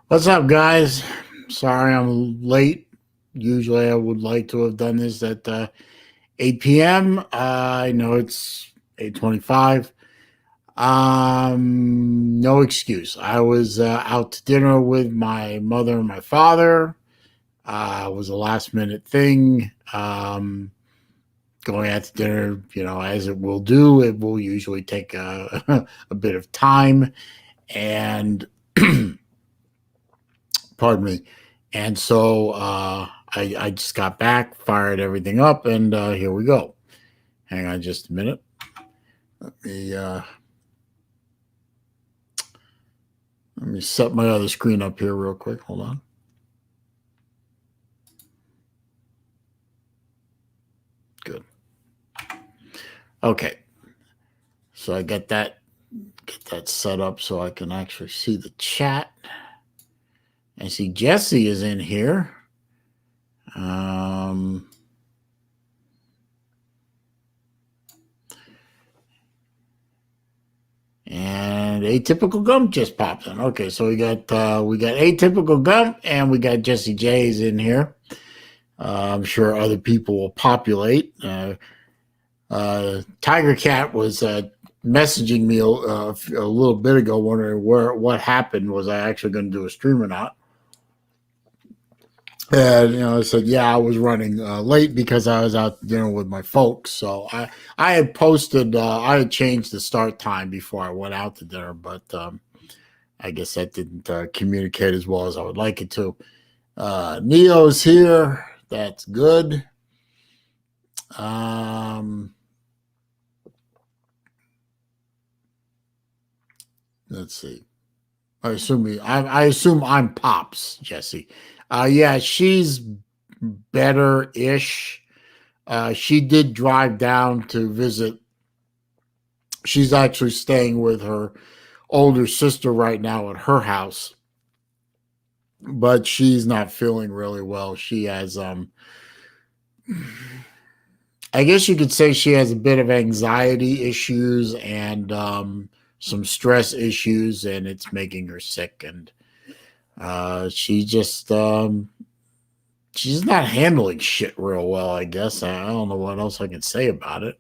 What's up, guys? Sorry I'm late. Usually I would like to have done this at 8 p.m. I know it's 8:25. No excuse. I was out to dinner with my mother and my father. It was a last minute thing. Going out to dinner, as it will do, it will usually take a bit of time. And pardon me. And so I just got back, fired everything up, and here we go. Hang on just a minute. Let me set my other screen up here real quick. Hold on. Good. Okay. So I get that set up so I can actually see the chat. I see Jesse is in here. And Atypical Gump just popped in. Okay, so we got Atypical Gump and we got Jesse J's in here. I'm sure other people will populate. Tiger Cat was messaging me a little bit ago, wondering what happened. Was I actually going to do a stream or not? And I said, yeah, I was running late because I was out to dinner with my folks. So I had posted, I had changed the start time before I went out to dinner, but I guess that didn't communicate as well as I would like it to. Neo's here. That's good. Let's see. I assume I'm Pops, Jesse. Yeah, she's better-ish. She did drive down to visit. She's actually staying with her older sister right now at her house, but she's not feeling really well. She has, I guess you could say she has a bit of anxiety issues and some stress issues, and it's making her sick. And she just she's not handling shit real well, I guess. I don't know what else I can say about it.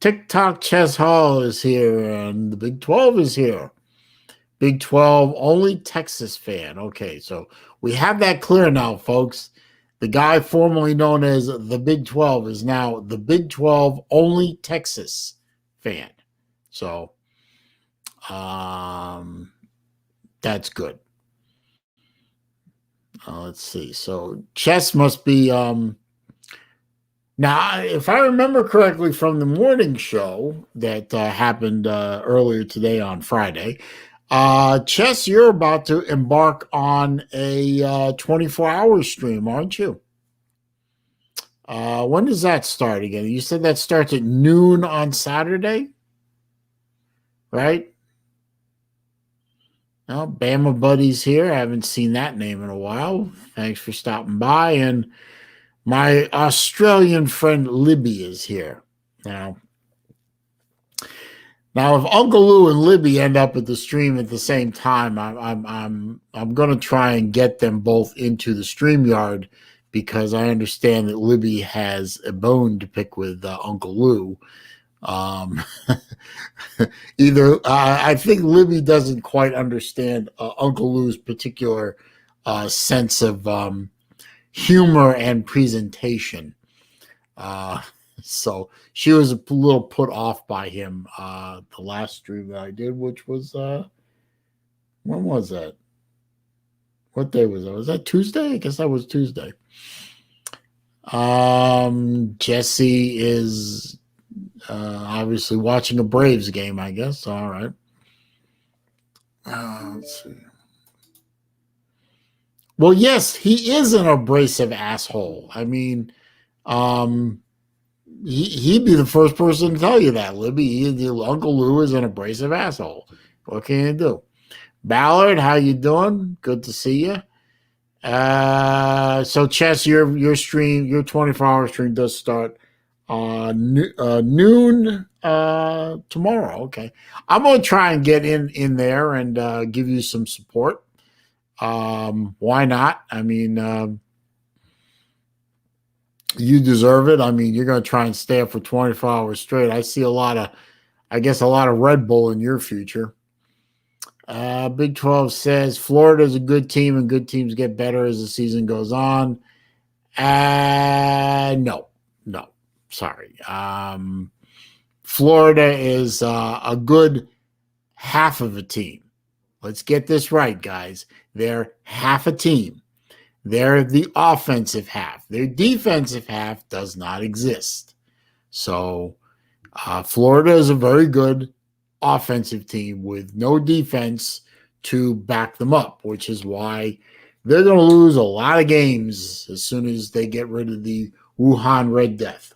TikTok Chess Hall is here, and the Big 12 is here. Big 12 only Texas fan. Okay, so we have that clear now, folks. The guy formerly known as the Big 12 is now the Big 12 only Texas fan. So that's good. Let's see. So chess must be now, if I remember correctly from the morning show that happened earlier today on Friday, Chess, you're about to embark on a 24-hour stream, aren't you? When does that start again? You said that starts at noon on Saturday, right? Well, Bama Buddy's here. I haven't seen that name in a while. Thanks for stopping by. And my Australian friend Libby is here. Now, if Uncle Lou and Libby end up at the stream at the same time, I'm going to try and get them both into the StreamYard because I understand that Libby has a bone to pick with Uncle Lou. Either I think Libby doesn't quite understand Uncle Lou's particular sense of humor and presentation. So she was a little put off by him the last stream that I did, which was when was that? What day was that? Was that Tuesday? I guess that was Tuesday. Jesse is obviously watching a Braves game, I guess. All right. Let's see. Well, yes, he is an abrasive asshole. I mean, he'd be the first person to tell you that, Libby. Uncle Lou is an abrasive asshole. What can you do? Ballard, how you doing? Good to see you. So Chess, your stream, your 24-hour stream does start Noon tomorrow. Okay, I'm gonna try and get in there and give you some support. Why not? I mean, you deserve it. I mean, you're gonna try and stay up for 24 hours straight. I see a lot of, I guess, a lot of Red Bull in your future. Big 12 says Florida is a good team, and good teams get better as the season goes on. No, no, sorry. Florida is a good half of a team. Let's get this right, guys. They're half a team. They're the offensive half. Their defensive half does not exist. So Florida is a very good offensive team with no defense to back them up, which is why they're going to lose a lot of games as soon as they get rid of the Wuhan Red Death.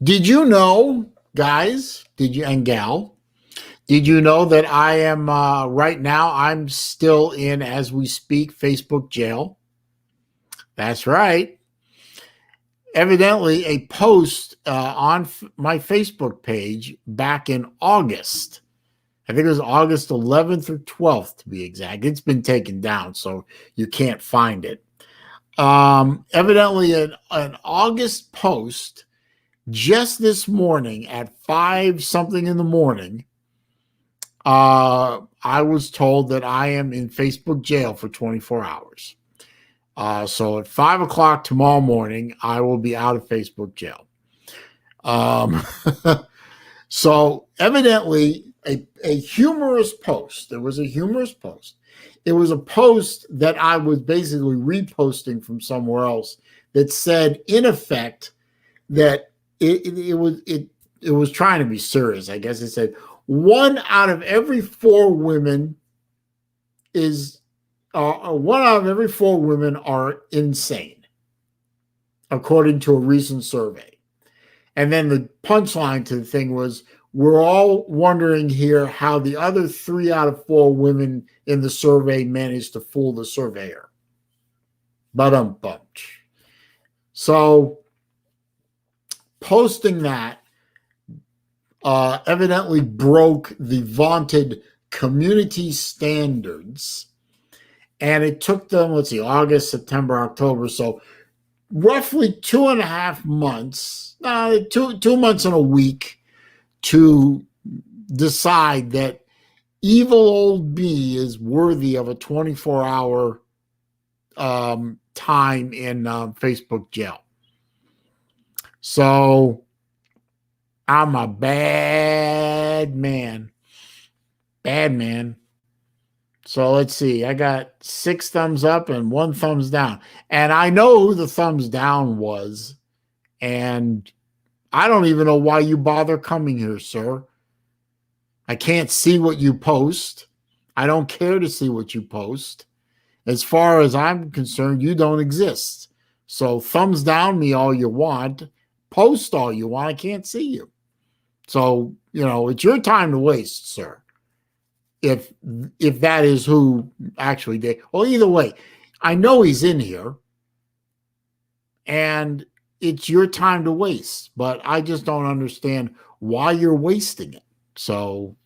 Did you know, guys, and gal, did you know that I am right now, I'm still in, as we speak, Facebook jail? That's right. Evidently, a post on my Facebook page back in August, I think it was August 11th or 12th to be exact. It's been taken down, so you can't find it. Evidently, an August post just this morning at 5 something in the morning, I was told that I am in Facebook jail for 24 hours. So at 5 o'clock tomorrow morning, I will be out of Facebook jail. So evidently, a humorous post. There was a humorous post. It was a post that I was basically reposting from somewhere else that said, in effect, that it was trying to be serious. I guess it said 1 out of every 4 women is 1 out of every 4 women are insane, according to a recent survey. And then the punchline to the thing was, we're all wondering here how the other 3 out of 4 women in the survey managed to fool the surveyor. Bunch. So posting that evidently broke the vaunted community standards. And it took them, let's see, August, September, October. So roughly 2.5 months, 2 months and a week to decide that evil old B is worthy of a 24-hour time in Facebook jail. So I'm a bad man. Bad man. So let's see. I got 6 thumbs up and 1 thumbs down. And I know who the thumbs down was. And I don't even know why you bother coming here, sir. I can't see what you post. I don't care to see what you post. As far as I'm concerned, you don't exist. So thumbs down me all you want. Post all you want. I can't see you. So, it's your time to waste, sir. If that is who actually did. Well, either way, I know he's in here. And it's your time to waste. But I just don't understand why you're wasting it. So,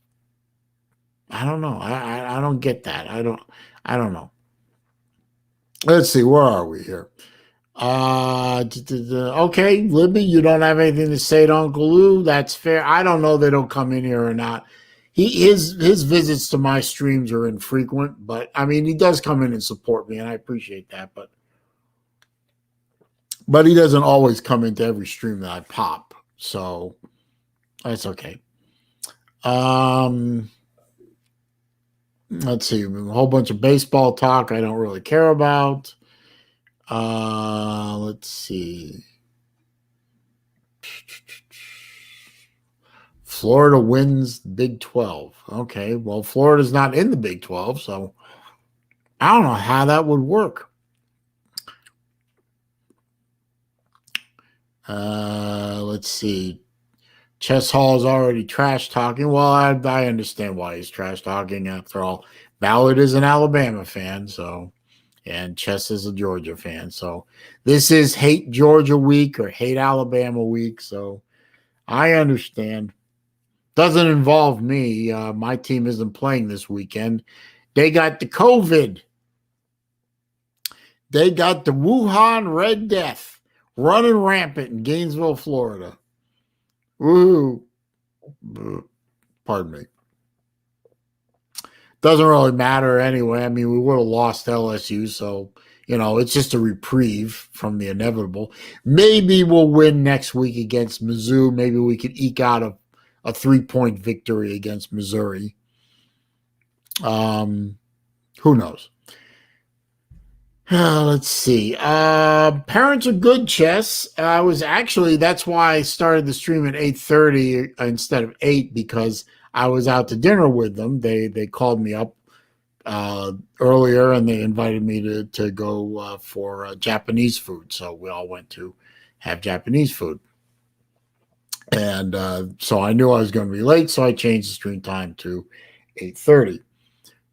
I don't know. I don't get that. I don't know. Let's see. Where are we here? Okay, Libby, you don't have anything to say to Uncle Lou. That's fair. I don't know that he'll come in here or not. His visits to my streams are infrequent, but I mean, he does come in and support me, and I appreciate that. But he doesn't always come into every stream that I pop, so that's okay. Let's see, a whole bunch of baseball talk I don't really care about. Let's see. Florida wins Big 12. Okay, well, Florida's not in the Big 12, so I don't know how that would work. Let's see. Chess Hall is already trash talking. Well, I understand why he's trash talking. After all, Ballard is an Alabama fan, so And Chess is a Georgia fan. So this is Hate Georgia week or Hate Alabama week. So I understand. Doesn't involve me. My team isn't playing this weekend. They got the COVID. They got the Wuhan Red Death running rampant in Gainesville, Florida. Woo. Pardon me. Doesn't really matter anyway. I mean, we would have lost LSU, so, it's just a reprieve from the inevitable. Maybe we'll win next week against Mizzou. Maybe we could eke out a 3-point victory against Missouri. Who knows? Let's see. Parents are good, Chess. That's why I started the stream at 8:30 instead of 8, because I was out to dinner with them. They called me up earlier and they invited me to go for Japanese food. So we all went to have Japanese food. And so I knew I was going to be late, so I changed the stream time to 8:30.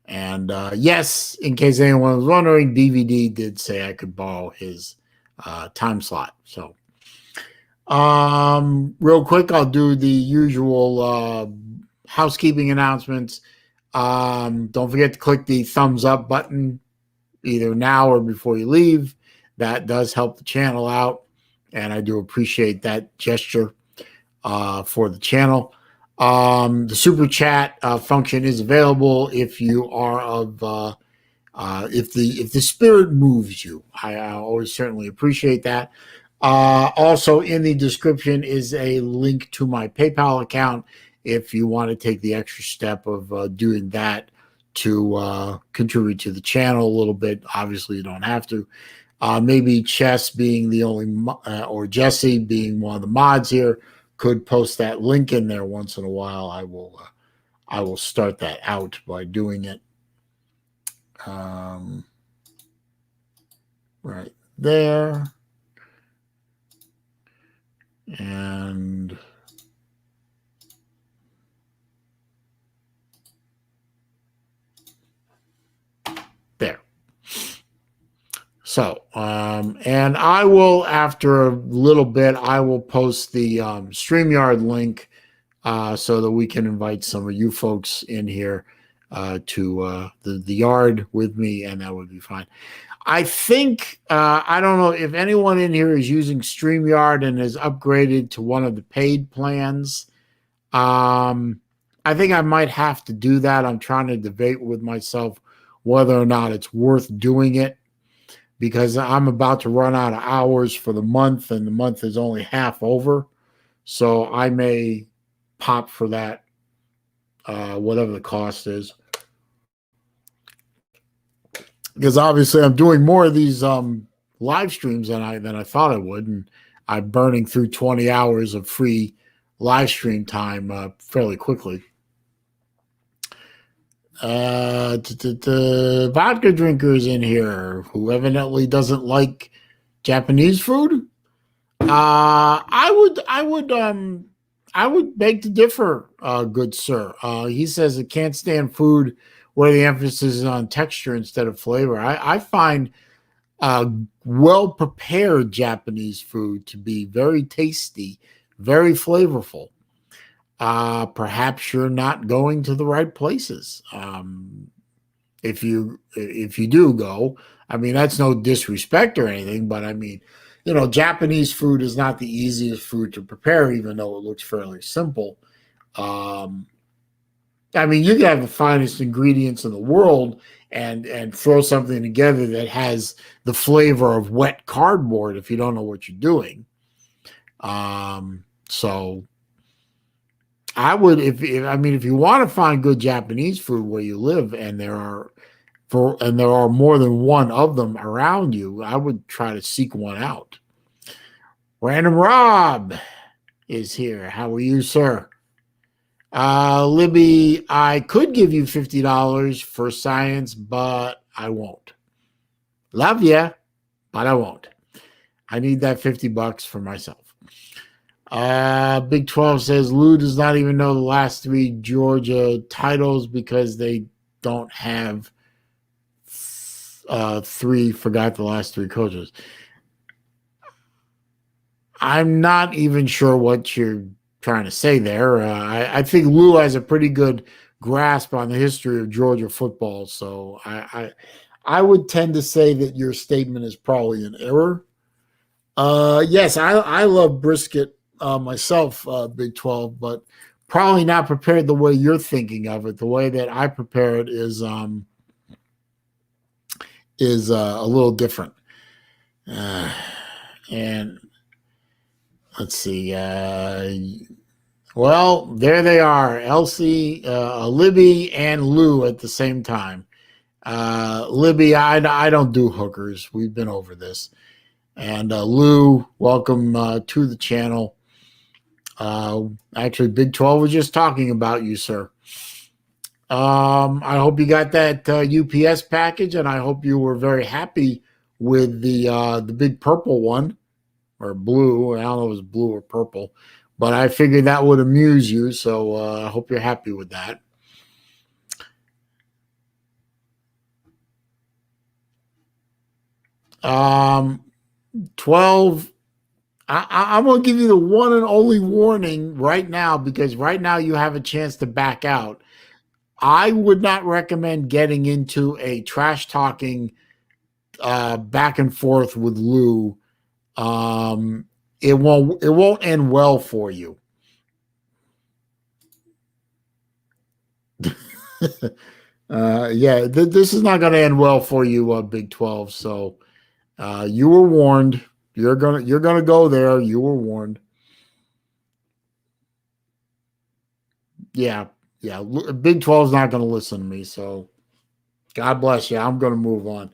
And yes, in case anyone was wondering, BVD did say I could borrow his time slot. So real quick, I'll do the usual housekeeping announcements. Don't forget to click the thumbs up button either now or before you leave. That does help the channel out, and I do appreciate that gesture for the channel. The super chat function is available if you are if the spirit moves you. I always certainly appreciate that. Also in the description is a link to my PayPal account if you want to take the extra step of doing that to contribute to the channel a little bit. Obviously, you don't have to. Maybe Chess being the only or Jesse being one of the mods here could post that link in there once in a while. I will start that out by doing it right there. And there. So, and I will, after a little bit, I will post the StreamYard link so that we can invite some of you folks in here to the yard with me, and that would be fine. I think, I don't know if anyone in here is using StreamYard and has upgraded to one of the paid plans. I think I might have to do that. I'm trying to debate with myself whether or not it's worth doing it, because I'm about to run out of hours for the month, and the month is only half over. So I may pop for that, whatever the cost is. Because obviously I'm doing more of these live streams than I thought I would, and I'm burning through 20 hours of free live stream time fairly quickly. Vodka drinkers in here who evidently doesn't like Japanese food. I would beg to differ, good sir. He says it can't stand food where the emphasis is on texture instead of flavor. I find well-prepared Japanese food to be very tasty, very flavorful. Perhaps you're not going to the right places. If you do go, I mean, that's no disrespect or anything, but I mean, Japanese food is not the easiest food to prepare, even though it looks fairly simple. I mean, you can have the finest ingredients in the world and throw something together that has the flavor of wet cardboard if you don't know what you're doing. So I would, if you want to find good Japanese food where you live, and there are more than one of them around you, I would try to seek one out. Random Rob is here. How are you, sir? Libby, I could give you $50 for science, but I won't. Love ya, but I won't. I need that $50 for myself. Big 12 says Lou does not even know the last 3 Georgia titles because they don't have three, forgot the last three coaches. I'm not even sure what you're trying to say there. I think Lou has a pretty good grasp on the history of Georgia football, so I would tend to say that your statement is probably an error. Yes, I love brisket myself, Big 12, but probably not prepared the way you're thinking of it. The way that I prepare it is a little different. Uh, and let's see. Well, there they are, Elsie, Libby, and Lou at the same time. Libby, I don't do hookers. We've been over this. And Lou, welcome to the channel. Actually, Big 12 was just talking about you, sir. I hope you got that UPS package, and I hope you were very happy with the big purple one, or blue. I don't know if it was blue or purple, but I figured that would amuse you, so I hope you're happy with that. Um, 12. I'm going to give you the one and only warning right now, because right now you have a chance to back out. I would not recommend getting into a trash talking back and forth with Lou. It won't end well for you. This is not going to end well for you, Big 12. So you were warned. You're gonna go there. You were warned. Yeah, yeah. Big 12 is not going to listen to me. So God bless you. I'm going to move on.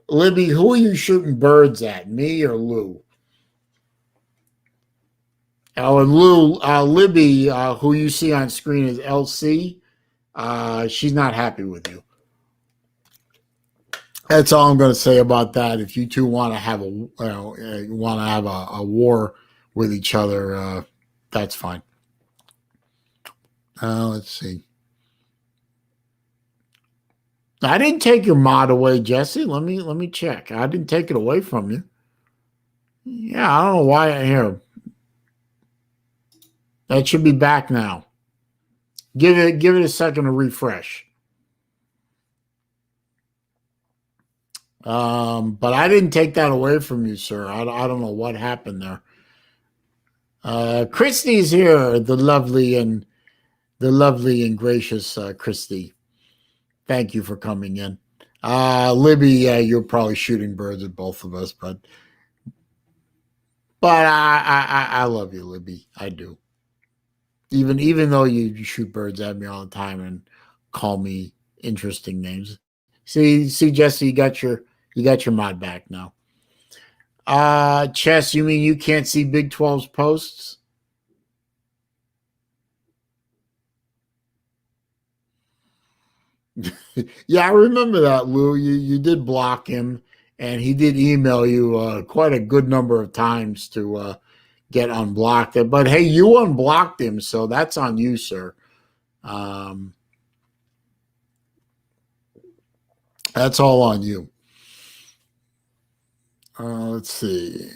Libby, who are you shooting birds at? Me or Lou? Oh, and Lou, Libby, who you see on screen is LC. She's not happy with you. That's all I'm going to say about that. If you two want to have a war with each other, that's fine. Let's see. I didn't take your mod away, Jesse. Let me check. I didn't take it away from you. Yeah, I don't know why I hear. That should be back now. Give it a second to refresh. But I didn't take that away from you, sir. I don't know what happened there. Christy's here, the lovely and gracious Christy. Thank you for coming in. Libby, you're probably shooting birds at both of us, but I love you, Libby. I do. Even though you shoot birds at me all the time and call me interesting names. See, Jesse, you got your mod back now. Chess, you mean you can't see Big 12's posts? Yeah, I remember that, Lou. You did block him, and he did email you quite a good number of times to get unblocked. But hey, you unblocked him, so that's on you, sir. That's all on you. Let's see.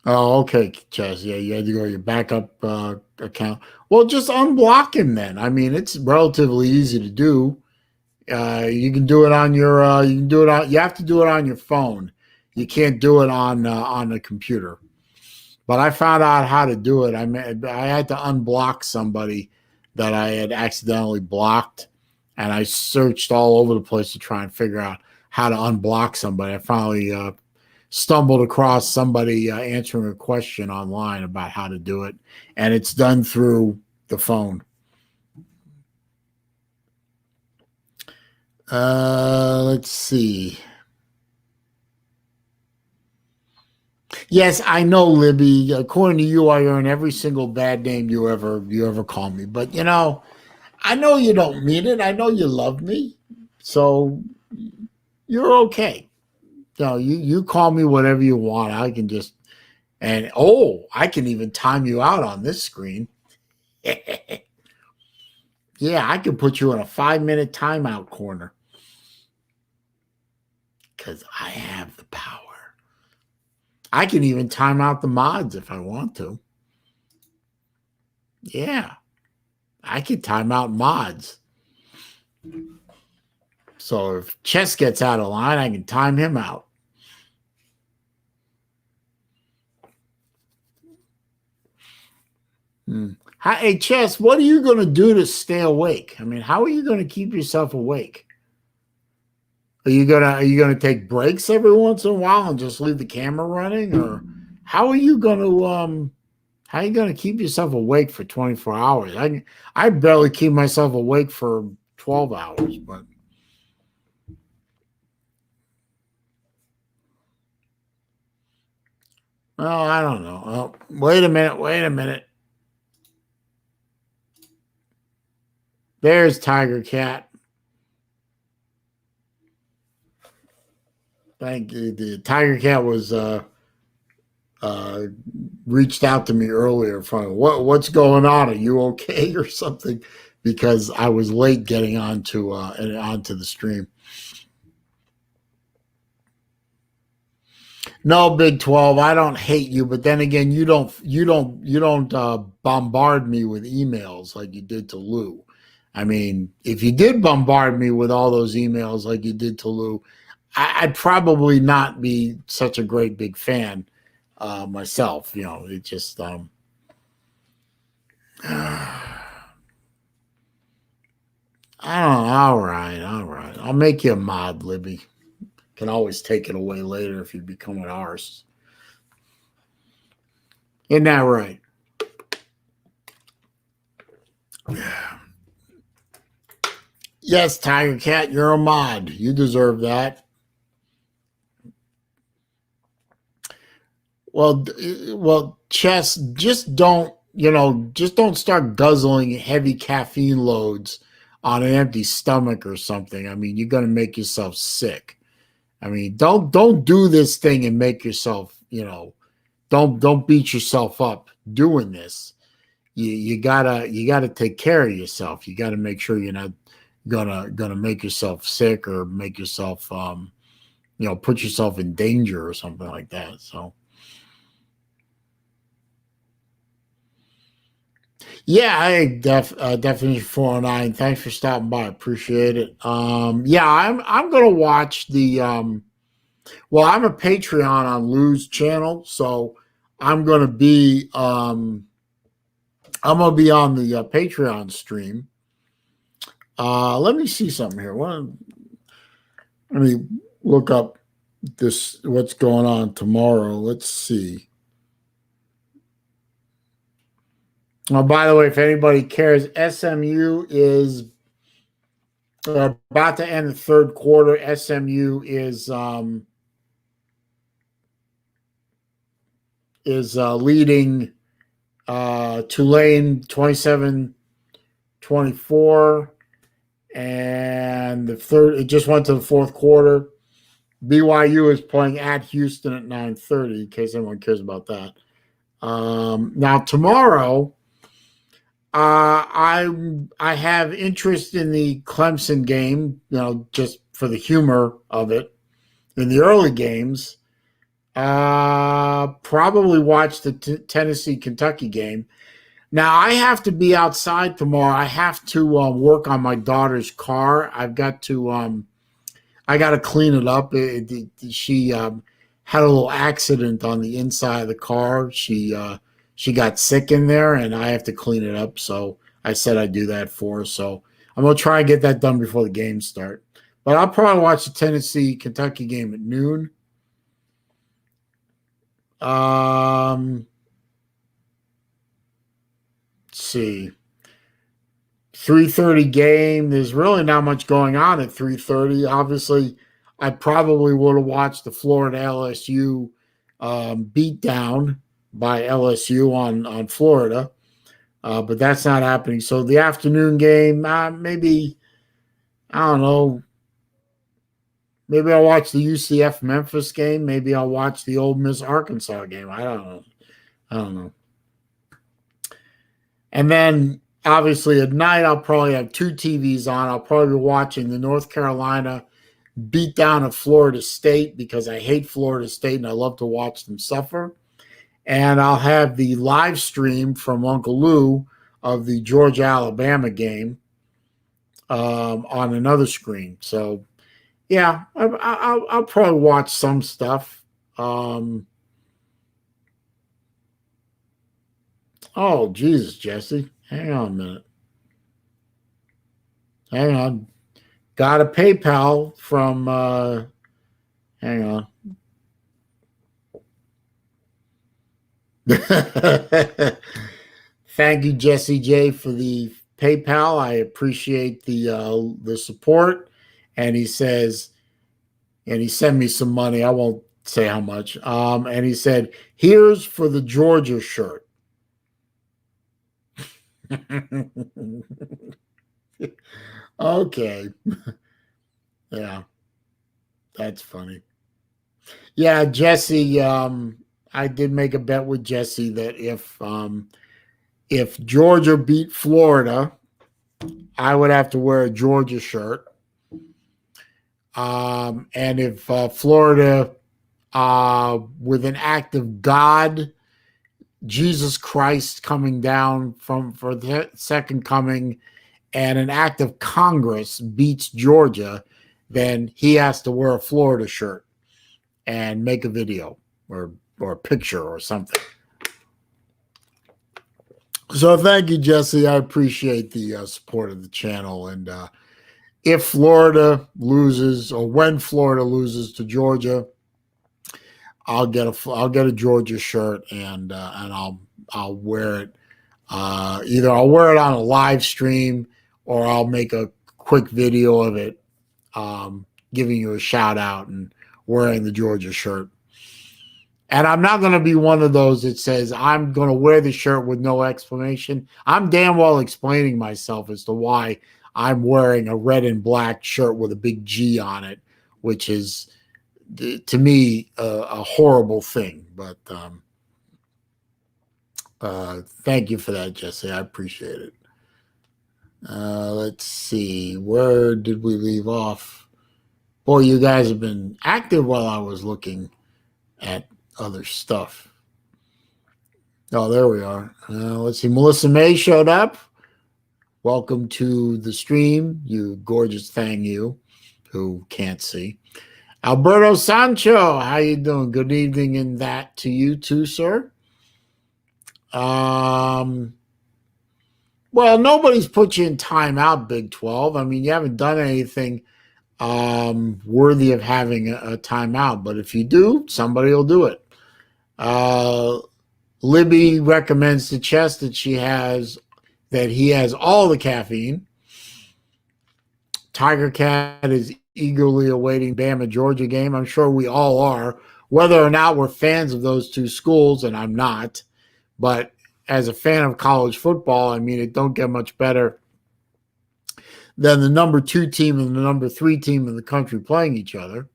Oh, okay, Chess. Yeah, you had to go to your backup account. Well, just unblock him then. I mean, it's relatively easy to do. You can do it on your. You can do it on. You have to do it on your phone. You can't do it on the computer. But I found out how to do it. I had to unblock somebody that I had accidentally blocked, and I searched all over the place to try and figure out how to unblock somebody. I finally stumbled across somebody answering a question online about how to do it, and it's done through the phone. Let's see. Yes, I know, Libby. According to you, I earn every single bad name you ever call me. But I know you don't mean it. I know you love me, so you're okay. You call me whatever you want. I can just I can even time you out on this screen. Yeah, I can put you in a 5-minute timeout corner. because I have the power. I can even time out the mods if I want to. Yeah, I can time out mods. So if Chess gets out of line, I can time him out. Hey, Chess, what are you going to do to stay awake? I mean, how are you going to keep yourself awake? Are you gonna take breaks every once in a while and just leave the camera running, or how are you gonna keep yourself awake for 24 hours? I barely keep myself awake for 12 hours, but well, I don't know. Oh, wait a minute. There's Tiger Cat. Thank you. The Tiger Cat was reached out to me earlier from what's going on? Are you okay or something? Because I was late getting onto the stream. No, Big 12, I don't hate you, but then again, you don't bombard me with emails like you did to Lou. I mean, if you did bombard me with all those emails like you did to Lou, I'd probably not be such a great big fan myself. It just I don't know. All right, all right. I'll make you a mod, Libby. Can always take it away later if you become an arse. Isn't that right? Yes, Tiger Cat, you're a mod. You deserve that. Well, Chess, just don't start guzzling heavy caffeine loads on an empty stomach or something. I mean, you're gonna make yourself sick. I mean, don't do this thing and make yourself, don't beat yourself up doing this. You gotta take care of yourself. You gotta make sure you're not gonna make yourself sick or make yourself put yourself in danger or something like that. So yeah, definitely 409. Thanks for stopping by. Appreciate it. Yeah, I'm gonna watch the well, I'm a Patreon on Lou's channel, so I'm gonna be on the Patreon stream. Let me see something here. Let me look up what's going on tomorrow. Let's see. Oh, by the way, if anybody cares, SMU is about to end the third quarter. SMU is leading Tulane 27-24, and it just went to the fourth quarter. BYU is playing at Houston at 9:30, in case anyone cares about that. Now tomorrow, I have interest in the Clemson game, just for the humor of it. In the early games, probably watch the Tennessee-Kentucky game. Now I have to be outside tomorrow. I have to work on my daughter's car. I got to clean it up. She had a little accident on the inside of the car. She got sick in there, and I have to clean it up. So I said I'd do that for her. So I'm gonna try and get that done before the games start. But I'll probably watch the Tennessee-Kentucky game at noon. Let's see. 3:30 game. There's really not much going on at 3:30. Obviously, I probably would have watched the Florida LSU beat down by LSU on Florida, but that's not happening. So the afternoon game, maybe, I don't know. Maybe I'll watch the UCF Memphis game. Maybe I'll watch the Ole Miss Arkansas game. I don't know. And then obviously at night, I'll probably have two TVs on. I'll probably be watching the North Carolina beat down at Florida State because I hate Florida State and I love to watch them suffer. And I'll have the live stream from Uncle Lou of the Georgia-Alabama game on another screen. So, yeah, I'll probably watch some stuff. Oh, Jesus, Jesse. Hang on a minute. Hang on. Got a PayPal from, hang on. Thank you, Jesse J, for the PayPal. I appreciate the support. And he says, and he sent me some money. I won't say how much. And he said, "Here's for the Georgia shirt." Okay. Yeah, that's funny. Yeah, Jesse. I did make a bet with Jesse that if Georgia beat Florida, I would have to wear a Georgia shirt. And if Florida, with an act of God, Jesus Christ coming down for the second coming, and an act of Congress beats Georgia, then he has to wear a Florida shirt and make a video or a picture or something. So thank you, Jesse. I appreciate the support of the channel. And if Florida loses, or when Florida loses to Georgia, I'll get a Georgia shirt and I'll wear it. Either I'll wear it on a live stream or I'll make a quick video of it, giving you a shout out and wearing the Georgia shirt. And I'm not going to be one of those that says I'm going to wear the shirt with no explanation. I'm damn well explaining myself as to why I'm wearing a red and black shirt with a big G on it, which is, to me, a horrible thing. But thank you for that, Jesse. I appreciate it. Let's see. Where did we leave off? Boy, you guys have been active while I was looking at other stuff. Oh, there we are. Let's see. Melissa May showed up. Welcome to the stream, you gorgeous thing, you who can't see. Alberto Sancho, how you doing? Good evening, and that to you too, sir. Well, nobody's put you in timeout, Big 12. I mean, you haven't done anything worthy of having a timeout, but if you do, somebody will do it. Libby recommends to Chess that he has all the caffeine. Tiger Cat is eagerly awaiting Bama Georgia game. I'm sure we all are, whether or not we're fans of those two schools, and I'm not. But as a fan of college football, I mean, it don't get much better than the number 2 team and the number 3 team in the country playing each other.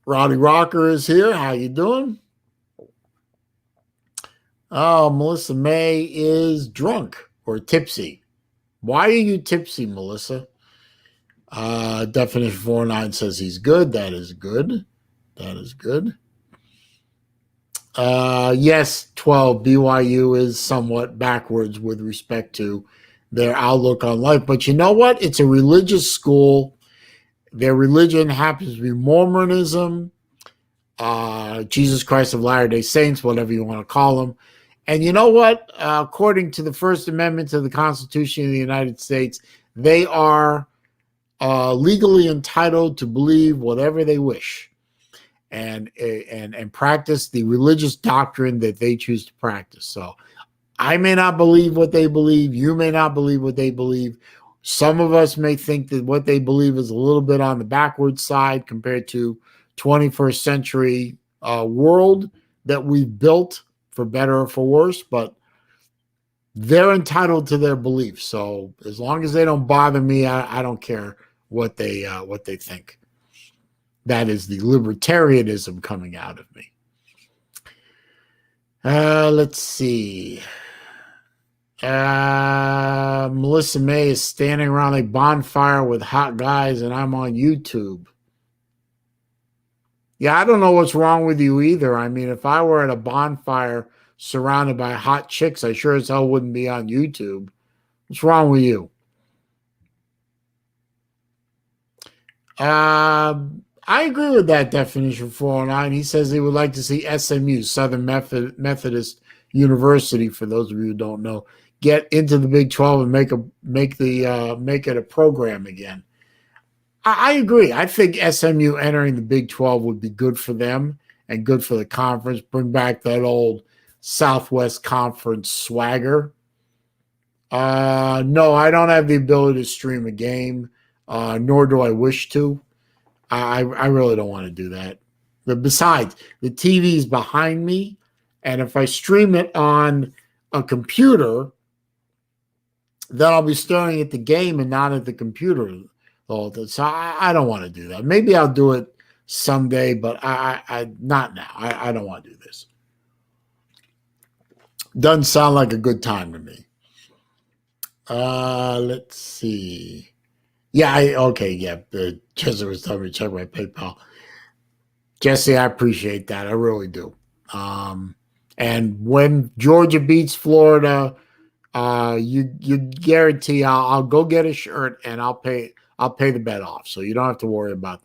Roddy Rocker is here. How you doing? Oh, Melissa May is drunk or tipsy. Why are you tipsy, Melissa? Definition 49 says he's good. That is good. That is good. Yes, 12, BYU is somewhat backwards with respect to their outlook on life. But you know what? It's a religious school. Their religion happens to be Mormonism, Jesus Christ of Latter-day Saints, whatever you want to call them. And you know what? According to the First Amendment to the Constitution of the United States, they are legally entitled to believe whatever they wish and practice the religious doctrine that they choose to practice. So I may not believe what they believe. You may not believe what they believe. Some of us may think that what they believe is a little bit on the backward side compared to 21st century world that we've built, for better or for worse, but they're entitled to their beliefs. So as long as they don't bother me, I don't care what they think. That is the libertarianism coming out of me. Let's see. Melissa May is standing around a bonfire with hot guys, and I'm on YouTube. Yeah, I don't know what's wrong with you either. I mean, if I were at a bonfire surrounded by hot chicks, I sure as hell wouldn't be on YouTube. What's wrong with you? I agree with that definition, 409. He says he would like to see SMU, Southern Methodist University, for those of you who don't know, get into the Big 12 and make it a program again. I agree. I think SMU entering the Big 12 would be good for them and good for the conference. Bring back that old Southwest Conference swagger. No, I don't have the ability to stream a game, nor do I wish to. I really don't want to do that. But besides, the TV's behind me, and if I stream it on a computer, then I'll be staring at the game and not at the computer all the time. So I don't want to do that. Maybe I'll do it someday, but I not now. I don't want to do this. Doesn't sound like a good time to me. Let's see. Yeah, okay, yeah. Jesse was telling me to check my PayPal. Jesse, I appreciate that. I really do. And when Georgia beats Florida, you guarantee I'll go get a shirt and I'll pay the bet off. So you don't have to worry about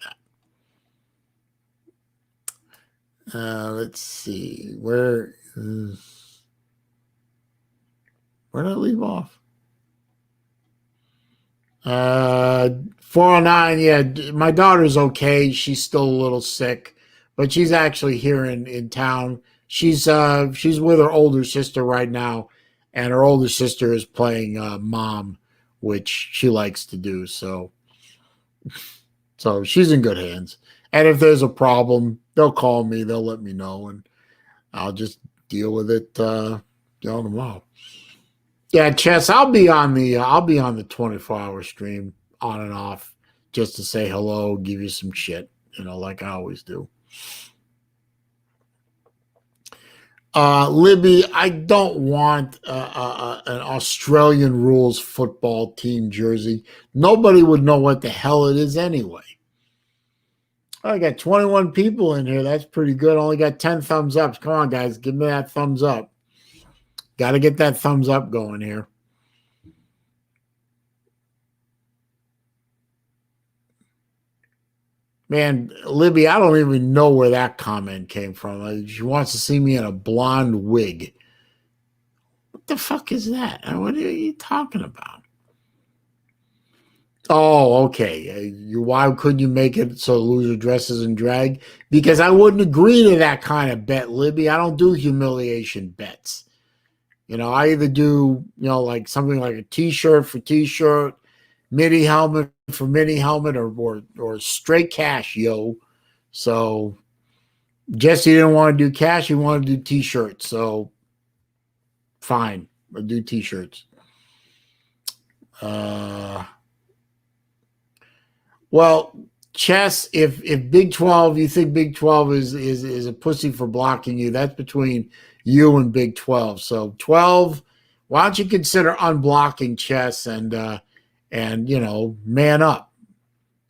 that. Let's see. Where did I leave off? 409, yeah, my daughter's okay. She's still a little sick, but she's actually here in town. She's with her older sister right now, and her older sister is playing mom, which she likes to do. So she's in good hands. And if there's a problem, they'll call me, they'll let me know, and I'll just deal with it tomorrow. Yeah, Chess, I'll be on the 24-hour stream on and off just to say hello, give you some shit, like I always do. Libby, I don't want an Australian rules football team jersey. Nobody would know what the hell it is anyway. I got 21 people in here. That's pretty good. Only got 10 thumbs ups. Come on, guys, give me that thumbs up. Got to get that thumbs up going here. Man, Libby, I don't even know where that comment came from. She wants to see me in a blonde wig. What the fuck is that? What are you talking about? Oh, okay. Why couldn't you make it so loser dresses in drag? Because I wouldn't agree to that kind of bet, Libby. I don't do humiliation bets. I either do, like something like a T-shirt for T-shirt, mini helmet for mini helmet, or straight cash, yo. So Jesse didn't want to do cash; he wanted to do T-shirts. So fine, I'll do T-shirts. Well, Chess, if Big 12, you think Big 12 is a pussy for blocking you, that's between you and Big 12. So 12, why don't you consider unblocking Chess and man up.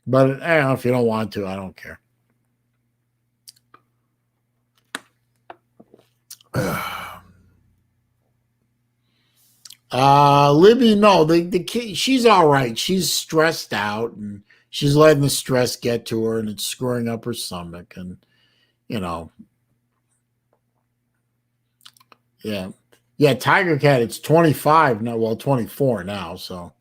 But if you don't want to, I don't care. Libby, no, the kid, she's all right. She's stressed out and she's letting the stress get to her and it's screwing up her stomach. And, yeah. Yeah, Tiger Cat, it's 25 now. Well, 24 now. So,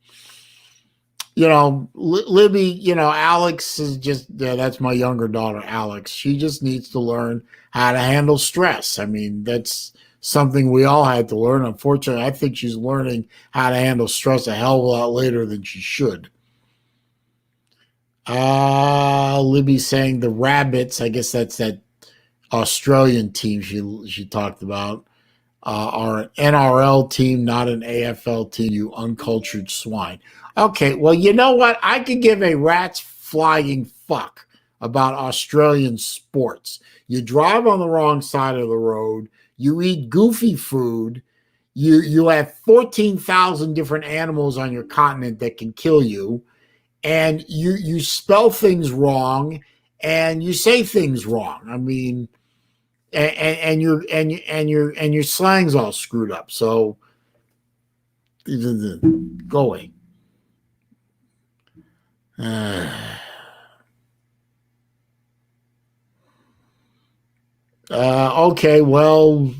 Libby, Alex is just, that's my younger daughter, Alex. She just needs to learn how to handle stress. I mean, that's something we all had to learn. Unfortunately, I think she's learning how to handle stress a hell of a lot later than she should. Libby's saying the Rabbits, I guess that's that Australian team she talked about, are an NRL team, not an AFL team, you uncultured swine. Okay, well, you know what? I could give a rat's flying fuck about Australian sports. You drive on the wrong side of the road, you eat goofy food, You have 14,000 different animals on your continent that can kill you, and you spell things wrong and you say things wrong. I mean, and your slang's all screwed up. So go away. Okay, well,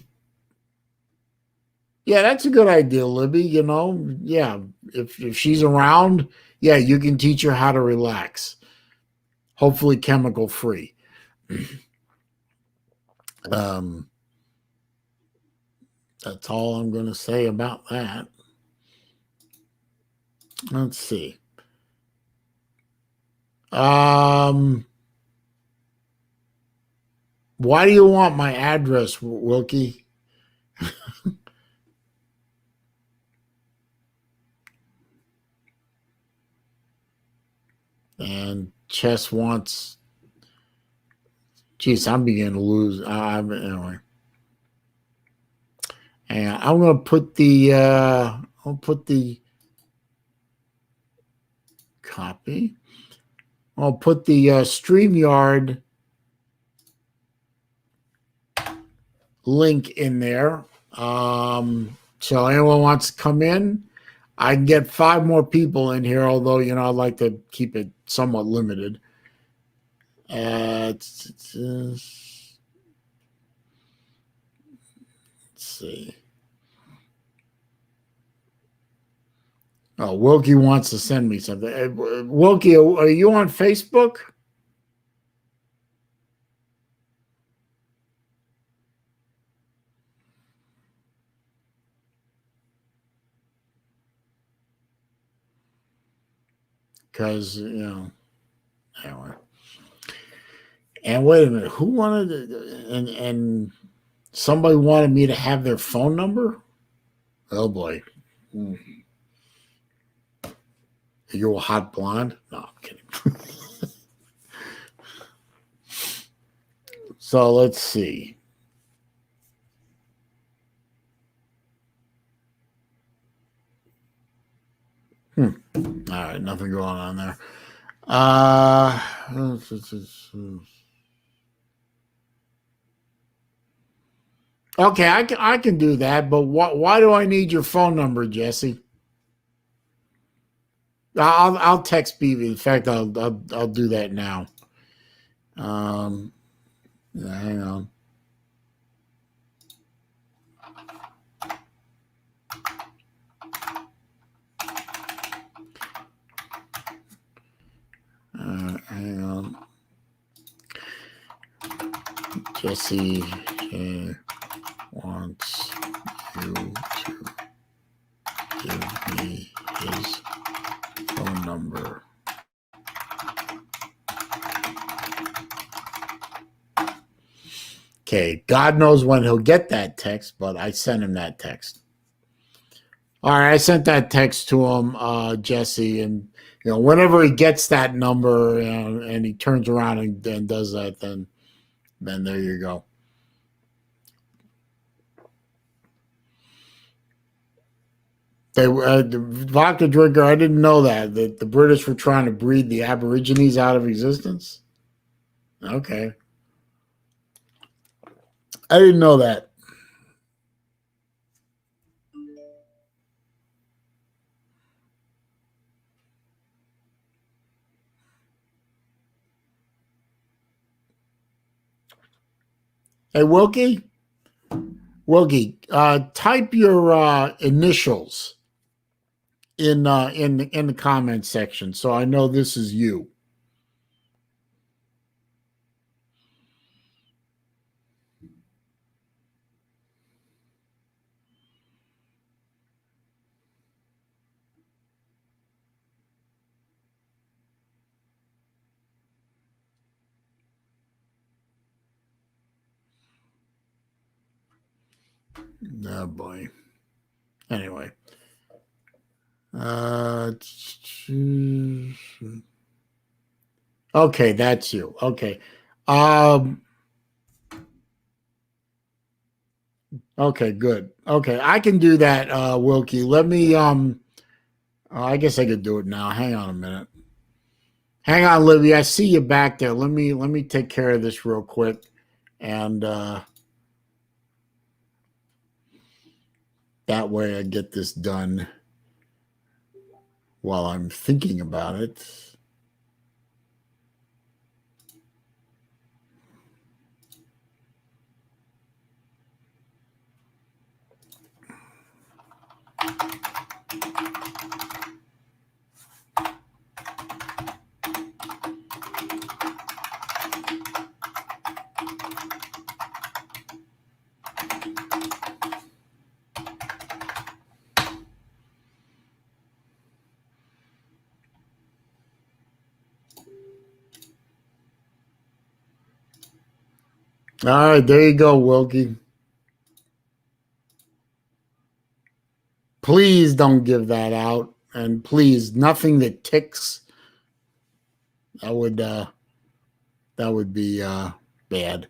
yeah, that's a good idea, Libby. You know, yeah, if she's around, yeah, you can teach her how to relax. Hopefully, chemical free. um, that's all I'm going to say about that. Let's see. Why do you want my address, Wilkie? And Chess wants. Geez, I'm beginning to lose. Anyway, and I'm gonna put the. I'll put the copy. I'll put the StreamYard link in there. So anyone wants to come in, I can get 5 more people in here. Although I'd like to keep it somewhat limited. Let's see. Oh, Wilkie wants to send me something. Wilkie, are you on Facebook? Because, anyway. And wait a minute, who wanted to, and somebody wanted me to have their phone number? Oh boy. Are you a hot blonde? No, I'm kidding. So let's see. All right, nothing going on there. Okay, I can do that, but why do I need your phone number, Jesse? I'll text BV. In fact, I'll do that now. Hang on. Hang on. Jesse wants you to give me his phone number. Okay, God knows when he'll get that text, but I sent him that text. All right, I sent that text to him, Jesse, and whenever he gets that number and he turns around and does that, then there you go. They the vodka drinker. I didn't know that the British were trying to breed the Aborigines out of existence. Okay, I didn't know that. Hey, Wilkie, type your initials in the comment section so I know this is you. Oh boy. Anyway. Okay, that's you. Okay. Okay, good. Okay, I can do that, Wilkie. Let me. I guess I could do it now. Hang on a minute. Hang on, Libby. I see you back there. Let me take care of this real quick, and that way I get this done while I'm thinking about it. All right, there you go, Wilkie. Please don't give that out, and please, nothing that ticks. That would be bad.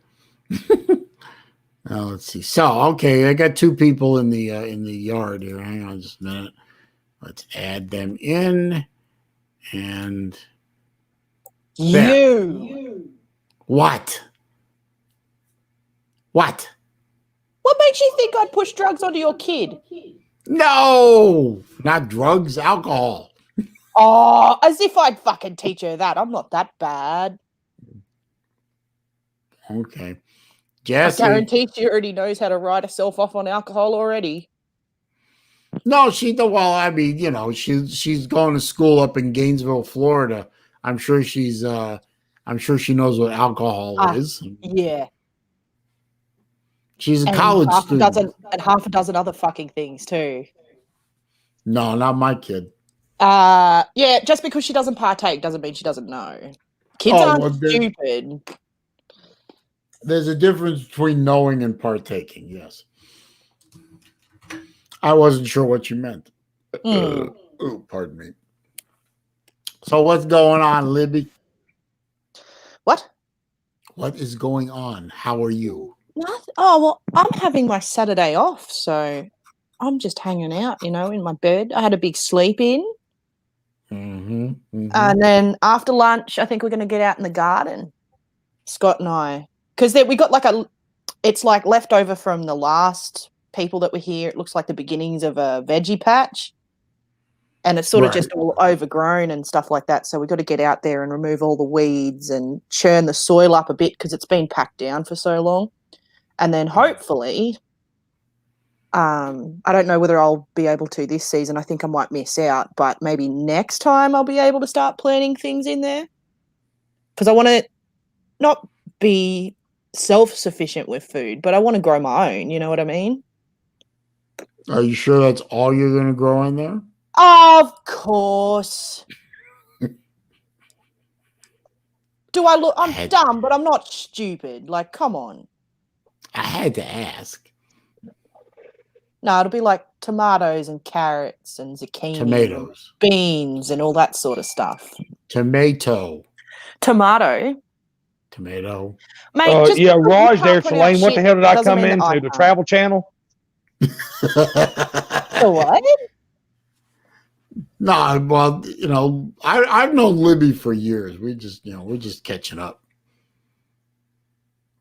Now let's see. So okay, I got two people in the yard here. Hang on just a minute. Let's add them in, and there. What? What? What makes you think I'd push drugs onto your kid? No, not drugs, alcohol. Oh, as if I'd fucking teach her that. I'm not that bad. Okay. Jesse. I guarantee she already knows how to write herself off on alcohol already. No, well, I mean, she's going to school up in Gainesville, Florida. I'm sure she knows what alcohol is. Yeah. She's a college student. And half a dozen other fucking things too. No, not my kid. Yeah, just because she doesn't partake doesn't mean she doesn't know. Kids aren't stupid. There's a difference between knowing and partaking, yes. I wasn't sure what you meant. Oh, pardon me. So what's going on, Libby? What? What is going on? How are you? Nothing. Oh, well, I'm having my Saturday off, so I'm just hanging out, in my bed. I had a big sleep in. And then after lunch, I think we're going to get out in the garden, Scott and I. Because we got it's like leftover from the last people that were here. It looks like the beginnings of a veggie patch. And it's sort of just all overgrown and stuff like that. So we've got to get out there and remove all the weeds and churn the soil up a bit because it's been packed down for so long. And then hopefully, I don't know whether I'll be able to this season. I think I might miss out. But maybe next time I'll be able to start planting things in there. Because I want to not be self-sufficient with food, but I want to grow my own. You know what I mean? Are you sure that's all you're going to grow in there? Of course. Do I look? I'm dumb, but I'm not stupid. Like, come on. I had to ask. No, it'll be like tomatoes and carrots and zucchini. Tomatoes. And beans and all that sort of stuff. Tomato. Tomato. Mate, yeah, Raj there, Saleen. What the hell did I come into? The Travel Channel? The what? No, well, I've known Libby for years. We're just catching up.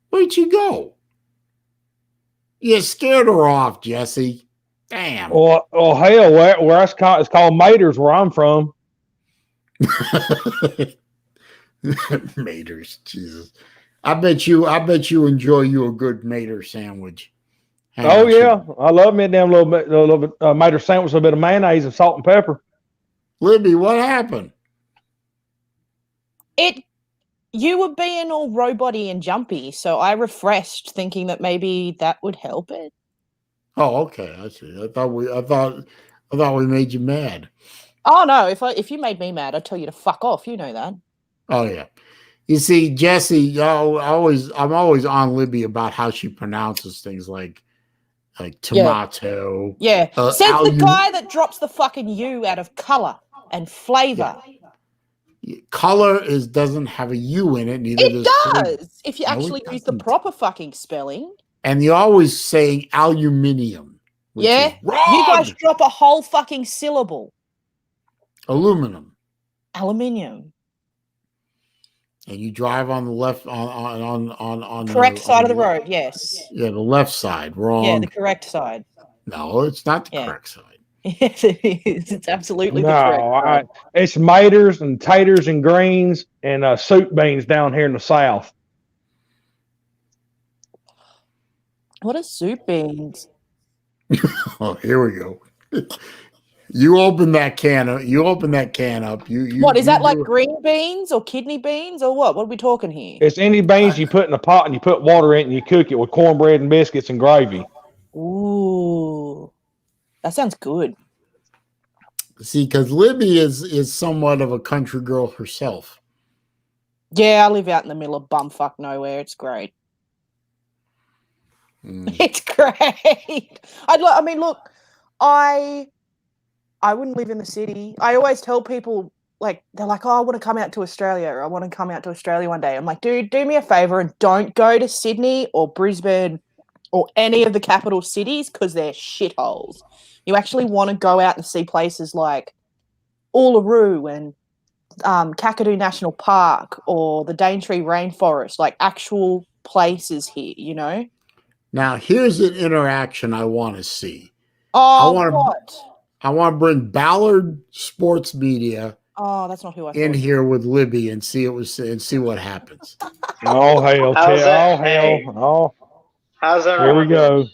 Where'd you go? You scared her off, Jesse. Damn. Oh hell, where it's called Maters, where I'm from. Maters, Jesus. I bet you enjoy you a good Mater sandwich. Oh yeah, I love me a damn little bit Mater sandwich with a bit of mayonnaise and salt and pepper. Libby, what happened? You were being all robot-y and jumpy, so I refreshed, thinking that maybe that would help it. Oh, okay, I see. I thought we made you mad. Oh no! If you made me mad, I'd tell you to fuck off. You know that. Oh yeah. You see, Jesse, I'm always on Libby about how she pronounces things like tomato. Yeah. Says the guy that drops the fucking U out of color and flavor. Yeah. Color doesn't have a U in it. Neither it does. If you actually use the proper fucking spelling. And you're always saying aluminium. Which Yeah, is wrong. you guys drop a whole fucking syllable. Aluminum. Aluminium. And you drive on the left on Correct the, side of the road. Yes. Yeah, the left side. Wrong. Yeah, the correct side. No, it's not the correct side. Yes, it is. It's absolutely the correct side. It's maters and taters and greens and soup beans down here in the south. What are soup beans? Oh, here we go. You open that can up. You What is that, like green beans or kidney beans or what? What are we talking here? It's any beans you put in a pot and you put water in it and you cook it with cornbread and biscuits and gravy. Ooh, that sounds good. See, because Libby is somewhat of a country girl herself. Yeah, I live out in the middle of bumfuck nowhere. It's great. It's great. I mean, look, I wouldn't live in the city. I always tell people, like, they're like, oh, I want to come out to Australia, or I want to come out to Australia one day. I'm like, dude, do me a favor and don't go to Sydney or Brisbane or any of the capital cities because they're shitholes. You actually want to go out and see places like Uluru and Kakadu National Park or the Daintree Rainforest, like actual places here, you know? Now, here's an interaction I want to see. Oh, I want to bring Ballard Sports Media. Oh, that's not who I in thought. here with Libby and see what happens. Oh hell! Oh, how's that? Here we go.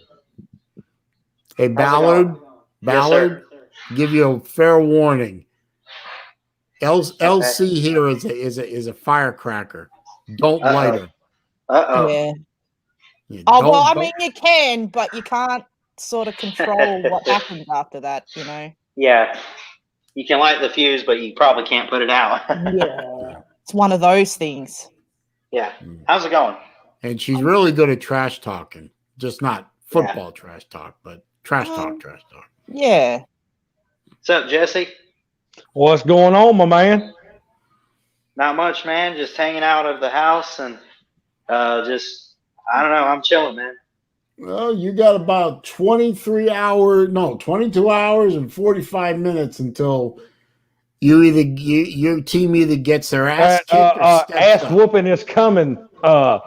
Hey, Ballard, Yes, give you a fair warning. LC here is a firecracker. Don't light her. Yeah. Well, I mean, you can, but you can't sort of control what happens after that, you know? Yeah. You can light the fuse, but you probably can't put it out. Yeah. It's one of those things. Yeah. How's it going? And she's really good at trash talking. Just not football trash talk, but trash talk. Yeah. What's up, Jesse? What's going on, my man? Not much, man. Just hanging out of the house and I don't know. I'm chilling, man. Well, you got about 22 hours and 45 minutes until your team either gets their ass kicked or ass whooping is coming. Raj.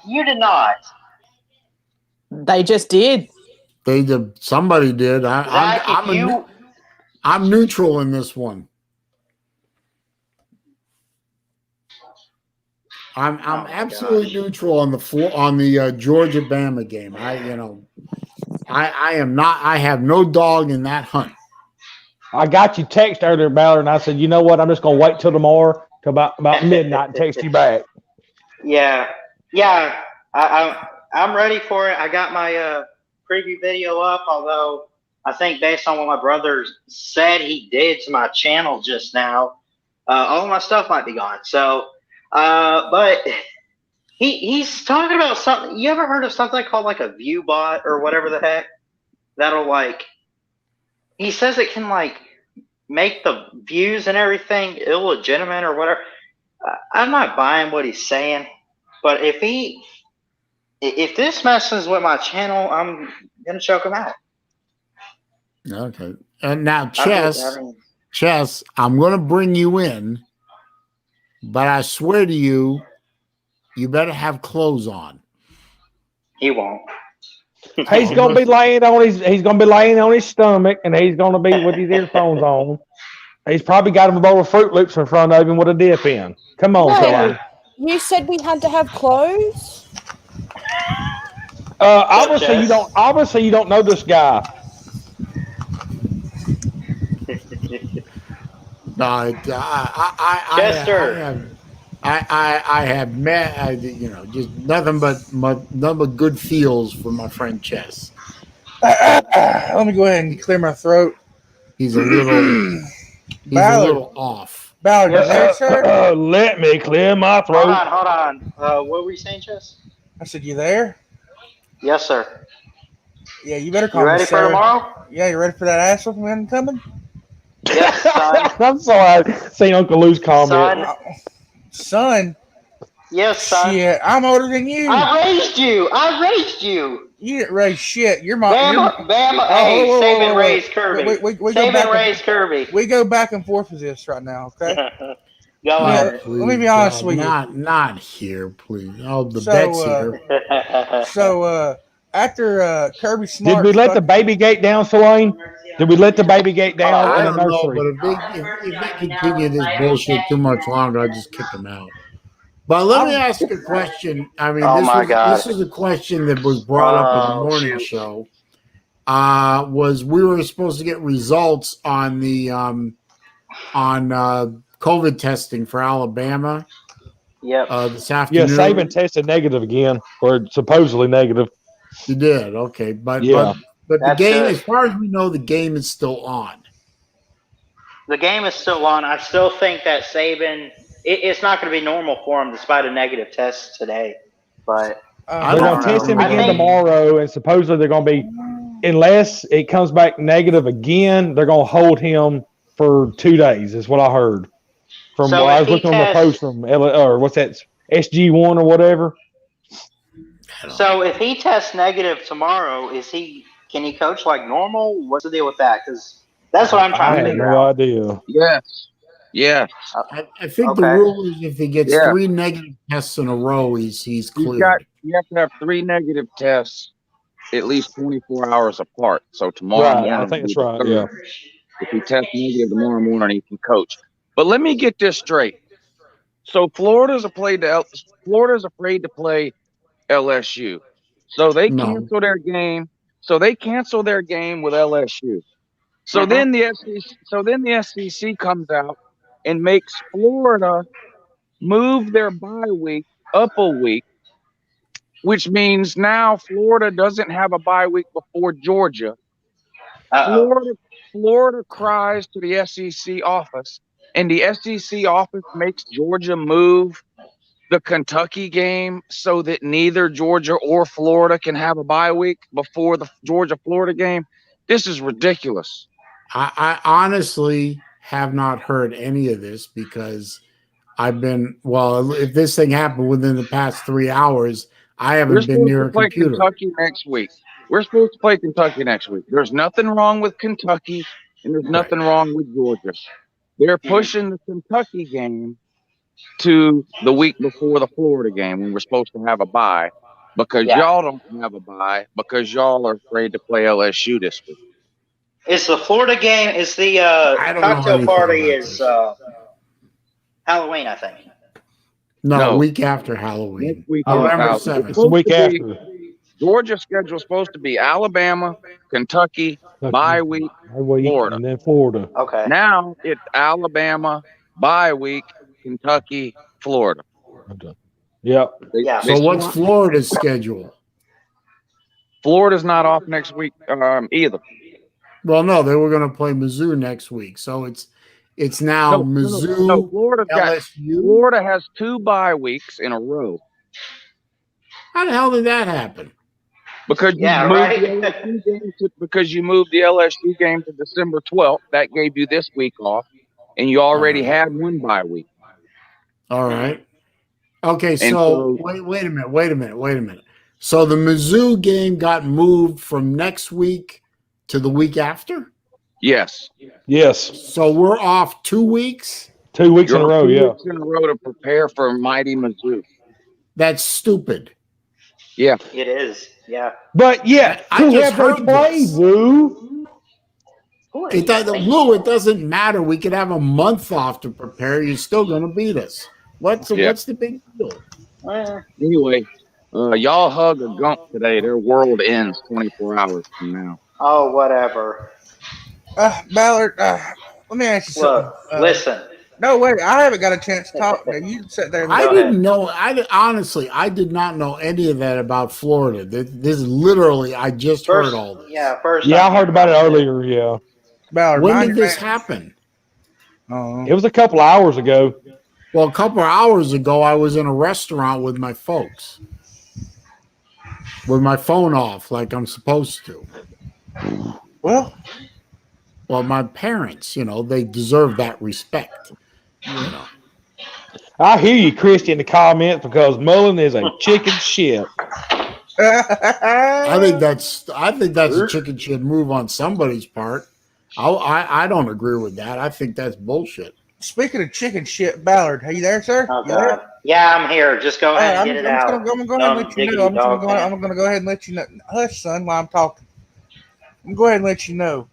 You did not. They just did. Somebody did. I'm neutral in this one. I'm absolutely neutral on the Georgia Bama game. I am not. I have no dog in that hunt. I got you text earlier, Ballard, and I said, you know what? I'm just gonna wait till tomorrow, till about midnight, and text you back. Yeah. I'm ready for it. I got my preview video up, although I think based on what my brother said he did to my channel just now, all my stuff might be gone. So. But he's talking about something. You ever heard of something called like a view bot or whatever the heck? That'll he says it can make the views and everything illegitimate or whatever. I'm not buying what he's saying, but if this messes with my channel, I'm gonna choke him out. Okay. And now, Chess, I'm gonna bring you in. But I swear to you, you better have clothes on. He won't. He's gonna be laying on his stomach, and he's gonna be with his earphones on. He's probably got him a bowl of Fruit Loops in front of him with a dip in. Come on, Phil. You said we had to have clothes. Obviously you don't know this guy. No, I have met, just nothing but good feels for my friend Chess. Let me go ahead and clear my throat. He's a little off. Ballard, yes, sir? Let me clear my throat. Hold on. What were you saying, Chess? I said, you there? Yes, sir. Yeah, you better call me. You ready for tomorrow? Yeah, you ready for that ass whooping when coming? Yes, son. I'm sorry. Seen Uncle Lou's comment. Son. Yes, son. Shit, I'm older than you. I raised you. I raised you. You didn't raise shit. Your mom. Bama. Hey, Saban raised Kirby. We go Saban back. raised Kirby. We go back and forth with this right now. Okay. Go Oh, ahead. Let me be honest God, with you. not here, please. Oh, the So, bet's here. So after Kirby Did Smart, we let the baby gate down, Saleen? Did we let the baby gate down I in the don't know, nursery? but if they continue this bullshit too much longer, I'll just kick them out. But let me ask a question. I mean, Oh my God. this is a question that was brought up in the morning show. Was we were supposed to get results on the COVID testing for Alabama Yep. this Yeah, afternoon. Saban tested negative again, or supposedly negative. You did, okay, but Yeah. but the That's game, good. as far as we know, the game is still on. The game is still on. I still think that Saban, it's not going to be normal for him despite a negative test today. But I They're don't going to test him know. I again think- tomorrow, and supposedly they're going to be, unless it comes back negative again, they're going to hold him for 2 days, is what I heard. From So I if was he looking on the tests- post from or what's that, SG1 or whatever. So if he tests negative tomorrow, can he coach like normal? What's the deal with that? Because that's what I'm I trying to have figure no out. idea. Yes. Yes. I think the Okay. rule is if he gets Yeah. 3 negative tests in a row, he's You cleared. have to have 3 negative tests at least 24 hours apart. So tomorrow Right, morning, I think will be that's the right. third. Yeah. If he tests negative tomorrow morning, he can coach. But let me get this straight. So Florida's afraid to play LSU. So they No. cancel their game. So they cancel their game with LSU. So Mhm. then the SEC comes out and makes Florida move their bye week up a week, which means now Florida doesn't have a bye week before Georgia. Uh-oh. Florida cries to the SEC office, and the SEC office makes Georgia move the Kentucky game so that neither Georgia or Florida can have a bye week before the Georgia-Florida game. This is ridiculous. I honestly have not heard any of this because I've been, well, if this thing happened within the past 3 hours, I We're haven't been supposed near to a play computer. Kentucky next week. There's nothing wrong with Kentucky, and there's nothing wrong with Georgia. They're pushing the Kentucky game to the week before the Florida game when we're supposed to have a bye, because Yeah. y'all don't have a bye because y'all are afraid to play LSU this week. It's the Florida game. It's the I don't know cocktail anything party about is this. Halloween, I think. No, No. week after Next Halloween, week, November it's 7th. It's the week supposed to after. be Georgia's schedule is supposed to be Alabama, Kentucky, bye week, Florida. And then Florida. Okay. Now it's Alabama, bye week, Kentucky, Florida. Yep. Yeah. So what's Florida's schedule? Florida's not off next week either. Well, no, they were going to play Mizzou next week, so it's now Mizzou, No, LSU. Florida has 2 bye weeks in a row How the hell did that happen? because you Yeah, moved right. the LSU game because you moved the LSU game to December 12th. That gave you this week off, and you already had 1 bye week. All right. Okay, And so wait a minute. So the Mizzou game got moved from next week to the week after? Yes. Yes. So we're off 2 weeks? 2 weeks You're in a row. 2 Yeah. weeks in a row to prepare for mighty Mizzou. That's stupid. Yeah. It is. Yeah. But yeah, I who just have they heard played, this. Woo? It doesn't matter. We could have a month off to prepare. You're still going to beat us. What's the big deal? Anyway, y'all hug a gump today. Their world ends 24 hours from now. Oh, whatever. Ballard, let me ask you something. Look, listen. No, wait, I haven't got a chance to talk. Now you sit there. I Go didn't ahead. know. Honestly, I did not know any of that about Florida. This is literally, I just heard all this. Yeah, first. Yeah, I time heard about it it. earlier. Yeah. Ballard, When mind did your this man- happen? Oh, It was a couple hours ago. Well, a couple of hours ago, I was in a restaurant with my folks, with my phone off, like I'm supposed to. well, Well, my parents, they deserve that respect. I hear you, Christy, in the comments because Mullen is a chicken shit. I think that's a chicken shit move on somebody's part. I don't agree with that. I think that's bullshit. Speaking of chicken shit, Ballard, are you there, sir? Oh, You there? God. Yeah, I'm here. Just go ahead and I'm get it just out. gonna go ahead and let you know. I'm gonna go ahead and let you know. Hush, son, while I'm talking. I'm gonna go ahead and let you know.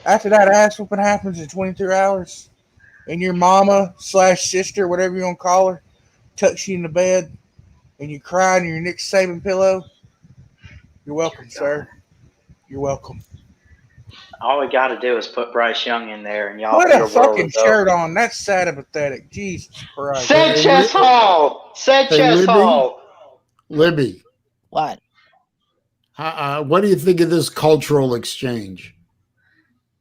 After that ass whooping happens in 22 hours, and your mama / sister, whatever you want to call her, tucks you in the bed, and you cry in your Nick Saban pillow, you're welcome, sir. You're welcome. All we got to do is put Bryce Young in there, and y'all. Put your a world fucking is over. shirt on. That's sad and pathetic. Jesus Christ. Sanchez Hall. Sanchez Libby? Hall. Libby, What? what do you think of this cultural exchange?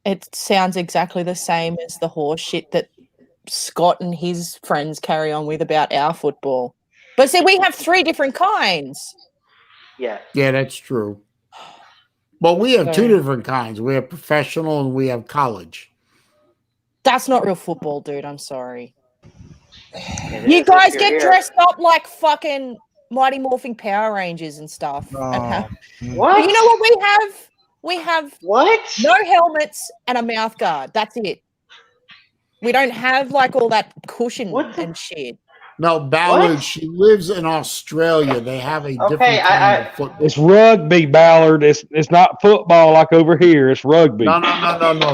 It sounds exactly the same as the horse shit that Scott and his friends carry on with about our football. But see, we have 3 different kinds. Yeah. Yeah, that's true. But we have 2 So- different kinds. We have professional and we have college. That's not real football, dude. I'm sorry. It You is guys if you're get here. dressed up like fucking Mighty Morphing Power Rangers and stuff. And Oh. What? But you know what we have? We have What? no helmets and a mouth guard. That's it. We don't have like all that cushion What the- and shit. No, Ballard, What? she lives in Australia. They have a different Okay, kind of football. It's rugby, Ballard. It's not football like over here. It's rugby. No.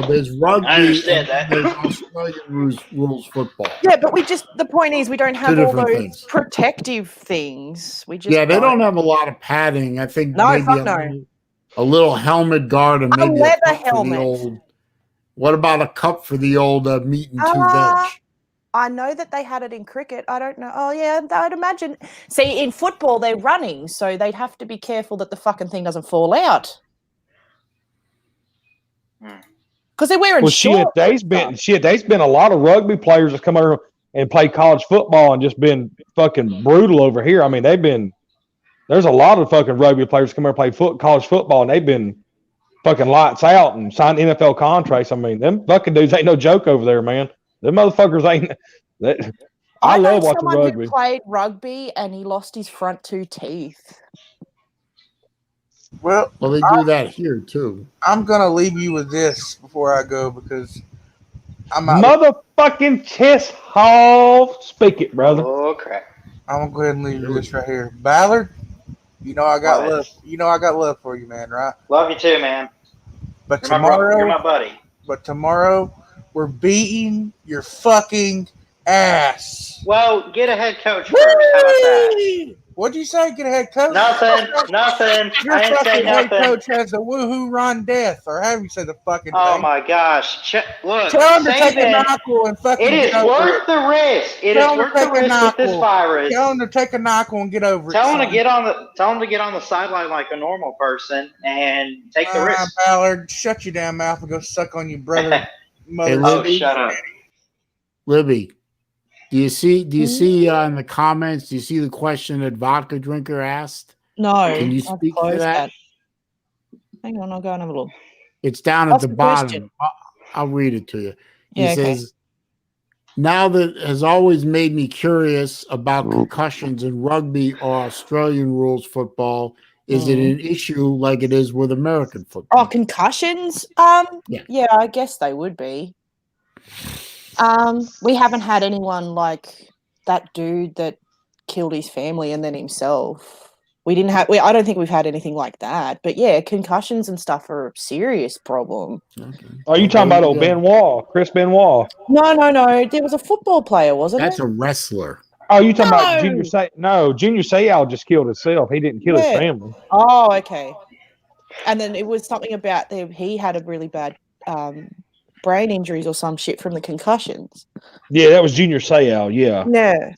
There's rugby I understand and that. there's Australian rules football. Yeah, but the point is we don't have all different those things. protective things. We just Yeah, they don't have a lot of padding. I think No, maybe fuck no. a little helmet guard and maybe leather cup for the helmet. old. What about a cup for the old meat and 2 Ah. veg? I know that they had it in cricket. I don't know. Oh, yeah, I'd imagine. See, in football, they're running, so they'd have to be careful that the fucking thing doesn't fall out. Because they're wearing Well, shorts. there's been a lot of rugby players that come over and play college football and just been fucking brutal over here. I mean, there's a lot of fucking rugby players come over and play college football, and they've been fucking lights out and signed NFL contracts. I mean, them fucking dudes ain't no joke over there, man. Them motherfuckers ain't. I know love watching someone rugby. who played rugby and he lost his front 2 teeth. Well, Well, they do that here too. I'm gonna leave you with this before I go because I'm out. Motherfucking chest hall. Speak it, brother. Oh crap! I'm gonna go ahead and leave you with this right here, Ballard. You know I got What? love. You know I got love for you, man. Right? Love you too, man. But You're my brother. You're tomorrow, my buddy. we're beating your fucking ass. Well, get a head coach first. How about that? What'd you say? Get a head coach? Nothing. Your I ain't fucking saying head nothing. coach has a woohoo Ron Death, or however you say the fucking Oh thing. my gosh! Look, Tell him to take a Saban, NyQuil and fucking it is get over worth the risk. It Tell is him to worth the take a risk with this NyQuil. virus. Tell him to take a NyQuil and get over it. Tell him to son. get on the sideline like a normal person and take the risk. Ballard, shut your damn mouth and go suck on your brother. Mother. Oh, Libby? shut up! Libby, do you see in the comments? Do you see the question that Vodka Drinker asked? No. Can you I've speak to closed that? Hang on, I'll go and have a look. It's down at What's the the bottom. question? I'll read it to you. He Yeah, okay. says, now that has always made me curious about concussions in rugby or Australian rules football. Is it an issue like it is with American football? Oh, concussions? Yeah. Yeah, I guess they would be. We haven't had anyone like that dude that killed his family and then himself. I don't think we've had anything like that. But yeah, concussions and stuff are a serious problem. Okay. Are you talking about old Benoit, Chris Benoit? No. There was a football player, wasn't That's it? a wrestler. Oh, you talking about No. Junior Say? No, Junior Seau just killed himself. He didn't kill his Yeah. family. Oh, okay. And then it was something about he had a really bad brain injuries or some shit from the concussions. Yeah, that was Junior Seau. Yeah. Yeah.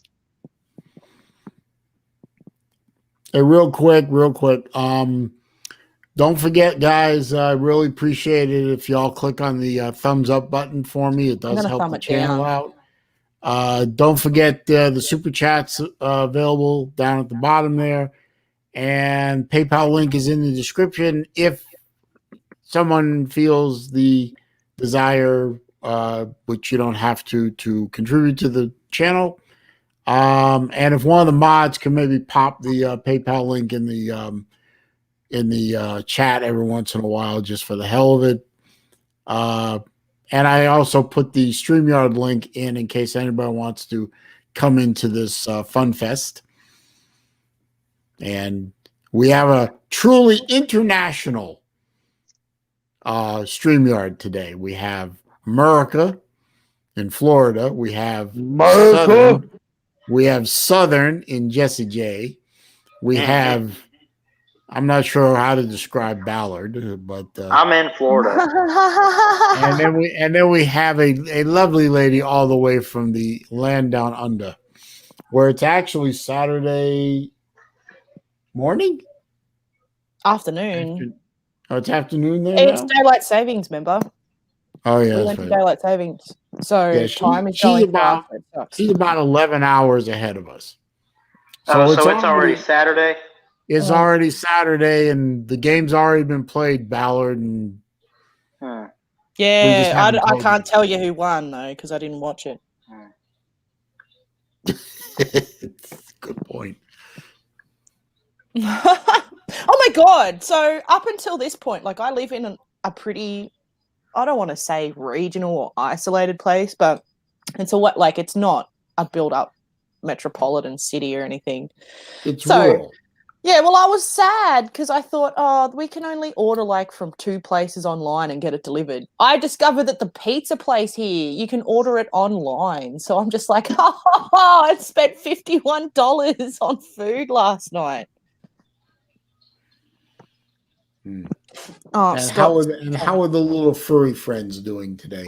Hey, real quick. Don't forget, guys. I really appreciate it if y'all click on the thumbs up button for me. It does gonna help thumb the it channel down. out. Don't forget the super chats available down at the bottom there, and PayPal link is in the description. If someone feels the desire, which you don't have to contribute to the channel, And if one of the mods can maybe pop the PayPal link in the chat every once in a while, just for the hell of it. And I also put the StreamYard link in case anybody wants to come into this fun fest. And we have a truly international StreamYard today. We have America in Florida. We have America. Southern in Jesse J. We have, I'm not sure how to describe Ballard, but I'm in Florida. and then we have a lovely lady all the way from the land down under, where it's actually Saturday morning, Afternoon. Oh, it's afternoon there. It's daylight savings, remember? Oh yeah, we that's went right. to daylight savings, so Yeah, time is going fast. She's about 11 hours ahead of us. So it's already Saturday. It's already Saturday, and the game's already been played. Ballard and yeah, I can't tell you who won though because I didn't watch it. Good point. Oh my god! So up until this point, like I live in a pretty, I don't want to say regional or isolated place, but it's it's not a built-up metropolitan city or anything. It's rural. Yeah, well, I was sad because I thought, we can only order like from 2 places online and get it delivered. I discovered that the pizza place here, you can order it online. So I'm just like, I spent $51 on food last night. Oh, how are the little furry friends doing today?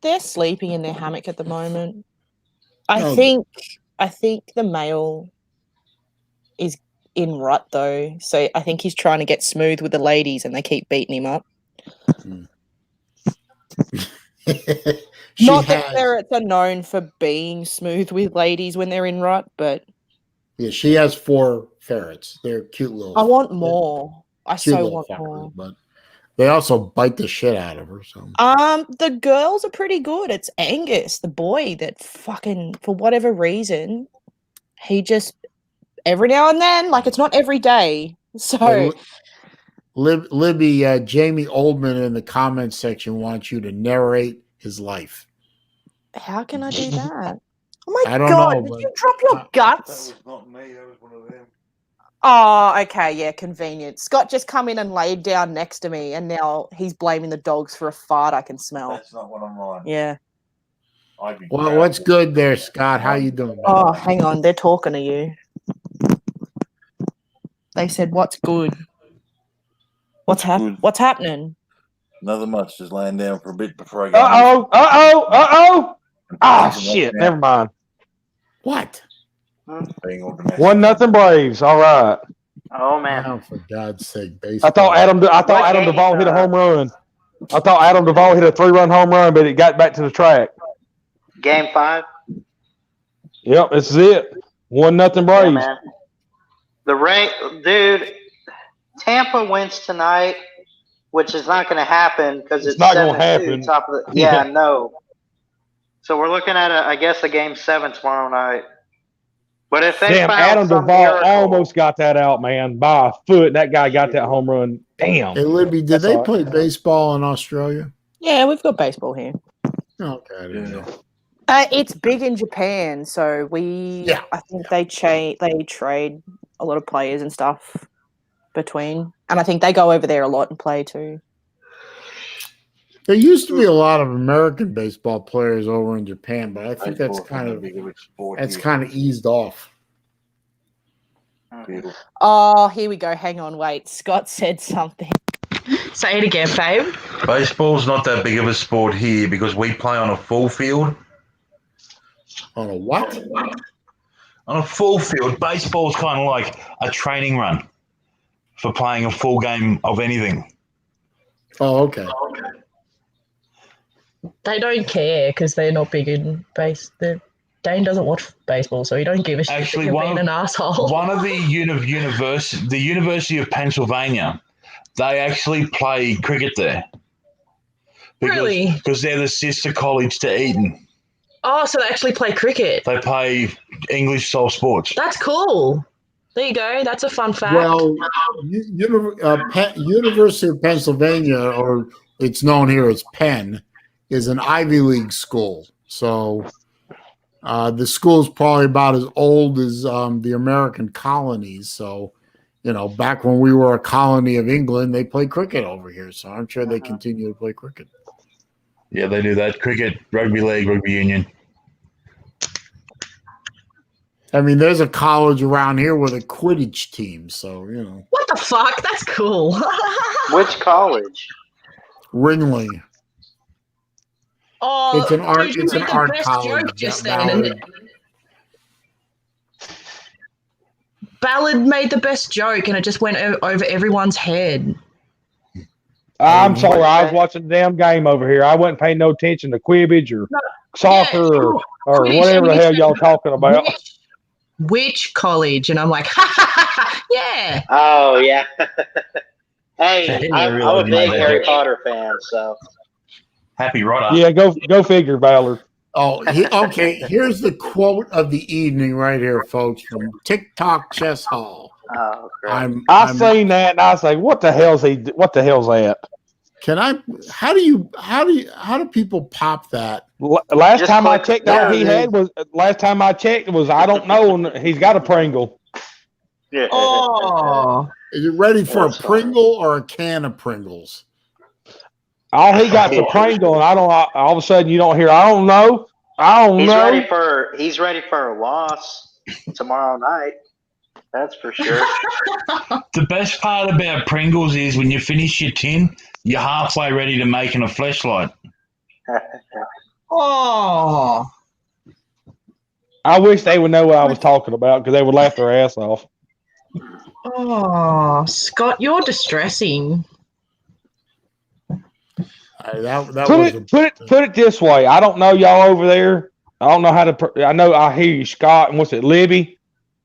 They're sleeping in their hammock at the moment. I think the male is in rut though, so I think he's trying to get smooth with the ladies, and they keep beating him up. Not that ferrets are known for being smooth with ladies when they're in rut, but yeah, she has 4 ferrets. They're cute little. I want more. I so want more. But they also bite the shit out of her. So the girls are pretty good. It's Angus, the boy, that fucking for whatever reason, he just every now and then, like it's not every day. So Libby, Jamie Oldman in the comments section wants you to narrate his life. How can I do that? Oh my I don't god, know, did you drop your guts? That was not me, that was one of them. Oh, okay, yeah, convenient. Scott just come in and laid down next to me, and now he's blaming the dogs for a fart I can smell. That's not what I'm writing. Yeah. Well, what's good there, Scott? How you doing? Oh, hang on, they're talking to you. They said, "What's good? What's happening?" Nothing much. Just laying down for a bit before I go. Ah, shit. Never mind. What? 1-0 Braves. All right. Oh man! Oh, for God's sake, baseball. I thought Adam Duvall hit a home run. I thought Adam Duvall hit a 3-run home run, but it got back to the track. Game 5. Yep, this is it. 1-0 Braves. Yeah, dude. Tampa wins tonight, which is not going to happen because it's not going to happen. Top of the, no. So we're looking at a Game 7 tomorrow night. But if they Adam Duvall almost got that out, man, by a foot. That guy got that home run. Damn. Hey, Libby, did they play baseball in Australia? Yeah, we've got baseball here. Okay, I didn't know. It's big in Japan, so I think they trade a lot of players and stuff between, and I think they go over there a lot and play too. There used to be a lot of American baseball players over in Japan, but I think that's kind of eased off. Oh, here we go. Hang on, wait. Scott said something. Say it again, babe. Baseball's not that big of a sport here because we play on a full field. On a what? On a full field. Baseball's kind of like a training run for playing a full game of anything. Oh, okay. They don't care because they're not big in base. Dane doesn't watch baseball, so he don't give a shit. Actually, being an asshole. One of the University of Pennsylvania, they actually play cricket there. Really? Because they're the sister college to Eton. Oh, so they actually play cricket. They play English style sports. That's cool. There you go. That's a fun fact. Well, University of Pennsylvania, or it's known here as Penn, is an Ivy League school. So the school's probably about as old as the American colonies. So, back when we were a colony of England, they played cricket over here. So I'm sure they continue to play cricket. Yeah, they do that. Cricket, rugby league, rugby union. I mean, there's a college around here with a Quidditch team, so What the fuck? That's cool. Which college? Ringling. Oh, It's an art. dude, you It's an made the art best college. joke just that then. Ballard- Ballard made the best joke, and it just went over everyone's head. I'm sorry, I was watching the damn game over here. I wasn't paying no attention to Quidditch or soccer or Quidditch, whatever the and you hell said, y'all talking about. Which college? And I'm like, ha ha ha ha, yeah. Oh yeah. Hey, didn't I'm realize a you made big that Harry joke. Potter fan, so Happy Rodder. Yeah, go figure, Ballard. Oh, okay. Here's the quote of the evening right here, folks, from TikTok Chess Hall. oh crap. I seen that and I say, what the hell's that? How do people pop that? Last Just time I click- checked, yeah, all he had was I don't know, and he's got a Pringle. Yeah. Oh, Is it ready for That's a Pringle or a can of Pringles? All he got's a Pringle, and all of a sudden you don't hear. I don't know. He's ready for a loss tomorrow night. That's for sure. The best part about Pringles is when you finish your tin, you're halfway ready to making a fleshlight. oh. I wish they would know what I was talking about because they would laugh their ass off. Oh, Scott, you're distressing. Put it this way. I don't know y'all over there. I don't know how to. I hear you, Scott. And what's it, Libby?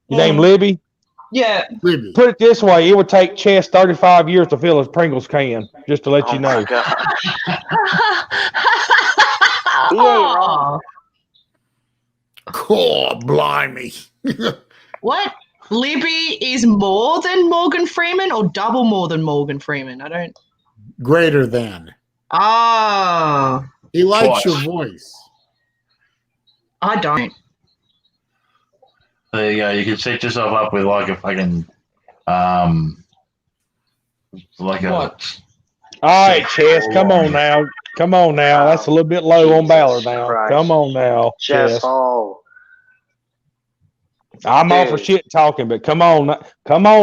Your name Libby? Yeah. Libby. Put it this way. It would take Chess 35 years to fill a Pringles can. Just to let you know. My God. He ain't wrong. Oh, blimey. What? Libby is more than Morgan Freeman or double more than Morgan Freeman? I don't. Greater than. Oh, He likes Twice. your voice. I don't. There you go. You can set yourself up with like a fucking, like What? All right, Chess. Come on now. That's a little bit low on Ballard now. Christ. Come on now, Chess Chess. Hall. I'm all for Dude. shit talking, but come on,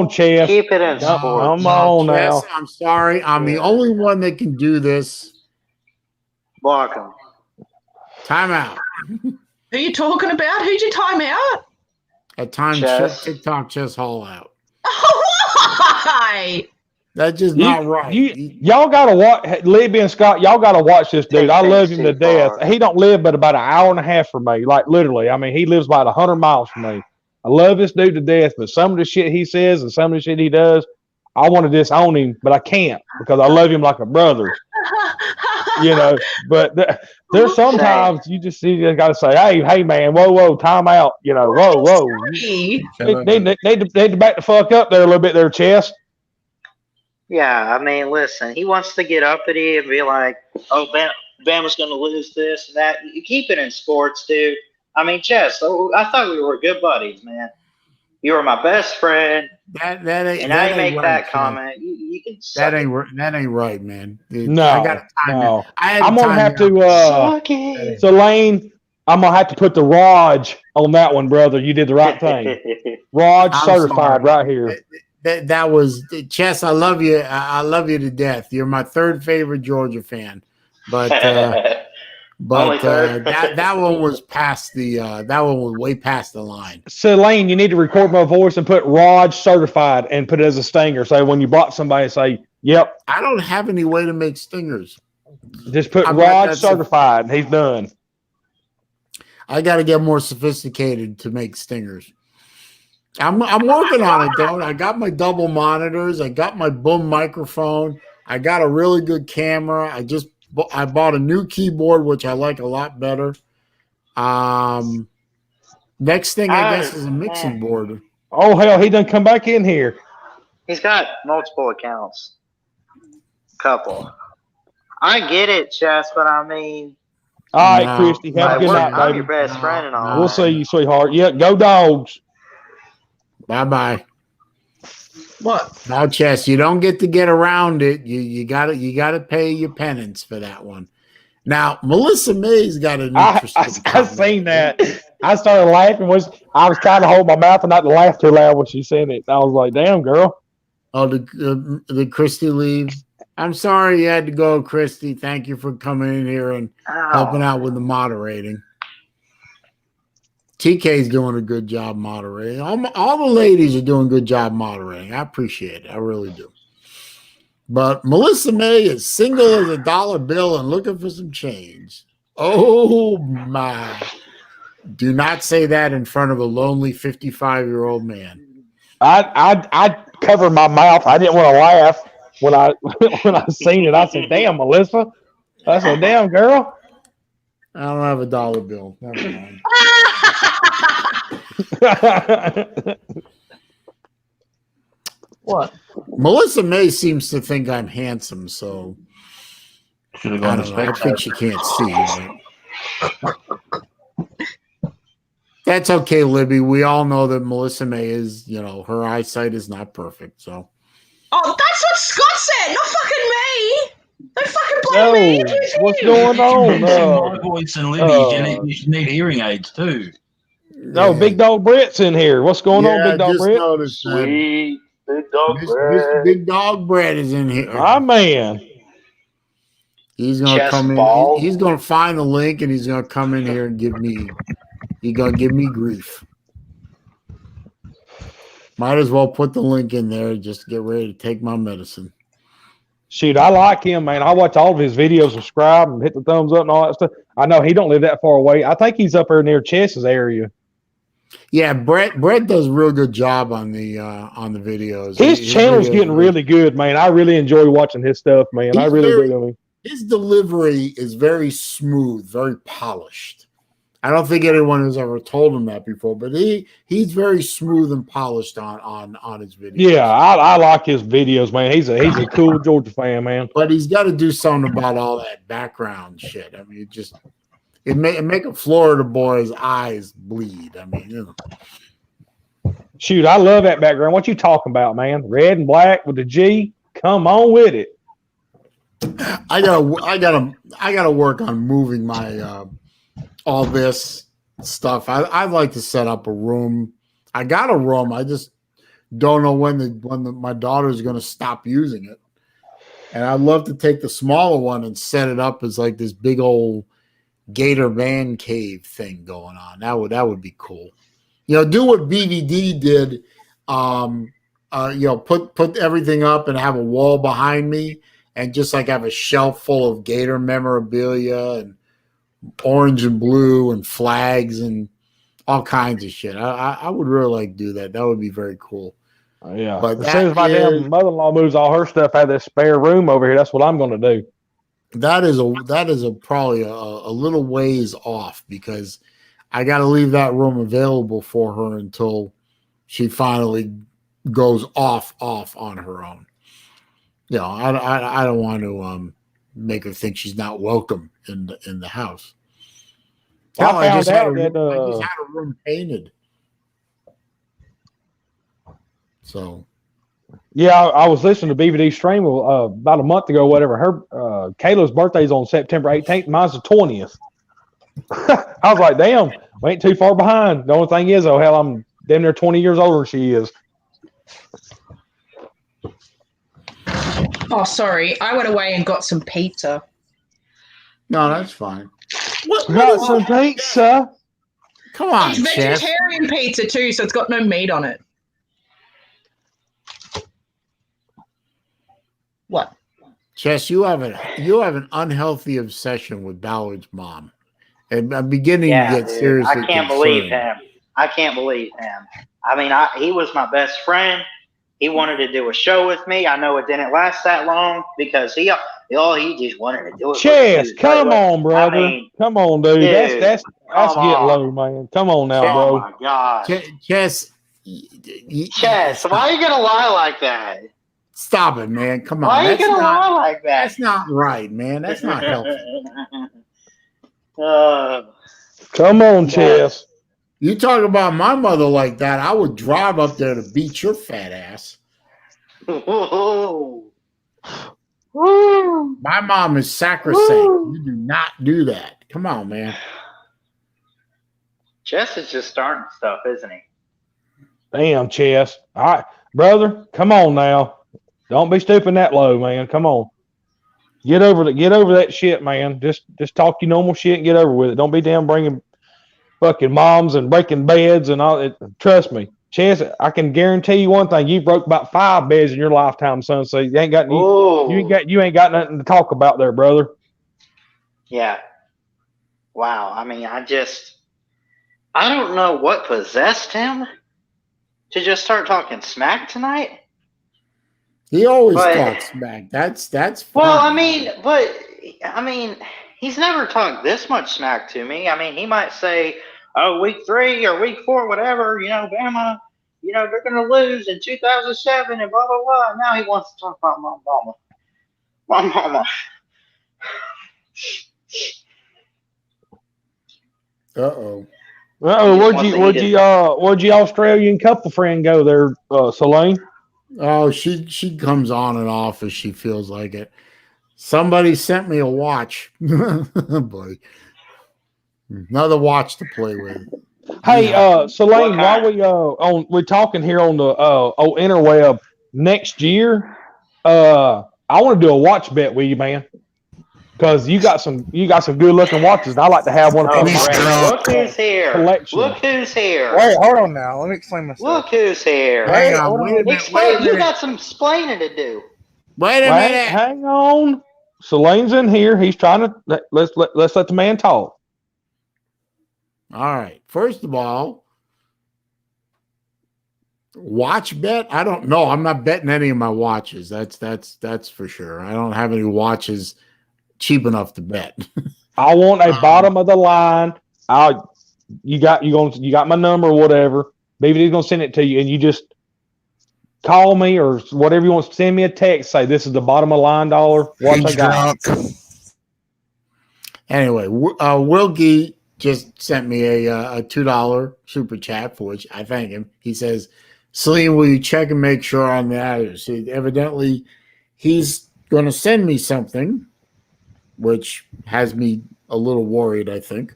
Chess. Keep it in Come sports. on Yes, now. I'm sorry. I'm the only one that can do this. Block him. Time out. Who are you talking about? Who'd you time out? At times, Chess. TikTok Chess Hall out. Why? That's just not right. Y'all gotta watch Libby and Scott. Y'all gotta watch this dude. I love him to death. He don't live but about an hour and a half from me. Like literally, I mean, he lives about 100 miles from me. I love this dude to death, but some of the shit he says and some of the shit he does, I want to disown him, but I can't because I love him like a brother. But there's sometimes you just got to say, hey, man, whoa, time out. Whoa. Sorry. Need to back the fuck up there a little bit there, Chess. Yeah, I mean, listen, he wants to get uppity and be like, oh, Bama's going to lose this and that. You keep it in sports, dude. I mean, Chess, I thought we were good buddies, man. You were my best friend. That ain't. And that I ain't make right, that man. comment. You can suck That ain't right, man. No, I got time. I'm gonna have to. Suck it. Selene, I'm gonna have to put the Raj on that one, brother. You did the right thing. Raj I'm certified sorry. right here. That was Chess. I love you. I love you to death. You're my third favorite Georgia fan, but Only third. that one was past the that one was way past the line. Selene, you need to record my voice and put Raj certified and put it as a stinger. So when you block somebody, say, "Yep." I don't have any way to make stingers. Just put I bet Raj that's certified. He's done. I got to get more sophisticated to make stingers. I'm working on it, though. I got my double monitors. I got my boom microphone. I got a really good camera. I bought a new keyboard, which I like a lot better. Next thing, I guess, is a mixing board. Oh, hell, he done come back in here. He's got multiple accounts. Couple. I get it, Chess, but I mean. All right, Christy, have a good night, baby. I'm your best friend and all. We'll see you, sweetheart. Yeah, go Dogs. Bye-bye. What? Now, Chess, you don't get to get around it. You gotta pay your penance for that one. Now, Melissa May's got an interesting. I seen that. I started laughing. I was trying to hold my mouth and not to laugh too loud when she said it. I was like, "Damn, girl." Oh, did Christy leave? I'm sorry you had to go, Christy. Thank you for coming in here and helping out with the moderating. TK's doing a good job moderating. All the ladies are doing a good job moderating. I appreciate it. I really do. But Melissa May is single as a dollar bill and looking for some change. Oh, my. Do not say that in front of a lonely 55-year-old man. I covered my mouth. I didn't want to laugh when I seen it. I said, "Damn, Melissa." I said, "Damn, girl." I don't have a dollar bill. Never mind. What? Melissa May seems to think I'm handsome, so I don't know. I think she can't see. But that's okay, Libby. We all know that Melissa May is, her eyesight is not perfect. So. Oh, that's what Scott said, not fucking me. Don't fucking blame me. What's going on? My voice and Libby, you need hearing aids too. No, Big Dog Brett's in here. What's going on, Big Dog Brett? Sweet Big Dog Brett. Big Dog Brett is in here. My man. He's gonna come in. He's gonna find the link and he's gonna come in here and give me grief. Might as well put the link in there. Just get ready to take my medicine. Shoot, I like him, man. I watch all of his videos, subscribe and hit the thumbs up and all that stuff. I know he don't live that far away. I think he's up there near Chess's area. Yeah, Brett does a real good job on the videos. His channel's getting really good, man. I really enjoy watching his stuff, man. I really do. His delivery is very smooth, very polished. I don't think anyone has ever told him that before, but he's very smooth and polished on his videos. Yeah, I like his videos, man. He's a cool Georgia fan, man. But he's got to do something about all that background shit. I mean, it make a Florida boy's eyes bleed. I mean, Shoot, I love that background. What you talking about, man? Red and black with the G. Come on with it. I gotta work on moving my all this stuff. I'd like to set up a room. I got a room. I just don't know when my daughter's going to stop using it. And I'd love to take the smaller one and set it up as like this big old gator man cave thing going on. That would be cool. Do what BVD did. Put everything up and have a wall behind me and just like have a shelf full of gator memorabilia and orange and blue and flags and all kinds of shit. I would really like to do that. That would be very cool. Yeah. But as soon as my damn mother-in-law moves all her stuff out of this spare room over here, that's what I'm going to do. That is probably a little ways off because I got to leave that room available for her until she finally goes off on her own. I don't want to make her think she's not welcome in the house. I just had a room painted. So, yeah, I was listening to BVD stream about a month ago, whatever. Her Kayla's birthday's on September 18th. Mine's the 20th. I was like, damn, we ain't too far behind. The only thing is, oh hell, I'm damn near 20 years older than she is. Oh, sorry. I went away and got some pizza. No, that's fine. Got some pizza? Come on, it's vegetarian pizza too, so it's got no meat on it. What? Chess, you have an unhealthy obsession with Ballard's mom. And I'm beginning to get seriously I can't believe him. I mean, he was my best friend. He wanted to do a show with me. I know it didn't last that long because he just wanted to do it. Chess, come on, brother. I mean, come on, dude. That's come getting on. low, man. Come on now, Oh bro. my gosh. Chess. Chess, why are you gonna lie like that? Stop it, man. Come on. Why are you gonna lie like that? That's not right, man. That's not healthy. Come on, Chess. You talk about my mother like that, I would drive up there to beat your fat ass. My mom is sacrosanct. You do not do that. Come on, man. Chess is just starting stuff, isn't he? Damn, Chess. All right, brother. Come on now. Don't be stooping that low, man. Come on. Get over that shit, man. Just talk your normal shit and get over with it. Don't be damn bringing fucking moms and breaking beds and all that. Trust me, Chess, I can guarantee you one thing: you broke about 5 beds in your lifetime, son. So you ain't got you ain't got nothing to talk about there, brother. Yeah. Wow. I mean, I don't know what possessed him to just start talking smack tonight. He always talks smack. That's fine. Well, I mean, he's never talked this much smack to me. I mean, he might say, "Oh, week 3 or week 4, whatever. Bama, they're gonna lose in 2007 and blah blah blah." And now he wants to talk about my mama. My mama. Uh-oh. Where'd your Australian couple friend go there, Saleen? Oh, she comes on and off as she feels like it. Somebody sent me a watch. Boy. Another watch to play with. Hey, Saleen, while we're talking here on the interweb, next year, I want to do a watch bet with you, man. Because you got some good looking watches. I like to have one. Look who's here! Collection. Look who's here! Wait, hold on now. Let me explain myself. Look who's here! Hang on, wait a minute. You got some explaining to do. Wait a minute. Hang on. Saleen's in here. He's trying to let's let the man talk. All right. First of all, watch bet? I don't know. I'm not betting any of my watches. That's for sure. I don't have any watches cheap enough to bet. I want a bottom of the line. You got my number or whatever. BVD's gonna send it to you, and you just call me or whatever you want. Send me a text. Say this is the bottom of the line dollar. Watch I got. Anyway, Wilkie just sent me a $2 super chat, for which I thank him. He says, "Saleen, will you check and make sure on that?" So evidently, he's going to send me something, which has me a little worried, I think.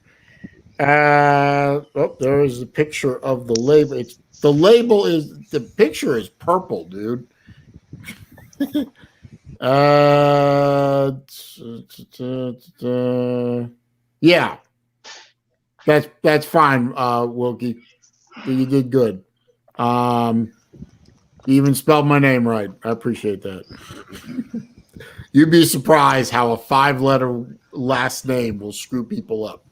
There is a picture of the label. The picture is purple, dude. Yeah. That's fine, Wilkie. You did good. You even spelled my name right. I appreciate that. You'd be surprised how a 5-letter last name will screw people up.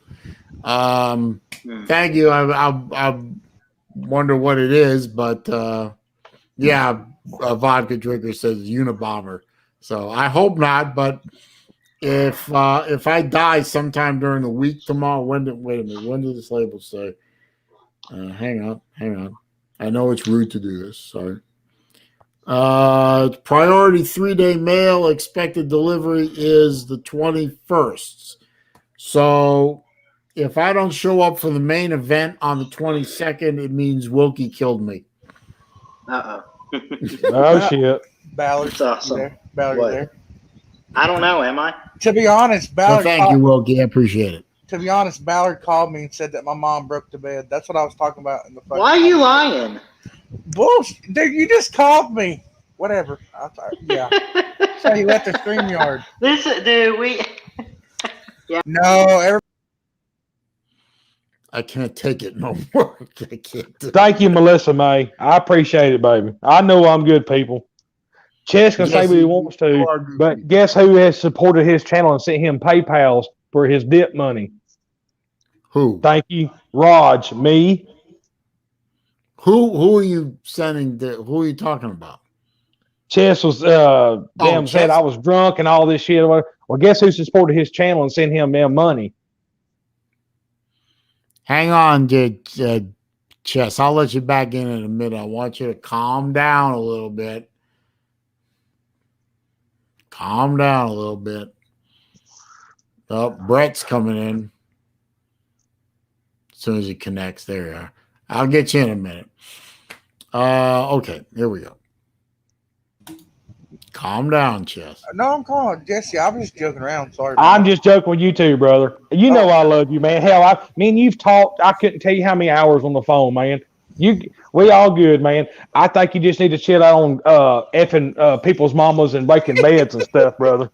Thank you. I wonder what it is, but yeah, a vodka drinker says Unabomber. So I hope not. But if I die sometime during the week tomorrow, wait a minute, when did this label say? Hang on. I know it's rude to do this. Sorry. Priority 3-day mail. Expected delivery is the 21st. So if I don't show up for the main event on the 22nd, it means Wilkie killed me. Oh shit! Ballard's awesome. There. Ballard there. I don't know. Am I? To be honest, Ballard. Thank you, Wilkie. I appreciate it. To be honest, Ballard called me and said that my mom broke the bed. That's what I was talking about in the phone. Why are you lying? Bullshit, dude! You just called me. Whatever. Yeah. So he left the StreamYard. Listen, dude. No. I can't take it no more. I can't. Thank you, Melissa May. I appreciate it, baby. I know I'm good people. Chess can say what he wants to, but guess who has supported his channel and sent him PayPals for his dip money? Who? Thank you, Raj. Me. Who are you sending? Who are you talking about? Chess was said Chess? I was drunk and all this shit. Well, guess who supported his channel and sent him their money? Hang on, Chess. I'll let you back in a minute. I want you to calm down a little bit. Calm down a little bit. Oh, Brett's coming in. As soon as he connects, there you are. I'll get you in a minute. Okay, here we go. Calm down, Chess. No, I'm calling Jesse. I was just joking around. Sorry. I'm just joking with you too, brother. You know I love you, man. Hell, me and you've talked. I couldn't tell you how many hours on the phone, man. We all good, man. I think you just need to chill out on effing people's mamas and breaking beds and stuff, brother.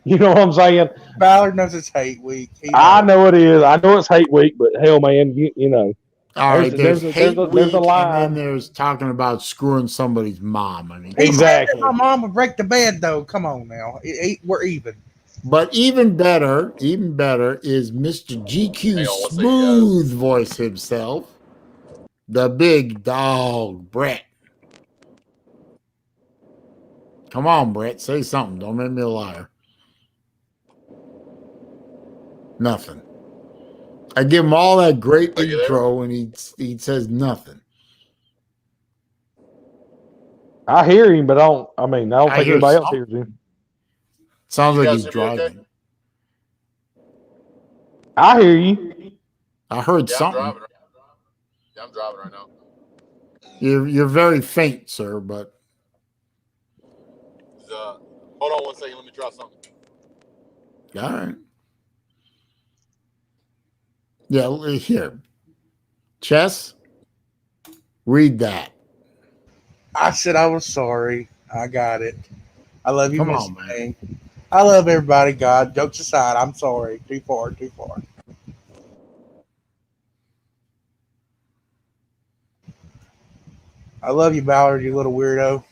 You know what I'm saying? Ballard knows it's hate week. I know it is. I know it's hate week, but hell, man, you know. All right, there's hate week, there's a line. and then there's talking about screwing somebody's mom. I mean, exactly. My mom would break the bed, though. Come on now, we're even. But even better is Mr. GQ Smooth Voice himself, the big dog, Brett. Come on, Brett, say something. Don't make me a liar. Nothing. I give him all that great intro, and he says nothing. I hear him, but I don't think anybody else hears him. Sounds like he's driving. Okay? I hear you. I heard something. I'm driving right now. You're very faint, sir, but hold on 1 second. Let me try something. All right. Yeah, here. Chess, read that. I said I was sorry. I got it. I love you, Come Miss on, man. I love everybody, God. Jokes aside, I'm sorry. Too far. I love you, Ballard, you little weirdo.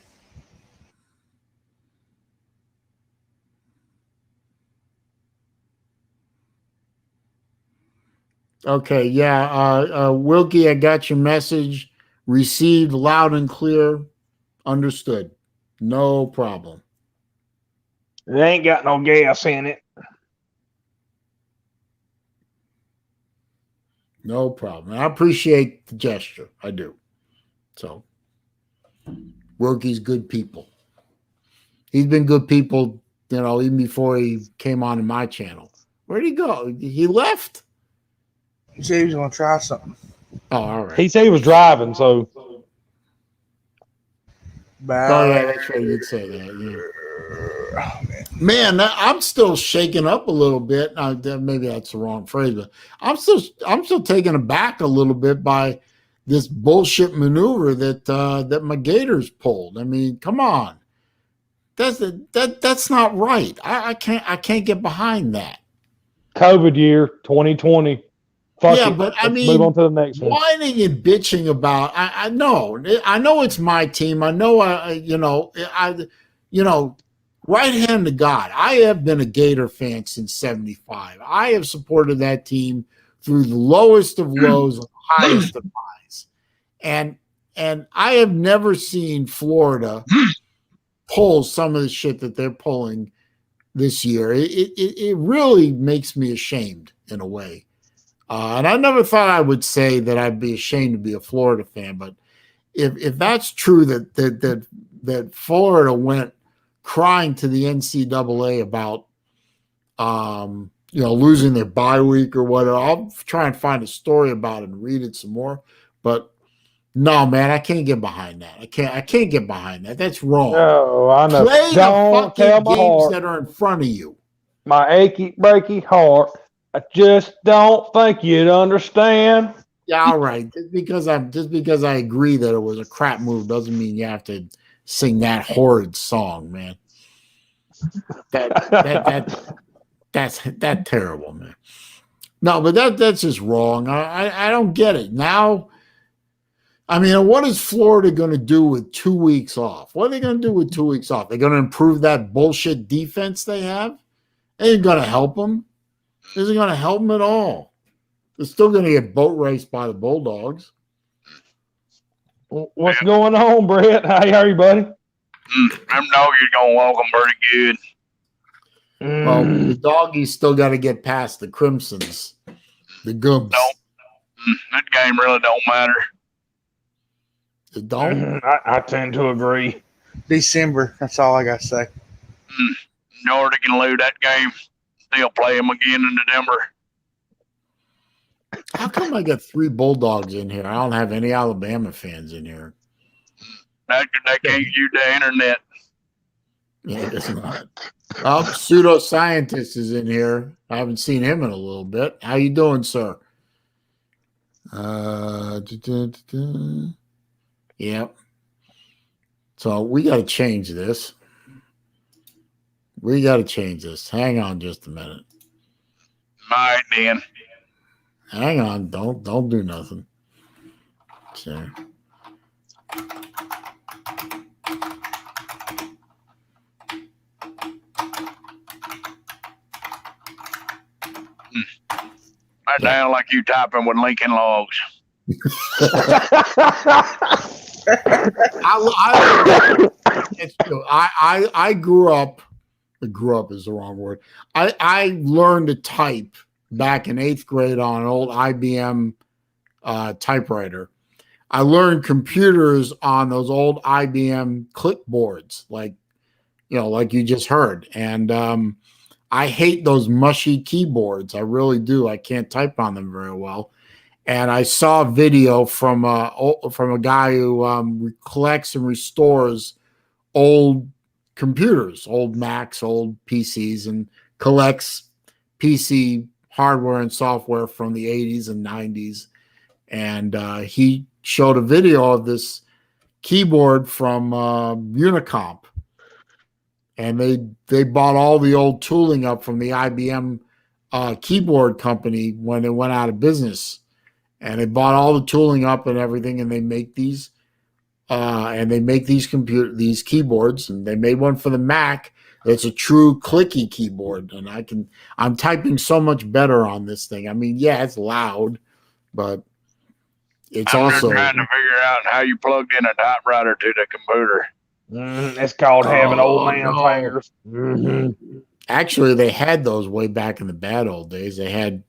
Okay, yeah. Wilkie, I got your message. Received loud and clear. Understood. No problem. It ain't got no gas in it. No problem. I appreciate the gesture. I do. So, Wilkie's good people. He's been good people, even before he came on to my channel. Where'd he go? He left? He said he was going to try something. Oh, all right. He said he was driving, so. Oh, yeah, that's right. You'd say that. Yeah. Oh, man, I'm still shaken up a little bit. Maybe that's the wrong phrase, but I'm still taken aback a little bit by this bullshit maneuver that my Gators pulled. I mean, come on, that's not right. I can't get behind that. COVID year 2020. But I mean, move on to the next one. Whining and bitching about. I know it's my team. I know. Right hand to God, I have been a Gator fan since '75. I have supported that team through the lowest of lows and highest of highs, and I have never seen Florida pull some of the shit that they're pulling this year. It really makes me ashamed in a way. And I never thought I would say that I'd be ashamed to be a Florida fan, but if that's true that Florida went crying to the NCAA about losing their bye week or whatever, I'll try and find a story about it and read it some more. But no, man, I can't get behind that. I can't get behind that. That's wrong. No, I know. Play Don't the fucking games heart. that are in front of you. My achy, breaky heart. I just don't think you'd understand. Yeah, all right. Just because I agree that it was a crap move doesn't mean you have to sing that horrid song, man. That's terrible, man. No, but that's just wrong. I don't get it. Now, I mean, what is Florida going to do with 2 weeks off? What are they going to do with 2 weeks off? They're going to improve that bullshit defense they have? It ain't going to help them. Isn't going to help them at all. They're still going to get boat raced by the Bulldogs. What's going on, Brett? How are you, buddy? Them doggies gonna walk them pretty good. Well, the doggies still got to get past the Crimsons, the Gumps. That game really don't matter. It don't? I tend to agree. December. That's all I got to say. Georgia can lose that game. They'll play them again in December. How come I got 3 Bulldogs in here? I don't have any Alabama fans in here. They can't use the internet. Yeah, it's not. Oh, Pseudoscientist is in here. I haven't seen him in a little bit. How you doing, sir? Yep. So we got to change this. Hang on just a minute. All right, then. Hang on. Don't do nothing. Sure. I sound like you typing with Lincoln Logs. It's true. I grew up. Grew up is the wrong word. I learned to type back in 8th grade on an old IBM typewriter. I learned computers on those old IBM clipboards, like you just heard. And I hate those mushy keyboards. I really do. I can't type on them very well. And I saw a video from a guy who collects and restores old computers, old Macs, old PCs, and collects PC hardware and software from the 80s and 90s. And he showed a video of this keyboard from Unicomp. And they bought all the old tooling up from the IBM keyboard company when it went out of business. And they bought all the tooling up and everything, and they make these these keyboards, and they made one for the Mac that's a true clicky keyboard. And I'm typing so much better on this thing. I mean, yeah, it's loud, but it's I'm also just trying to figure out how you plugged in a typewriter to the computer. It's called having old man fingers. Actually, they had those way back in the bad old days. They had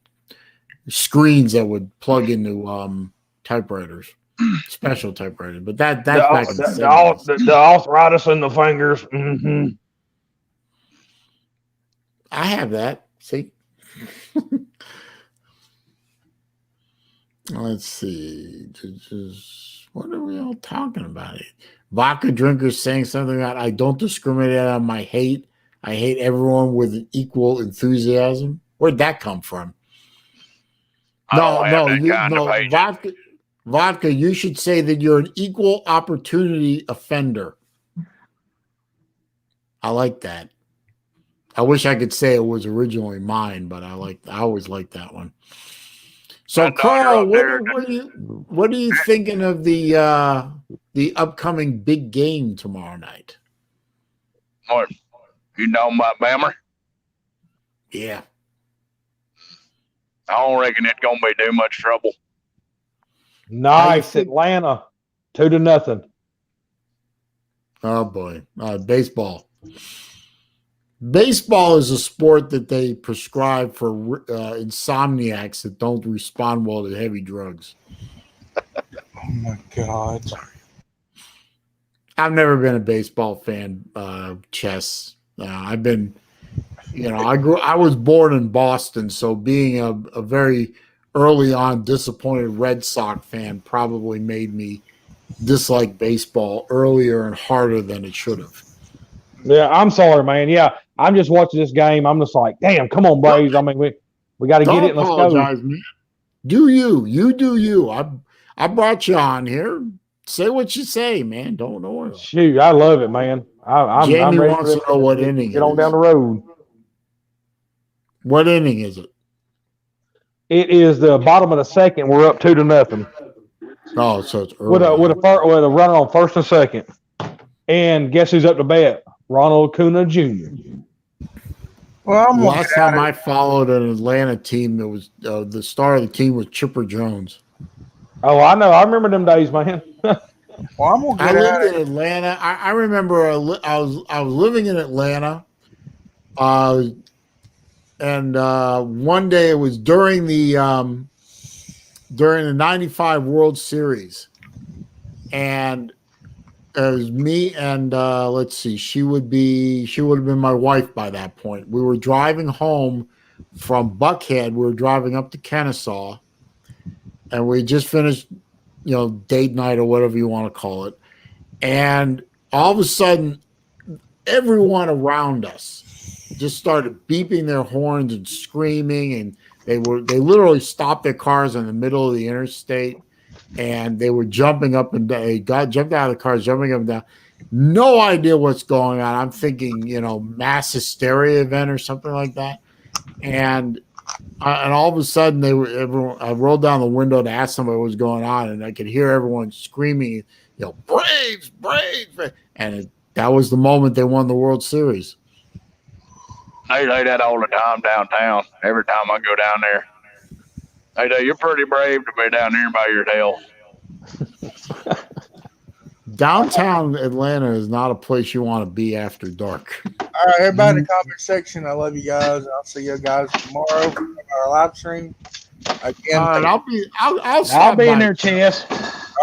screens that would plug into typewriters, special typewriters. But that's back in the 70s. The arthritis in the fingers. I have that. See? Let's see. What are we all talking about? Vodka drinkers saying something about I don't discriminate on my hate. I hate everyone with an equal enthusiasm. Where'd that come from? Vodka, you should say that you're an equal opportunity offender. I like that. I wish I could say it was originally mine, but I always liked that one. So, Carl, what are you thinking of the upcoming big game tomorrow night? What? You know about Bammer? Yeah. I don't reckon it's gonna be too much trouble. Nice, Atlanta, 2-0. Oh boy, baseball. Baseball is a sport that they prescribe for insomniacs that don't respond well to heavy drugs. Oh my God! I've never been a baseball fan. Chess. I've been. I was born in Boston, so being a very early on disappointed Red Sox fan probably made me dislike baseball earlier and harder than it should have. Yeah, I'm sorry, man. Yeah, I'm just watching this game. I'm just like, damn, come on, Braves. I mean, we got to get it. Let's go. Man. Do you? You do you. I brought you on here. Say what you say, man. Don't know. Shoot, I love it, man. Jamie I'm ready wants to know what inning. Get on down the road. What inning is it? It is the bottom of the second. We're up 2-0. Oh, so it's early. With a runner on first and second. And guess who's up to bat? Ronald Acuna Jr. Well, last time I followed an Atlanta team, that was the star of the team was Chipper Jones. Oh, I know. I remember them days, man. Well, I'm gonna I get lived out in Atlanta. I remember I was living in Atlanta, and one day it was during the '95 World Series, and it was me and let's see, she would have been my wife by that point. We were driving home from Buckhead. We were driving up to Kennesaw, and we just finished, date night or whatever you want to call it. And all of a sudden, everyone around us just started beeping their horns and screaming, and they literally stopped their cars in the middle of the interstate, and they were jumping up and down. They jumped out of the cars, jumping up and down. No idea what's going on. I'm thinking, mass hysteria event or something like that. And all of a sudden, I rolled down the window to ask somebody what was going on, and I could hear everyone screaming, Braves, Braves, and that was the moment they won the World Series. They say that all the time downtown. Every time I go down there, they say you're pretty brave to be down here by yourself. Downtown Atlanta is not a place you want to be after dark. All right, everybody in the comment section, I love you guys. I'll see you guys tomorrow for our live stream. Again, I'll be in there, Chess.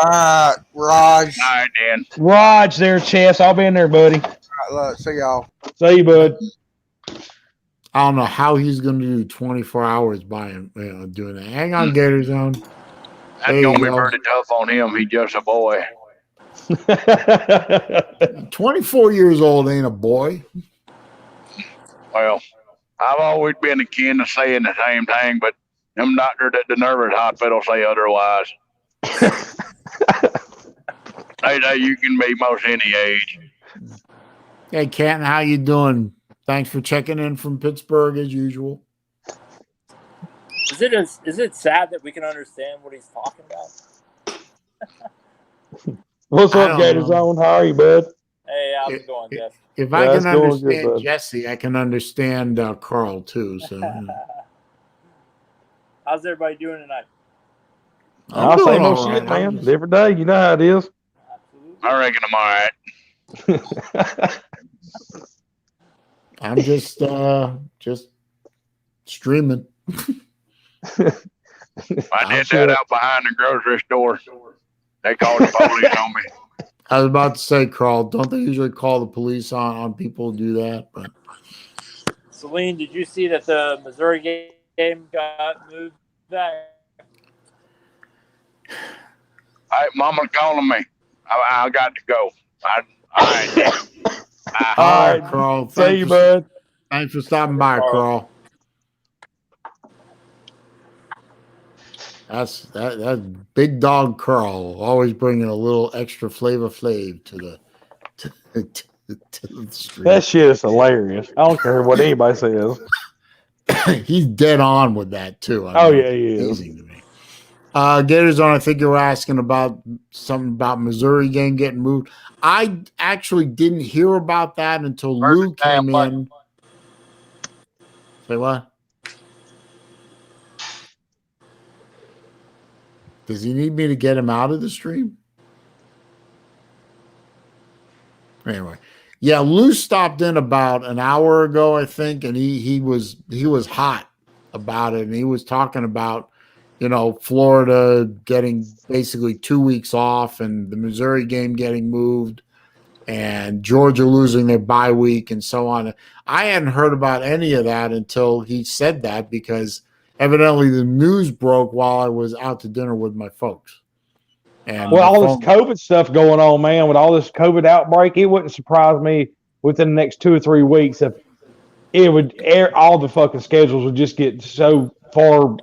Raj. All right, Dan. Raj there, Chess. I'll be in there, buddy. All right, look, see y'all. See you, bud. I don't know how he's going to do 24 hours by him doing that. Hang on, Gator Zone. That's going to be pretty tough on him. He's just a boy. 24 years old ain't a boy. Well, I've always been akin to saying the same thing, but them doctors at the nervous hospital say otherwise. They say you can be most any age. Hey, Canton, how you doing? Thanks for checking in from Pittsburgh as usual. Is it sad that we can understand what he's talking about? What's up, Gator Zone? How are you, bud? Hey, how's it going, Jess? If I can understand Jesse, I can understand Carl too. So, how's everybody doing tonight? I'll say no shit, man. Different day. You know how it is. Absolutely. I reckon I'm all right. I'm just streaming. I did that out behind the grocery store. They called the police on me. I was about to say, Carl, don't they usually call the police on people who do that? But Saleen, did you see that the Missouri game got moved back? Mama's calling me. I got to go. All right. All right, Carl. See you, bud. Thanks for stopping by, Carl. That's big dog Carl, always bringing a little extra flavor flav to the street. That shit is hilarious. I don't care what anybody says. He's dead on with that too. Yeah, he is. Amazing to me. Gator Zone, I think you were asking about something about Missouri game getting moved. I actually didn't hear about that until Lou came in. Say what? Does he need me to get him out of the stream? Anyway, yeah, Lou stopped in about an hour ago, I think, and he was hot about it, and he was talking about, Florida getting basically 2 weeks off, and the Missouri game getting moved, and Georgia losing their bye week, and so on. I hadn't heard about any of that until he said that, because evidently the news broke while I was out to dinner with my folks. And all this COVID stuff going on, man, with all this COVID outbreak, it wouldn't surprise me within the next 2 or 3 weeks if it would all the fucking schedules would just get so far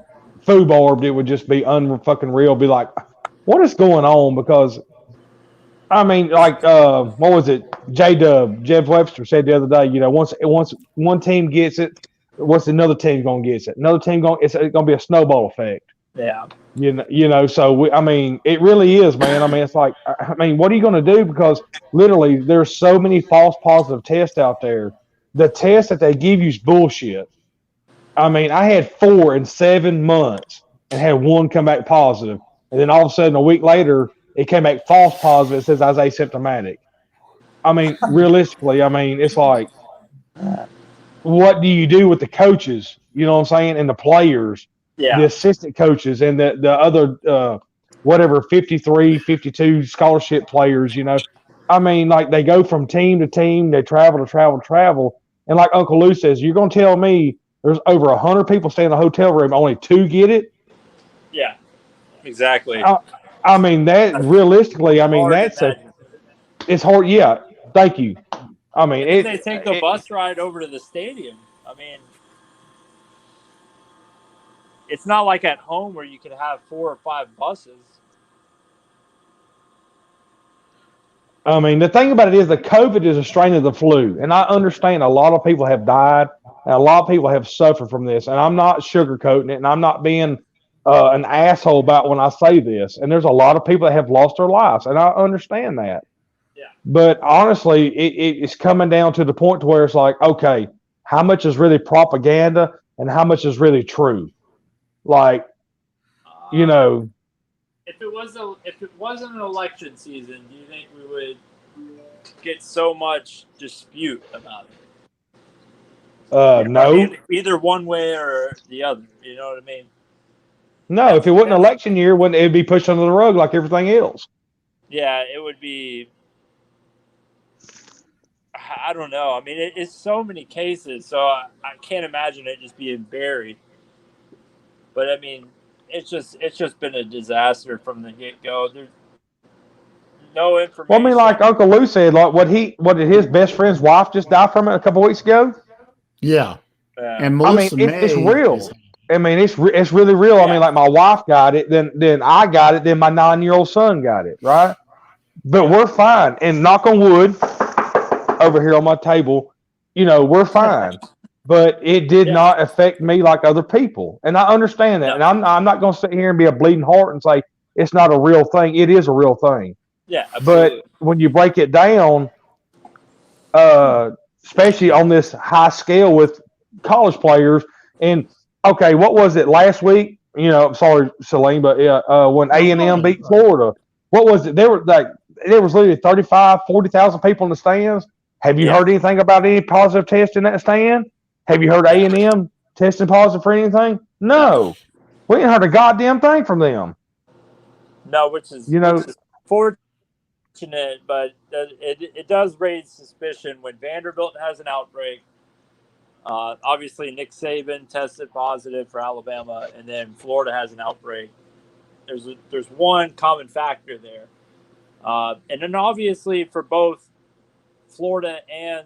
foobarbed, it would just be unfucking real. Be like, what is going on? Because I mean, like, what was it? Jeff Webster said the other day, once one team gets it, what's another team going to get it? Another team it's going to be a snowball effect. Yeah. So it really is, man. I mean, it's like, what are you going to do? Because literally there's so many false positive tests out there. The test that they give you is bullshit. I mean, I had 4 in 7 months and had 1 come back positive. And then all of a sudden a week later, it came back false positive. It says I was asymptomatic. I mean, realistically, I mean, it's like, what do you do with the coaches? You know what I'm saying? And the players, the assistant coaches, and the other, whatever, 53, 52 scholarship players, you know. I mean, like, they go from team to team, they travel to travel to travel. And like Uncle Lou says, you're going to tell me there's over 100 people stay in the hotel room, only 2 get it? Yeah, exactly. I mean, that realistically, I mean, it's hard. Yeah, thank you. I mean, and they take the bus ride over to the stadium. I mean, it's not like at home where you can have 4 or 5 buses. I mean, the thing about it is the COVID is a strain of the flu. And I understand a lot of people have died and a lot of people have suffered from this. And I'm not sugarcoating it, and I'm not being an asshole about when I say this. And there's a lot of people that have lost their lives, and I understand that. Yeah. But honestly, it's coming down to the point to where it's like, okay, how much is really propaganda and how much is really true? Like, you know. If it wasn't an election season, do you think we would get so much dispute about it? No. Either one way or the other. You know what I mean? No, if it wasn't election year, it'd be pushed under the rug like everything else. Yeah, it would be. I don't know. I mean, it's so many cases, so I can't imagine it just being buried. But I mean, it's just been a disaster from the get go. There's no information. Well, I mean, like Uncle Lou said, like what did his best friend's wife just die from it a couple weeks ago? Yeah, and Melissa it's real. I mean, it's really real. Yeah. I mean, like my wife got it, then I got it, then my 9-year-old son got it, right? But we're fine. And knock on wood, over here on my table, you know, we're fine. But it did not affect me like other people. And I understand that. No. And I'm not going to sit here and be a bleeding heart and say it's not a real thing. It is a real thing. Yeah, absolutely. But when you break it down, especially on this high scale with college players, and okay, what was it last week? You know, I'm sorry, Saleen, but when A&M beat Florida, what was it? There was literally 35, 40,000 people in the stands. Have you heard anything about any positive test in that stand? Have you heard A&M testing positive for anything? No. We ain't heard a goddamn thing from them. No, which is fortunate, but it does raise suspicion when Vanderbilt has an outbreak. Obviously, Nick Saban tested positive for Alabama, and then Florida has an outbreak. There's one common factor there. And then obviously for both Florida and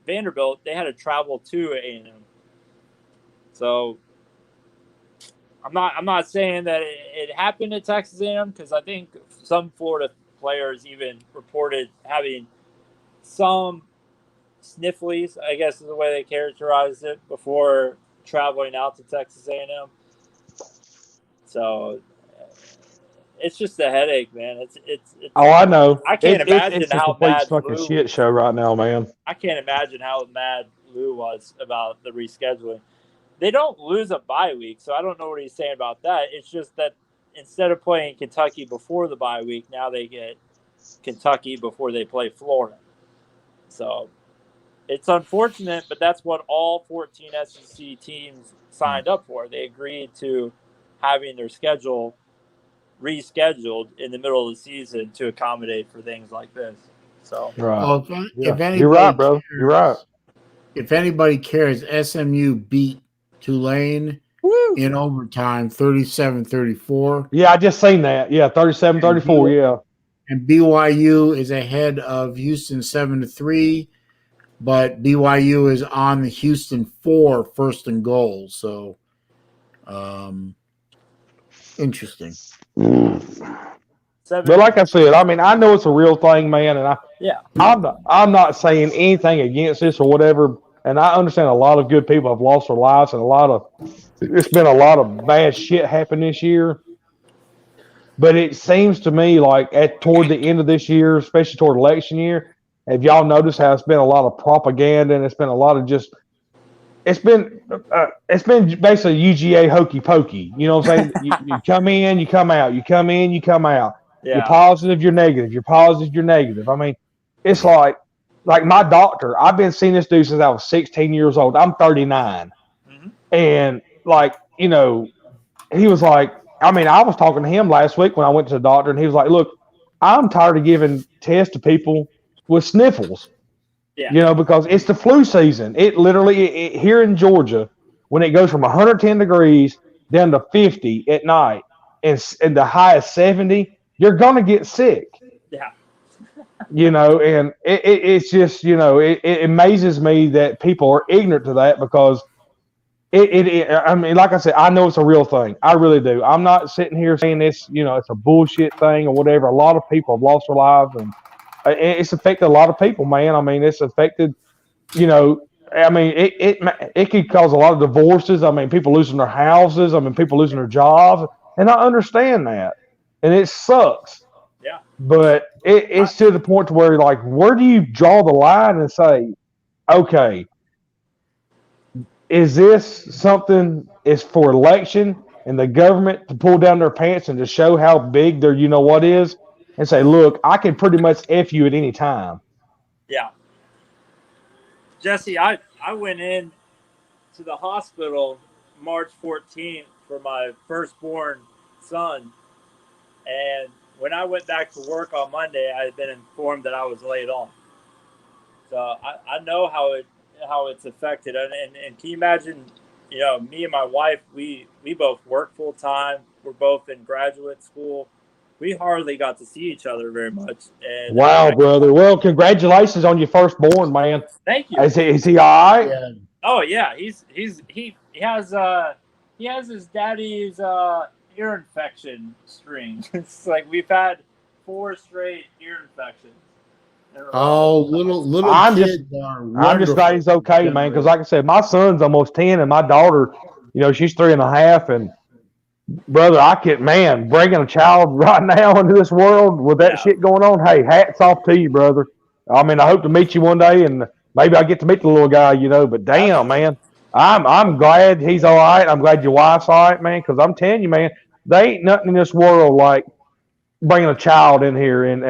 Vanderbilt, they had to travel to A&M. So I'm not saying that it happened at Texas A&M, because I think some Florida players even reported having some sniffles, I guess is the way they characterized it, before traveling out to Texas A&M. So it's just a headache, man. It's oh, I know. I can't imagine it's how a complete mad fucking Lou, shit show right now, man. I can't imagine how mad Lou was about the rescheduling. They don't lose a bye week, so I don't know what he's saying about that. It's just that instead of playing Kentucky before the bye week, now they get Kentucky before they play Florida. So it's unfortunate, but that's what all 14 SEC teams signed up for. They agreed to having their schedule rescheduled in the middle of the season to accommodate for things like this. So, well, if anybody you're right, bro. You're right. If anybody cares, SMU beat Tulane in overtime, 37-34. Yeah, I just seen that. Yeah, 37-34. Yeah. And BYU is ahead of Houston 7-3, but BYU is on the Houston 4 first and goal. So, interesting. But like I said, I mean, I know it's a real thing, man, and I'm not saying anything against this or whatever. And I understand a lot of good people have lost their lives, and it's been a lot of bad shit happen this year. But it seems to me like toward the end of this year, especially toward election year, have y'all noticed how it's been a lot of propaganda and it's been a lot of just it's been basically UGA hokey pokey. You know what I'm saying? You come in, you come out. You come in, you come out. Yeah. You're positive, you're negative. You're positive, you're negative. I mean, it's like my doctor. I've been seeing this dude since I was 16 years old. I'm 39, and he was like, I mean, I was talking to him last week when I went to the doctor, and he was like, "Look, I'm tired of giving tests to people with sniffles." Yeah. Because it's the flu season. It literally here in Georgia, when it goes from 110 degrees down to 50 at night and the high is 70, you're gonna get sick. Yeah. And it's just it amazes me that people are ignorant to that because I mean, like I said, I know it's a real thing. I really do. I'm not sitting here saying this, it's a bullshit thing or whatever. A lot of people have lost their lives and it's affected a lot of people, man. I mean, it's affected, I mean, it could cause a lot of divorces. I mean, people losing their houses. I mean, people losing their jobs. And I understand that. And it sucks. Yeah. But it's to the point to where, like, where do you draw the line and say, okay, is this something is for election and the government to pull down their pants and to show how big their what is? And say, look, I can pretty much F you at any time. Yeah. Jesse, I went in to the hospital March 14th for my firstborn son. And when I went back to work on Monday, I had been informed that I was laid off. So I know how it's affected. And can you imagine, me and my wife, we both work full time. We're both in graduate school. We hardly got to see each other very much. And wow, brother. Well, congratulations on your firstborn, man. Thank you. Is he all right? Yeah. Oh yeah, he has his daddy's ear infection string. It's like we've had 4 straight ear infections. Oh, little I'm kids I'm just glad he's okay, man. Because like I said, my son's almost 10, and my daughter, she's 3.5, and brother, I can't, man, bringing a child right now into this world with that shit going on. Hey, hats off to you, brother. I mean, I hope to meet you one day, and maybe I get to meet the little guy, But damn, man, I'm glad he's all right. I'm glad your wife's all right, man. Because I'm telling you, man, there ain't nothing in this world like bringing a child in here and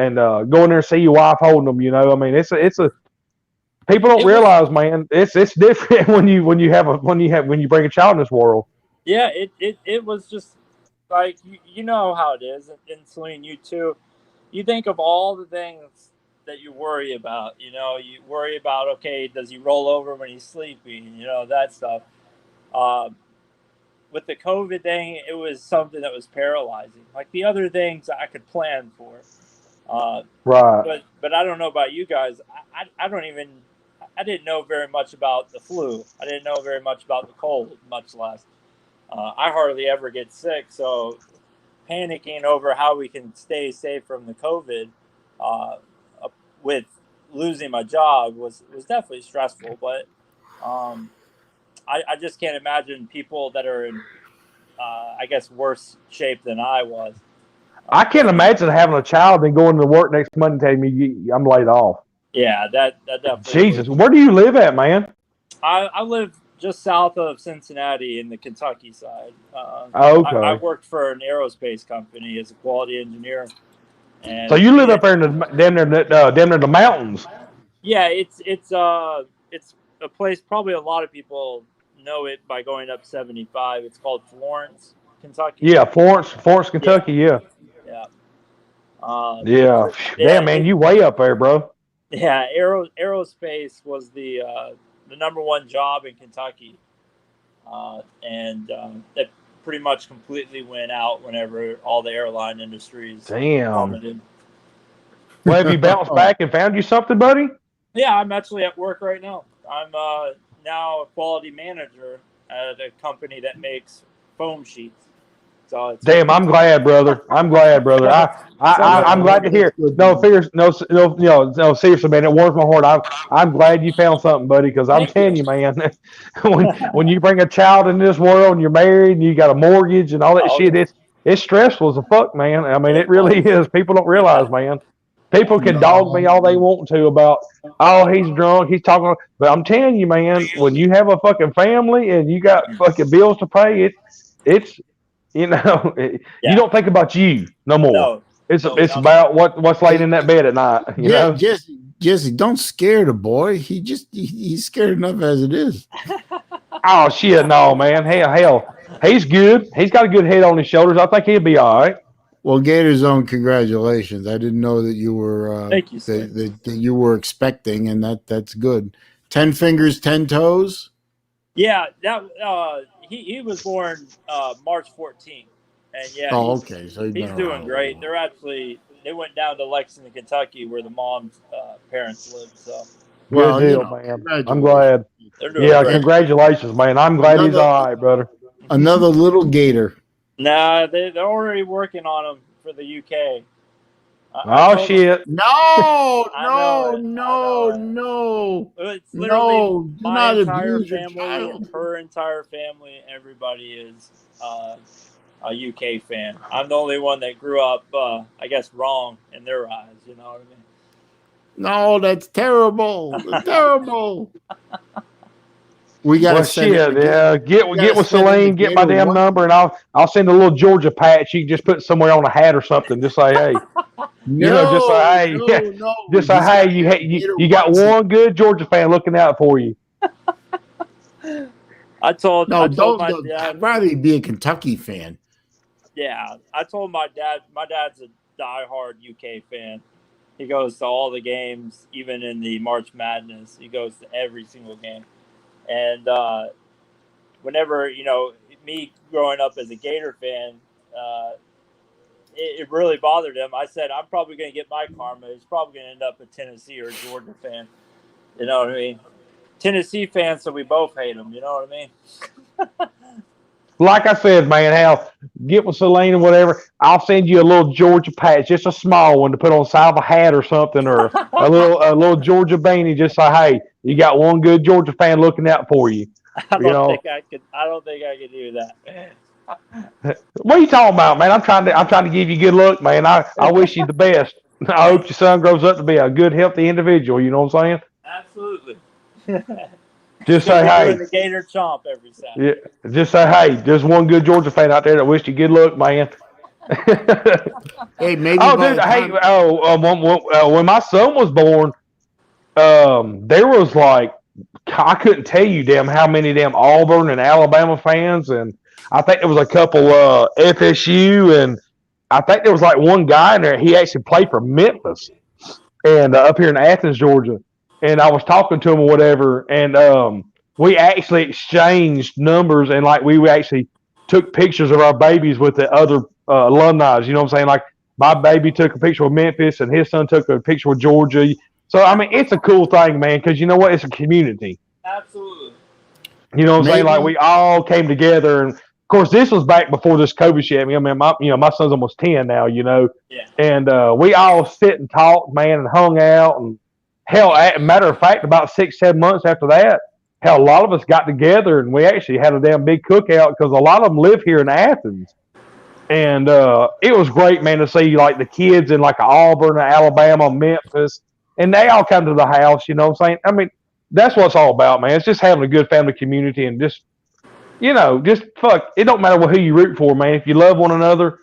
going there and see your wife holding them. I mean, it's a people don't realize, man, it's different when you bring a child in this world. Yeah, it was just like you know how it is, and Saleen, you too. You think of all the things that you worry about. You worry about, okay, does he roll over when he's sleeping? That stuff. With the COVID thing, it was something that was paralyzing. Like the other things I could plan for. Right. But I don't know about you guys. I didn't know very much about the flu. I didn't know very much about the cold, much less. I hardly ever get sick, so panicking over how we can stay safe from the COVID with losing my job was definitely stressful. But I just can't imagine people that are in, I guess, worse shape than I was. I can't imagine having a child and going to work next Monday and telling me I'm laid off. Yeah, that definitely. Jesus, where do you live at, man? I live just south of Cincinnati in the Kentucky side. Okay. I worked for an aerospace company as a quality engineer. And so you live up there in down near the mountains. Yeah, it's a place probably a lot of people know it by going up 75. It's called Florence, Kentucky. Yeah, Florence, Kentucky. Yeah. Yeah. Damn, man, you way up there, bro. Yeah, aerospace was the number one job in Kentucky, and it pretty much completely went out whenever all the airline industries plummeted. Well, have you bounced back and found you something, buddy? Yeah, I'm actually at work right now. I'm now a quality manager at a company that makes foam sheets. So damn, I'm glad, brother. I'm glad to hear. No, seriously, man, it warms my heart. I'm glad you found something, buddy, because I'm telling you, man, when you bring a child in this world and you're married and you got a mortgage and all that shit, it's stressful as a fuck, man. I mean, it really is. People don't realize, man. People can dog me all they want to about, oh, he's drunk, he's talking. But I'm telling you, man, when you have a fucking family and you got fucking bills to pay, it's you know, you don't think about you no more. It's about what's laying in that bed at night. You know, Jesse, don't scare the boy. He's scared enough as it is. Oh shit, no, man, hell, he's good. He's got a good head on his shoulders. I think he'll be all right. Well, Gator Zone, congratulations! I didn't know that you were Thank you, sir. that you were expecting, and that's good. 10 fingers, 10 toes. Yeah, that he was born March 14th, and yeah, okay, so he's doing great. They went down to Lexington, Kentucky, where the mom's parents live. So, good deal, man. I'm glad. Yeah, great. Congratulations, man. I'm glad he's all right, brother. Another little Gator. Nah, they're already working on him for the UK. Shit! No. It's literally do my not entire abuse your family, child. her entire family, everybody is a UK fan. I'm the only one that grew up, I guess, wrong in their eyes. You know what I mean? No, that's terrible. Terrible. We got shit. Yeah, get with Saleen, get my damn number, and I'll send a little Georgia patch. You can just put somewhere on a hat or something. Just say, hey. Just say, hey, you got one good Georgia fan looking out for you. I told my dad. I'd rather be a Kentucky fan. Yeah, I told my dad. My dad's a diehard UK fan. He goes to all the games, even in the March Madness. He goes to every single game. And whenever, me growing up as a Gator fan, it really bothered him. I said, I'm probably going to get my karma. He's probably going to end up a Tennessee or a Georgia fan. You know what I mean? Tennessee fan, so we both hate him. You know what I mean? Like I said, man, hell, get with Saleen or whatever. I'll send you a little Georgia patch, just a small one to put on the side of a hat or something, or a little Georgia beanie. Just say, hey, you got one good Georgia fan looking out for you. I don't think I could do that. What are you talking about, man? I'm trying to give you good luck, man. I wish you the best. I hope your son grows up to be a good, healthy individual. You know what I'm saying? Absolutely. Just say, hey. The Gator chomp every Saturday. Yeah. Just say, hey, there's one good Georgia fan out there that wish you good luck, man. Hey, maybe. When my son was born, there was like, I couldn't tell you how many Auburn and Alabama fans, and I think there was a couple FSU, and I think there was like one guy in there. He actually played for Memphis and up here in Athens, Georgia. And I was talking to him or whatever, and we actually exchanged numbers, and like we actually took pictures of our babies with the other alumni. You know what I'm saying? Like my baby took a picture with Memphis, and his son took a picture with Georgia. So I mean, it's a cool thing, man, because you know what? It's a community. Absolutely. You know what I'm saying? Like we all came together, and of course, this was back before this COVID shit. I mean, my son's almost 10 now. You know, and we all sit and talk, man, and hung out, and hell, matter of fact, about 6-7 months after that, hell, a lot of us got together and we actually had a damn big cookout because a lot of them live here in Athens. And it was great, man, to see like the kids in like Auburn, Alabama, Memphis, and they all come to the house, you know what I'm saying? I mean, that's what it's all about, man. It's just having a good family community and just fuck. It don't matter who you root for, man. If you love one another,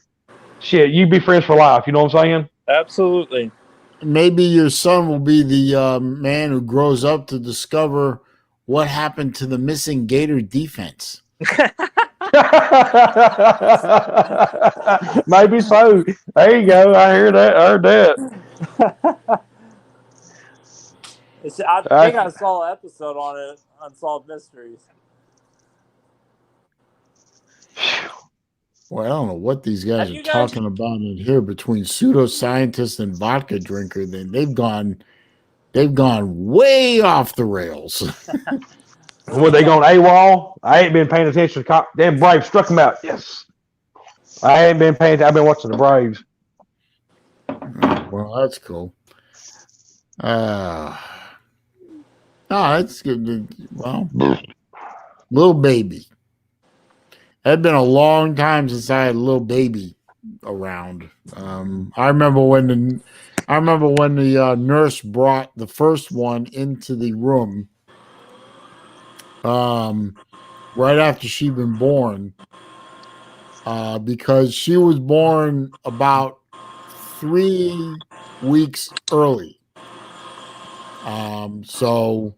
shit, you be friends for life, you know what I'm saying? Absolutely. Maybe your son will be the man who grows up to discover what happened to the missing Gator defense. Maybe so. There you go. I heard that. I think I saw an episode on it, Unsolved Mysteries. Well, I don't know what these guys are talking about in here between pseudoscientists and vodka drinker. They've gone way off the rails. Were they going AWOL? I ain't been paying attention. Damn Braves struck them out. Yes. I ain't been paying attention. I've been watching the Braves. Well, that's cool. That's good. Well, little baby. It had been a long time since I had a little baby around. I remember when I remember when the nurse brought the first one into the room, right after she'd been born, because she was born about 3 weeks early. So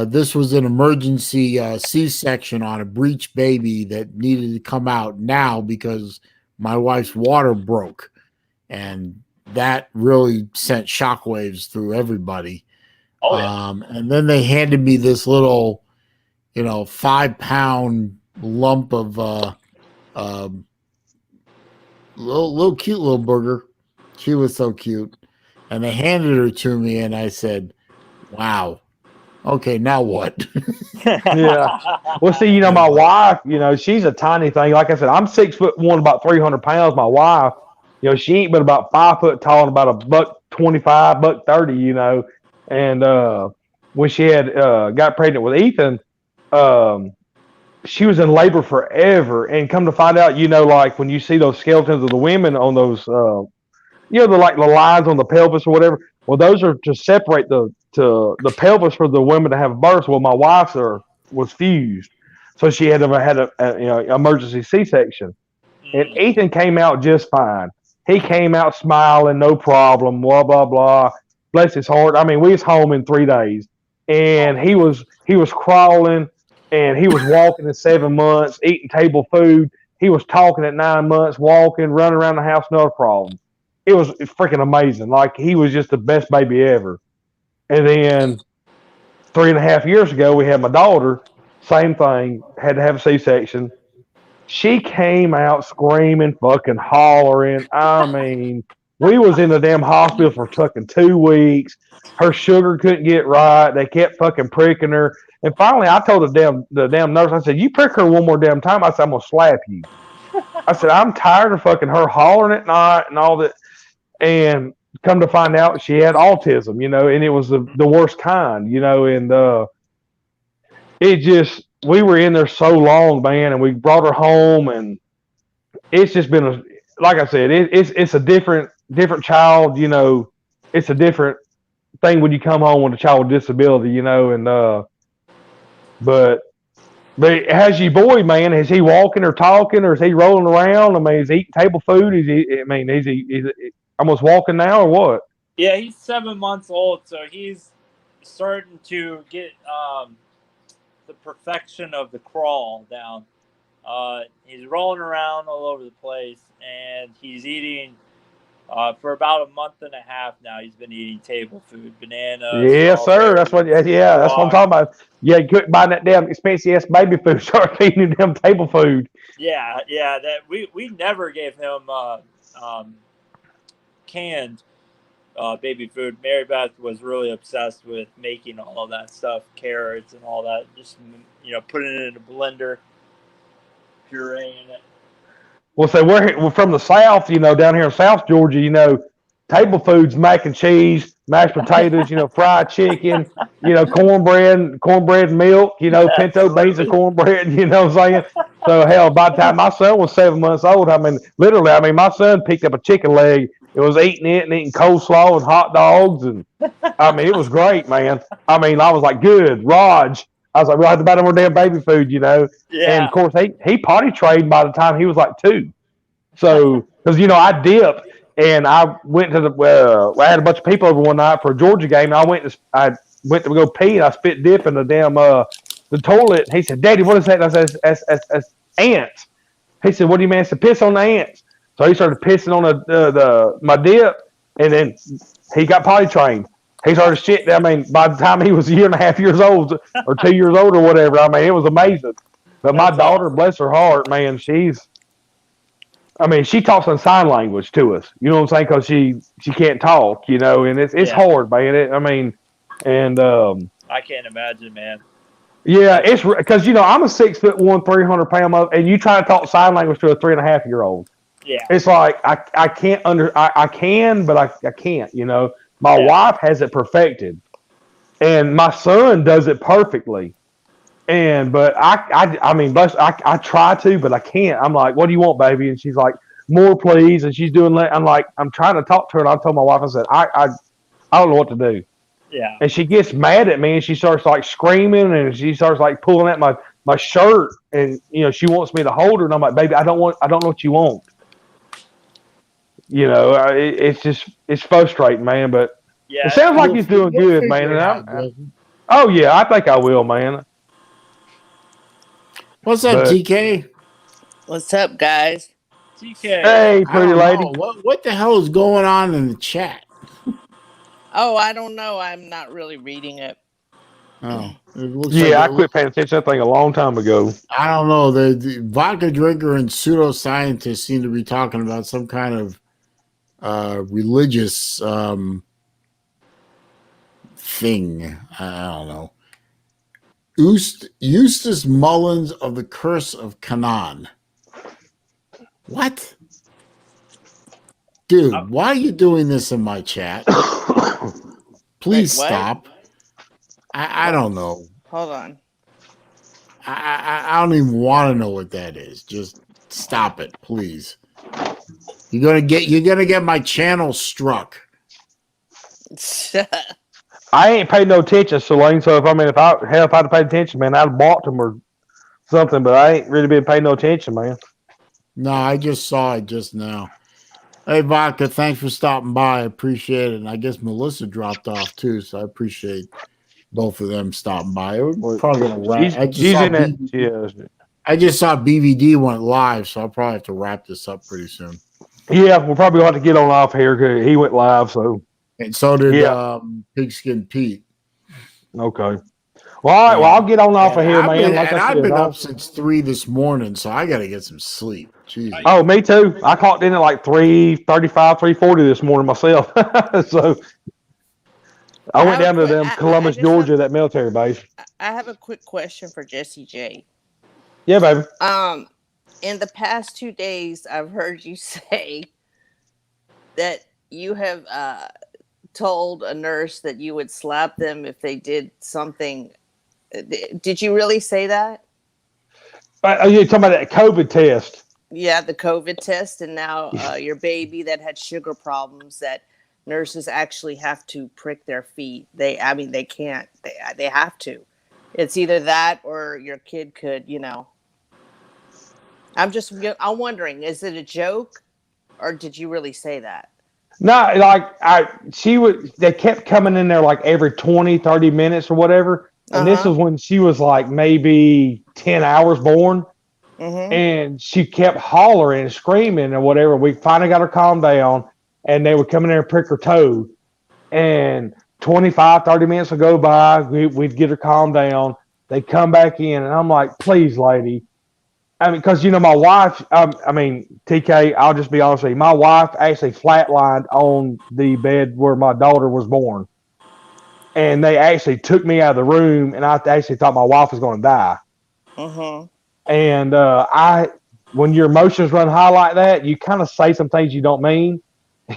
this was an emergency C-section on a breech baby that needed to come out now because my wife's water broke, and that really sent shockwaves through everybody. Oh, yeah. And then they handed me this little, 5-pound lump of little cute little booger. She was so cute, and they handed her to me, and I said, "Wow, okay, now what?" Yeah. Well, see, my wife, she's a tiny thing. Like I said, I'm 6'1", about 300 pounds. My wife, she ain't but about 5 foot tall and about $125, $130, And when she had got pregnant with Ethan, she was in labor forever. And come to find out, like when you see those skeletons of the women on those, the lines on the pelvis or whatever. Well, those are to separate the pelvis for the women to have birth. Well, my wife's was fused, so she had a emergency C-section. And Ethan came out just fine. He came out smiling, no problem, blah blah blah. Bless his heart. I mean, we was home in 3 days, and he was crawling, and he was walking at 7 months, eating table food. He was talking at 9 months, walking, running around the house, no problem. It was freaking amazing. Like, he was just the best baby ever. And then 3.5 years ago, we had my daughter. Same thing. Had to have a C-section. She came out screaming, fucking hollering. I mean, we was in the damn hospital for fucking 2 weeks. Her sugar couldn't get right. They kept fucking pricking her. And finally, I told the damn nurse, I said, "You prick her one more damn time, I said, I'm going to slap you." I said, "I'm tired of fucking her hollering at night and all that." And come to find out, she had autism, and it was the worst kind, and it just, we were in there so long, man, and we brought her home, and it's just been like I said, it's a different child, it's a different thing when you come home with a child with disability, and but how's your boy, man? Is he walking or talking, or is he rolling around? I mean, is he eating table food? Is he almost walking now, or what? Yeah, he's 7 months old, so he's starting to get the perfection of the crawl down. He's rolling around all over the place, and he's eating for about a month and a half now. He's been eating table food, bananas. Yes, sir. That's what. Yeah, that's what I'm talking about. Yeah, you couldn't buy that damn expensive ass baby food. Start feeding him damn table food. Yeah. That we never gave him canned baby food. Mary Beth was really obsessed with making all of that stuff, carrots and all that. Just putting it in a blender, pureeing it. Well, so we're from the South, down here in South Georgia, table food's mac and cheese, mashed potatoes, fried chicken, cornbread and milk, pinto beans and cornbread, you know what I'm saying? So, hell, by the time my son was 7 months old, literally, my son picked up a chicken leg. It was eating it and eating coleslaw and hot dogs. And, it was great, man. I was like, good, Raj. I was like, we'll have to buy more damn baby food, Yeah. And, of course, he potty trained by the time he was like 2. So, because, I dipped, and I went to I had a bunch of people over one night for a Georgia game, and I went to go pee, and I spit dip in the damn the toilet. He said, "Daddy, what is that?" And I said, "That's ants." He said, "What do you mean?" I said, "Piss on the ants." So he started pissing on my dip, and then he got potty trained. He started shit. By the time he was 1.5 years old or 2 years old or whatever, it was amazing. But my daughter, bless her heart, man, she talks in sign language to us. You know what I'm saying? Because she can't talk, and it's hard, man. I can't imagine, man. Yeah, it's because I'm a 6'1", 300 pound, and you try to talk sign language to a 3.5-year-old. Yeah, it's like I can't I can, but I can't. My wife has it perfected, and my son does it perfectly. But I try to, but I can't. I'm like, "What do you want, baby?" And she's like, more please. And she's doing that. I'm trying to talk to her. And I told my wife, I said, I don't know what to do. Yeah. And she gets mad at me and she starts like screaming and she starts like pulling at my shirt. And, she wants me to hold her. And I'm like, baby, I don't know what you want. It's frustrating, man. But Yeah. it sounds like he's doing good, man. And oh, yeah, I think I will, man. What's up, But- TK? What's up, guys? TK. Hey, pretty lady. What the hell is going on in the chat? Oh, I don't know. I'm not really reading it. Oh, it looks I quit paying attention to that thing a long time ago. I don't know. The vodka drinker and pseudoscientists seem to be talking about some kind of religious thing. I don't know. Eustace Mullins of the Curse of Canaan. What? Dude, why are you doing this in my chat? Please Wait, what? stop. I don't know. Hold on. I don't even want to know what that is. Just stop it, please. You're gonna get my channel struck. I ain't paid no attention, Saleen. So if I'd have paid attention, man, I'd have blocked him or something. But I ain't really been paying no attention, man. No, I just saw it just now. Hey, Vodka, thanks for stopping by. I appreciate it. And I guess Melissa dropped off too, so I appreciate both of them stopping by. We're probably gonna wrap. I just saw BVD went live, so I'll probably have to wrap this up pretty soon. Yeah, we'll probably have to get on off here because he went live. So and so did Pigskin Pete. Okay. Well, all right. Well, I'll get on off of here, man. I've been up since 3 this morning, so I got to get some sleep. Jesus. Oh, me too. I clocked in at like 3:35, 3:40 this morning myself. So I went down to Columbus, Georgia, that military base. I have a quick question for Jesse J. Yeah, baby. In the past 2 days, I've heard you say that you have told a nurse that you would slap them if they did something. Did you really say that? You're talking about that COVID test? Yeah, the COVID test, and now your baby that had sugar problems, that nurses actually have to prick their feet. They can't. They have to. It's either that or your kid could, I'm wondering, is it a joke or did you really say that? No, they kept coming in there like every 20, 30 minutes or whatever. And this was when she was like maybe 10 hours born. Mm-hmm. And she kept hollering and screaming or whatever. We finally got her calmed down and they would come in there and prick her toe. And 25, 30 minutes would go by. We'd get her calmed down. They'd come back in and I'm like, please, lady. Because, my wife, TK, I'll just be honest with you. My wife actually flatlined on the bed where my daughter was born. And they actually took me out of the room, and I actually thought my wife was going to die. Mm-hmm. And when your emotions run high like that, you kind of say some things you don't mean.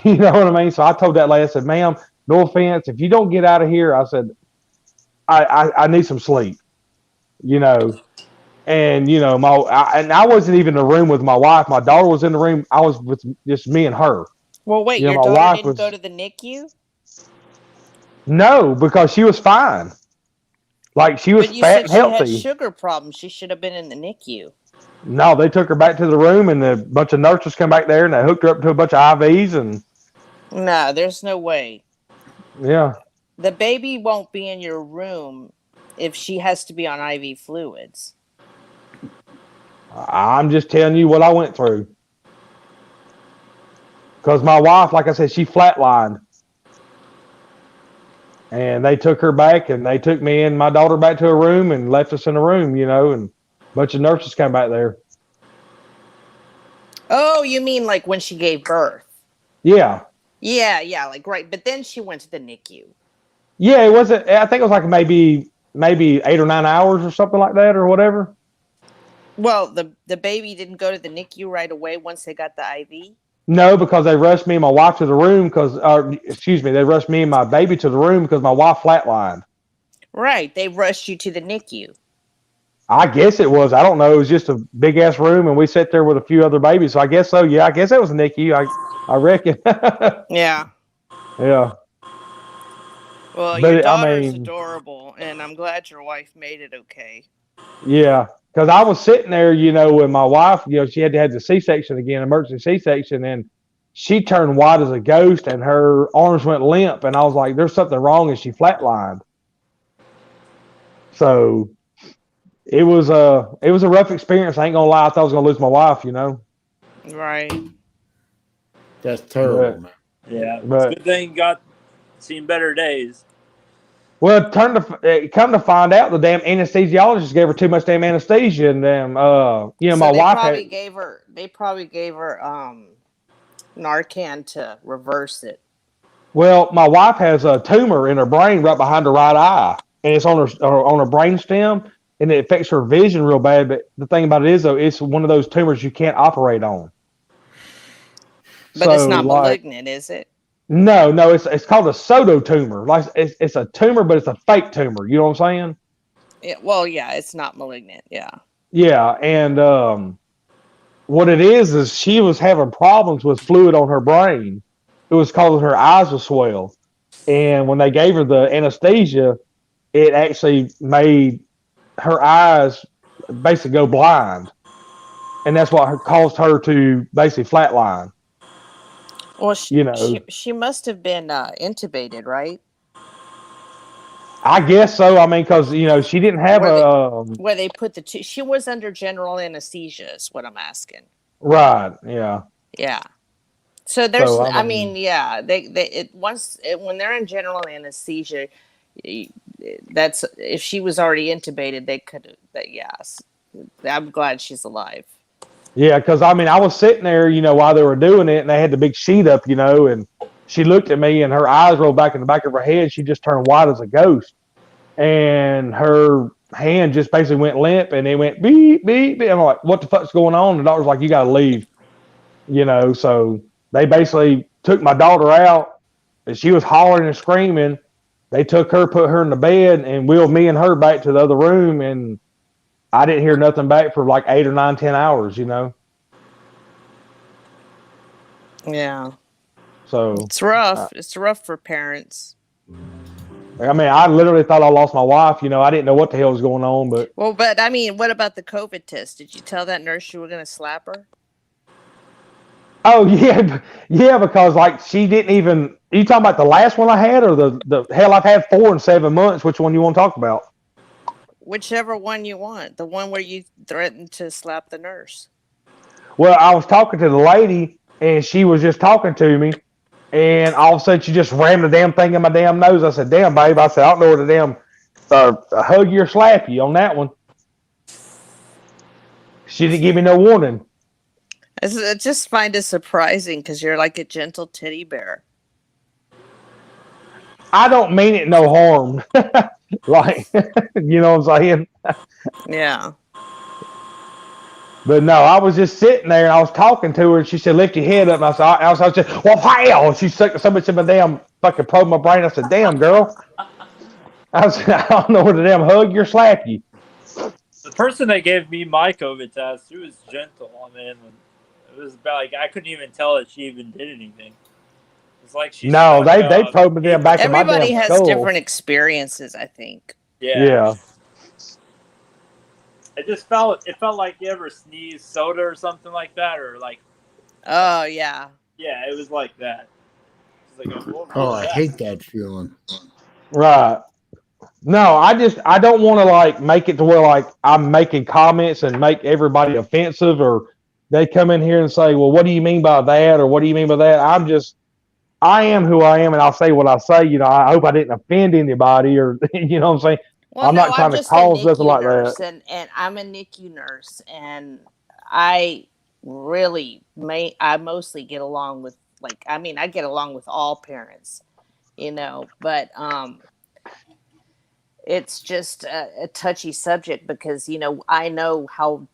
You know what I mean? So I told that lady, I said, ma'am, no offense. If you don't get out of here, I said, I need some sleep. And I wasn't even in the room with my wife. My daughter was in the room. I was with just me and her. Well, wait, your daughter didn't go to the NICU? No, because she was fine. Like she was fat and healthy. She had sugar problems. She should have been in the NICU. No, they took her back to the room, and a bunch of nurses come back there, and they hooked her up to a bunch of IVs. And no, there's no way. Yeah, the baby won't be in your room if she has to be on IV fluids. I'm just telling you what I went through. Because my wife, like I said, she flatlined. And they took her back, and they took me and my daughter back to a room and left us in a room, and a bunch of nurses came back there. Oh, you mean like when she gave birth? Yeah. Yeah, like right. But then she went to the NICU. Yeah, it wasn't. I think it was like maybe 8 or 9 hours or something like that or whatever. Well, the baby didn't go to the NICU right away once they got the IV? No, because they rushed me and my wife to the room they rushed me and my baby to the room because my wife flatlined. Right, they rushed you to the NICU. I guess it was. I don't know. It was just a big ass room, and we sat there with a few other babies. So I guess so. Yeah, I guess that was NICU. I reckon. Yeah. Yeah. Well, your But I daughter's mean, adorable, and I'm glad your wife made it okay. yeah, because I was sitting there, with my wife. She had to have the C-section again, emergency C-section, and she turned white as a ghost, and her arms went limp, and I was like, "There's something wrong," and she flatlined. So it was a rough experience. I ain't gonna lie. I thought I was gonna lose my wife. Right. That's terrible, man. Yeah, it's a But good thing you got seen better days. well, come to find out, the damn anesthesiologist gave her too much damn anesthesia, and damn, So my they wife probably had. gave her. They probably gave her Narcan to reverse it. Well, my wife has a tumor in her brain right behind her right eye, and it's on her brain stem, and it affects her vision real bad. But the thing about it is, though, it's one of those tumors you can't operate on. But it's So, not like, malignant, is it? no, it's called a pseudo tumor. Like it's a tumor, but it's a fake tumor. You know what I'm saying? Yeah. Well, yeah, it's not malignant. Yeah. Yeah, and what it is she was having problems with fluid on her brain. It was causing her eyes to swell, and when they gave her the anesthesia, it actually made her eyes basically go blind, and that's what caused her to basically flatline. Well, she must have been intubated, right? I guess so. I mean, because she didn't have where they put she was under general anesthesia. Is what I'm asking. right. Yeah. Yeah. So there's, So, I mean, yeah, when they're in general anesthesia, that's if she was already intubated, they could. Yes, I'm glad she's alive. Yeah, because I mean, I was sitting there, while they were doing it, and they had the big sheet up, and she looked at me, and her eyes rolled back in the back of her head. She just turned white as a ghost, and her hand just basically went limp, and it went beep beep beep. I'm like, what the fuck's going on? The doctor's like, you got to leave, So they basically took my daughter out, and she was hollering and screaming. They took her, put her in the bed, and wheeled me and her back to the other room, and I didn't hear nothing back for like 8 or 9, 10 hours, Yeah. So it's rough. It's rough for parents. I mean, I literally thought I lost my wife. I didn't know what the hell was going on, but. Well, but I mean, what about the COVID test? Did you tell that nurse you were going to slap her? Oh yeah, because like she didn't even. Are you talking about the last one I had, or the hell I've had 4 in 7 months? Which one you want to talk about? Whichever one you want. The one where you threatened to slap the nurse. Well, I was talking to the lady, and she was just talking to me, and all of a sudden she just rammed the damn thing in my damn nose. I said, "Damn, babe!" I said, "I don't know where to damn hug you or slap you on that one." She didn't give me no warning. I just find it surprising because you're like a gentle teddy bear. I don't mean it no harm. Like, you know what I'm saying? Yeah. But no, I was just sitting there and I was talking to her and she said, lift your head up. And I was just, well, wow. She sucked so much in my damn fucking probe my brain. I said, damn, girl. I don't know where to damn hug you or slap you. The person that gave me my COVID test, she was gentle. I mean, it was about like I couldn't even tell that she even did anything. It's like she. No, they probed me back in my damn Everybody has skull. different experiences, I think. Yeah. It felt like you ever sneeze soda or something like that, or like. Oh yeah. Yeah, it was like that. It was like I hate that feeling. Right. No, I don't want to like make it to where like I'm making comments and make everybody offensive, or they come in here and say, well, what do you mean by that? Or what do you mean by that? I am who I am, and I'll say what I say. I hope I didn't offend anybody, or you know what I'm saying. Well, I'm not trying to cause nothing like nurse, that. And I'm a NICU nurse, and I really I mostly get along with I get along with all parents, but it's just a touchy subject because I know how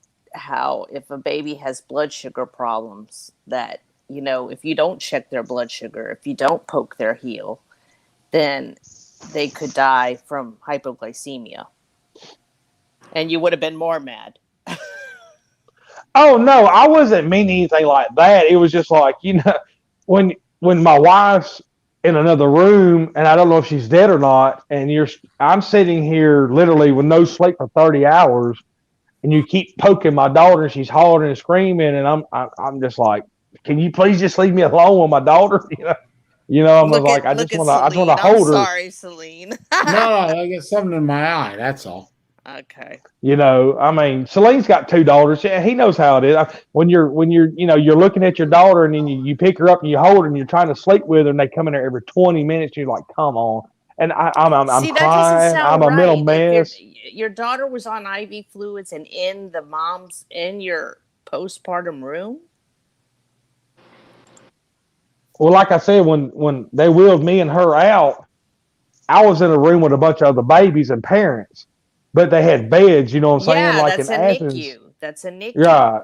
if a baby has blood sugar problems that if you don't check their blood sugar, if you don't poke their heel, then they could die from hypoglycemia. And you would have been more mad. Oh no, I wasn't meaning anything like that. It was just like, when my wife's in another room and I don't know if she's dead or not, and I'm sitting here literally with no sleep for 30 hours, and you keep poking my daughter and she's hollering and screaming, and I'm just like, can you please just leave me alone with my daughter? I just want to I'm hold her. sorry, Saleen. No, I got something in my eye. That's all. Okay. Salene's got 2 daughters. Yeah, he knows how it is. When you're you're looking at your daughter and then you pick her up and you hold her and you're trying to sleep with her and they come in there every 20 minutes. You're like, come on. And I'm See, that doesn't crying. sound I'm a mental right. If mess. your daughter was on IV fluids and in your postpartum room. Well, like I said, when they wheeled me and her out, I was in a room with a bunch of other babies and parents, but they had beds, you know what I'm saying? Yeah, Like that's in a Athens. NICU. That's a NICU. Yeah.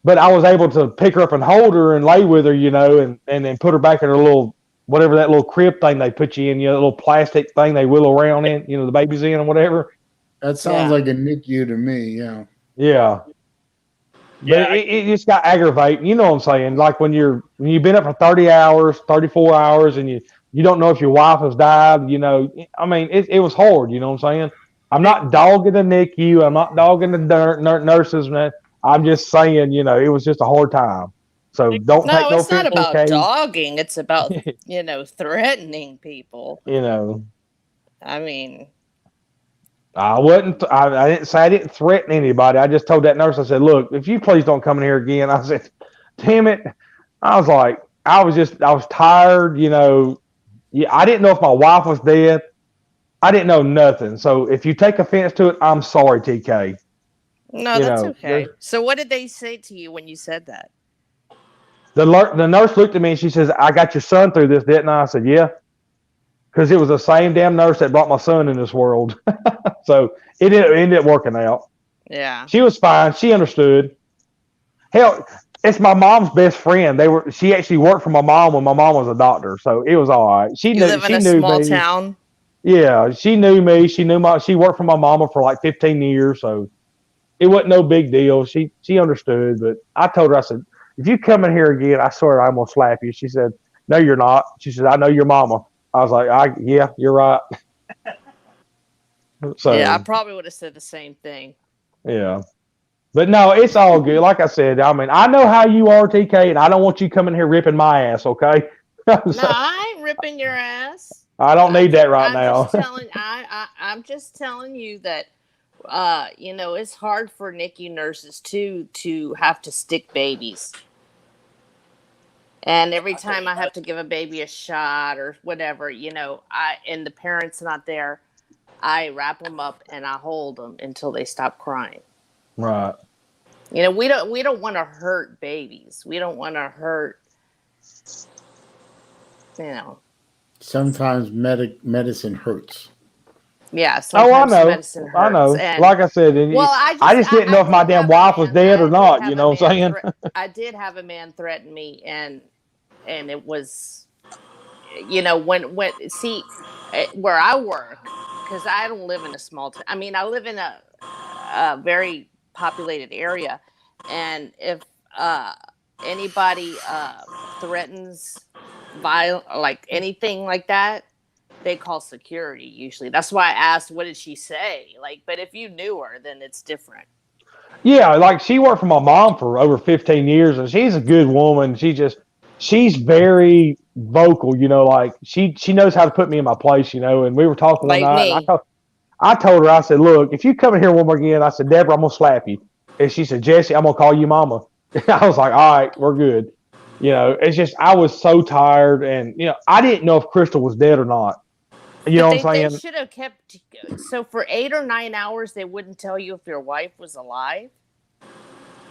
But I was able to pick her up and hold her and lay with her, and then put her back in her little, whatever that little crib thing they put you in, the little plastic thing they wheel around in, the baby's in or whatever. That sounds like a NICU to me. Yeah. Yeah. But it just got aggravating. You know what I'm saying? Like when you've been up for 30 hours, 34 hours, and you don't know if your wife has died, it was hard. You know what I'm saying? I'm not dogging the NICU. I'm not dogging the nurses. Man. I'm just saying, it was just a hard time. So don't take no it's not offense, about okay? dogging. It's about, threatening people. I mean, I didn't say I didn't threaten anybody. I just told that nurse, I said, look, if you please don't come in here again. I said, damn it. I was like, I was tired, I didn't know if my wife was dead. I didn't know nothing. So if you take offense to it, I'm sorry, TK. No, that's okay. So what did they say to you when you said that? The nurse looked at me and she says, I got your son through this, didn't I? I said, yeah. Because it was the same damn nurse that brought my son in this world. So it ended up working out. Yeah. She was fine. She understood. Hell, it's my mom's best friend. She actually worked for my mom when my mom was a doctor. So it was all right. She live in a small town? Yeah, she knew me. She worked for my mama for like 15 years. So it wasn't no big deal. She understood. But I told her, I said, if you come in here again, I swear I'm going to slap you. She said, no, you're not. She said, I know your mama. I was like, yeah, you're right. So yeah, I probably would have said the same thing. Yeah. But no, it's all good. Like I said, I know how you are, TK, and I don't want you coming here ripping my ass, okay? No, I ain't ripping your ass. I don't need that right now. I'm just telling you that it's hard for NICU nurses to have to stick babies. And every time I have to give a baby a shot or whatever, and the parent's not there, I wrap them up and I hold them until they stop crying. Right. We don't want to hurt babies. We don't want to hurt, Sometimes medicine hurts. Yeah. Sometimes medicine hurts. I know. And, like I said, I just didn't know if my damn wife was dead or not. You know what I'm saying? I did have a man threaten me, and it was, where I work, because I don't live in a small town. I mean, I live in a very populated area, and if anybody threatens like anything like that, they call security usually. That's why I asked, what did she say? But if you knew her, then it's different. Yeah, like she worked for my mom for over 15 years, and she's a good woman. She's very vocal, she knows how to put me in my place, and we were talking one night, and I told her, I said, look, if you come in here one more again, I said, Deborah, I'm going to slap you. And she said, Jesse, I'm going to call you mama. I was like, all right, we're good. It's just, I was so tired, and, I didn't know if Crystal was dead or not. You know what I'm saying? They should have kept, so for 8 or 9 hours, they wouldn't tell you if your wife was alive?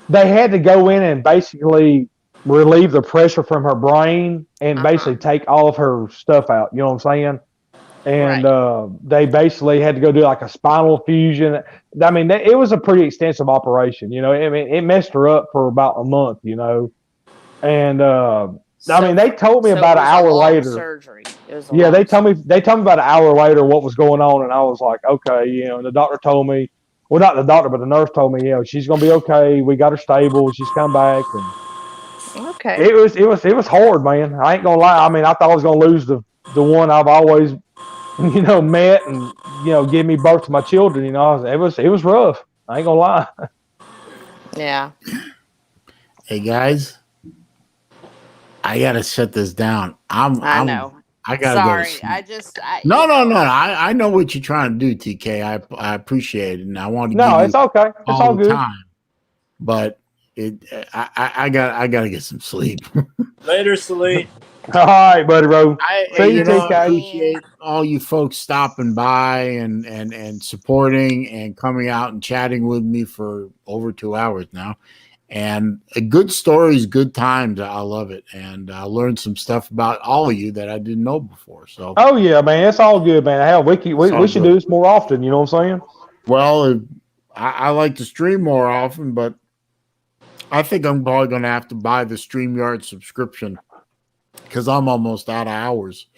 They had to go in and basically relieve the pressure from her brain and basically take all of her stuff out. You know what I'm saying? And they basically had to go do like a spinal fusion. I mean, it was a pretty extensive operation. It messed her up for about a month. And they told me about an hour later. Surgery. They told me about an hour later what was going on, and I was like, okay, and the doctor told me, well, not the doctor, but the nurse told me, she's gonna be okay. We got her stable. She's come back, and Okay. it was hard, man. I ain't gonna lie. I mean, I thought I was gonna lose the one I've always, met and give me birth to my children. It was rough. I ain't gonna lie. Yeah. Hey guys, I gotta shut this down. I know. I gotta go. Sorry. No. I know what you're trying to do, TK. I appreciate it, and I want to No, give it's you okay. It's all the good. time. But I gotta get some sleep. Later, Saleen. All right, buddy, bro. See you, TK. I appreciate all you folks stopping by and supporting and coming out and chatting with me for over 2 hours now. And good stories, good times. I love it. And I learned some stuff about all of you that I didn't know before. So, oh yeah, man, it's all good, man. Hell, we should do this more often. You know what I'm saying? Well, I like to stream more often, but I think I'm probably going to have to buy the StreamYard subscription because I'm almost out of hours.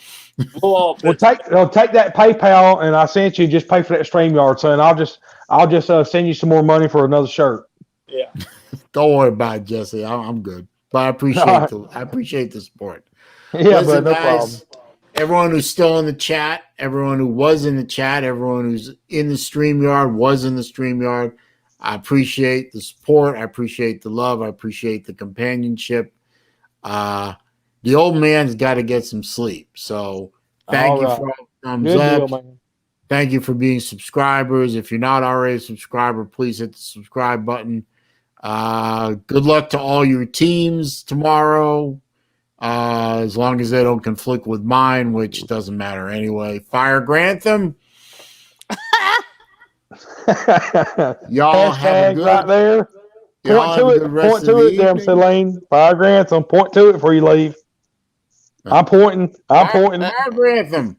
Well, take that PayPal, and I sent you. Just pay for that StreamYard, son. I'll just send you some more money for another shirt. Yeah. Don't worry about it, Jesse. I'm good. But I appreciate the support. Yeah, listen, but no guys, problem. Everyone who's still in the chat, everyone who was in the chat, everyone who's in the StreamYard, was in the StreamYard, I appreciate the support. I appreciate the love. I appreciate the companionship. The old man's got to get some sleep. So thank you for all the thumbs up. Deal, man. Thank you for being subscribers. If you're not already a subscriber, please hit the subscribe button. Good luck to all your teams tomorrow. As long as they don't conflict with mine, which doesn't matter anyway. Fire Grantham. Y'all have a good right there. Point to it, damn Saleen. Fire Grantham. Point to it before you leave. I'm pointing. Fire Grantham.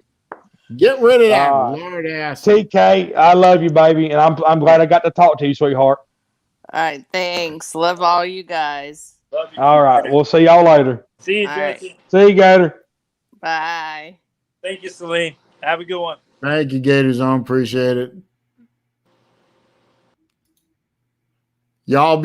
Get rid of that Lord ass. TK, I love you, baby, and I'm glad I got to talk to you, sweetheart. All right, thanks. Love all you guys. Love you. All right, we'll see y'all later. See you, All Jesse. right. See you, Gator. Bye. Thank you, Saleen. Have a good one. Thank you, Gators. I appreciate it. Y'all be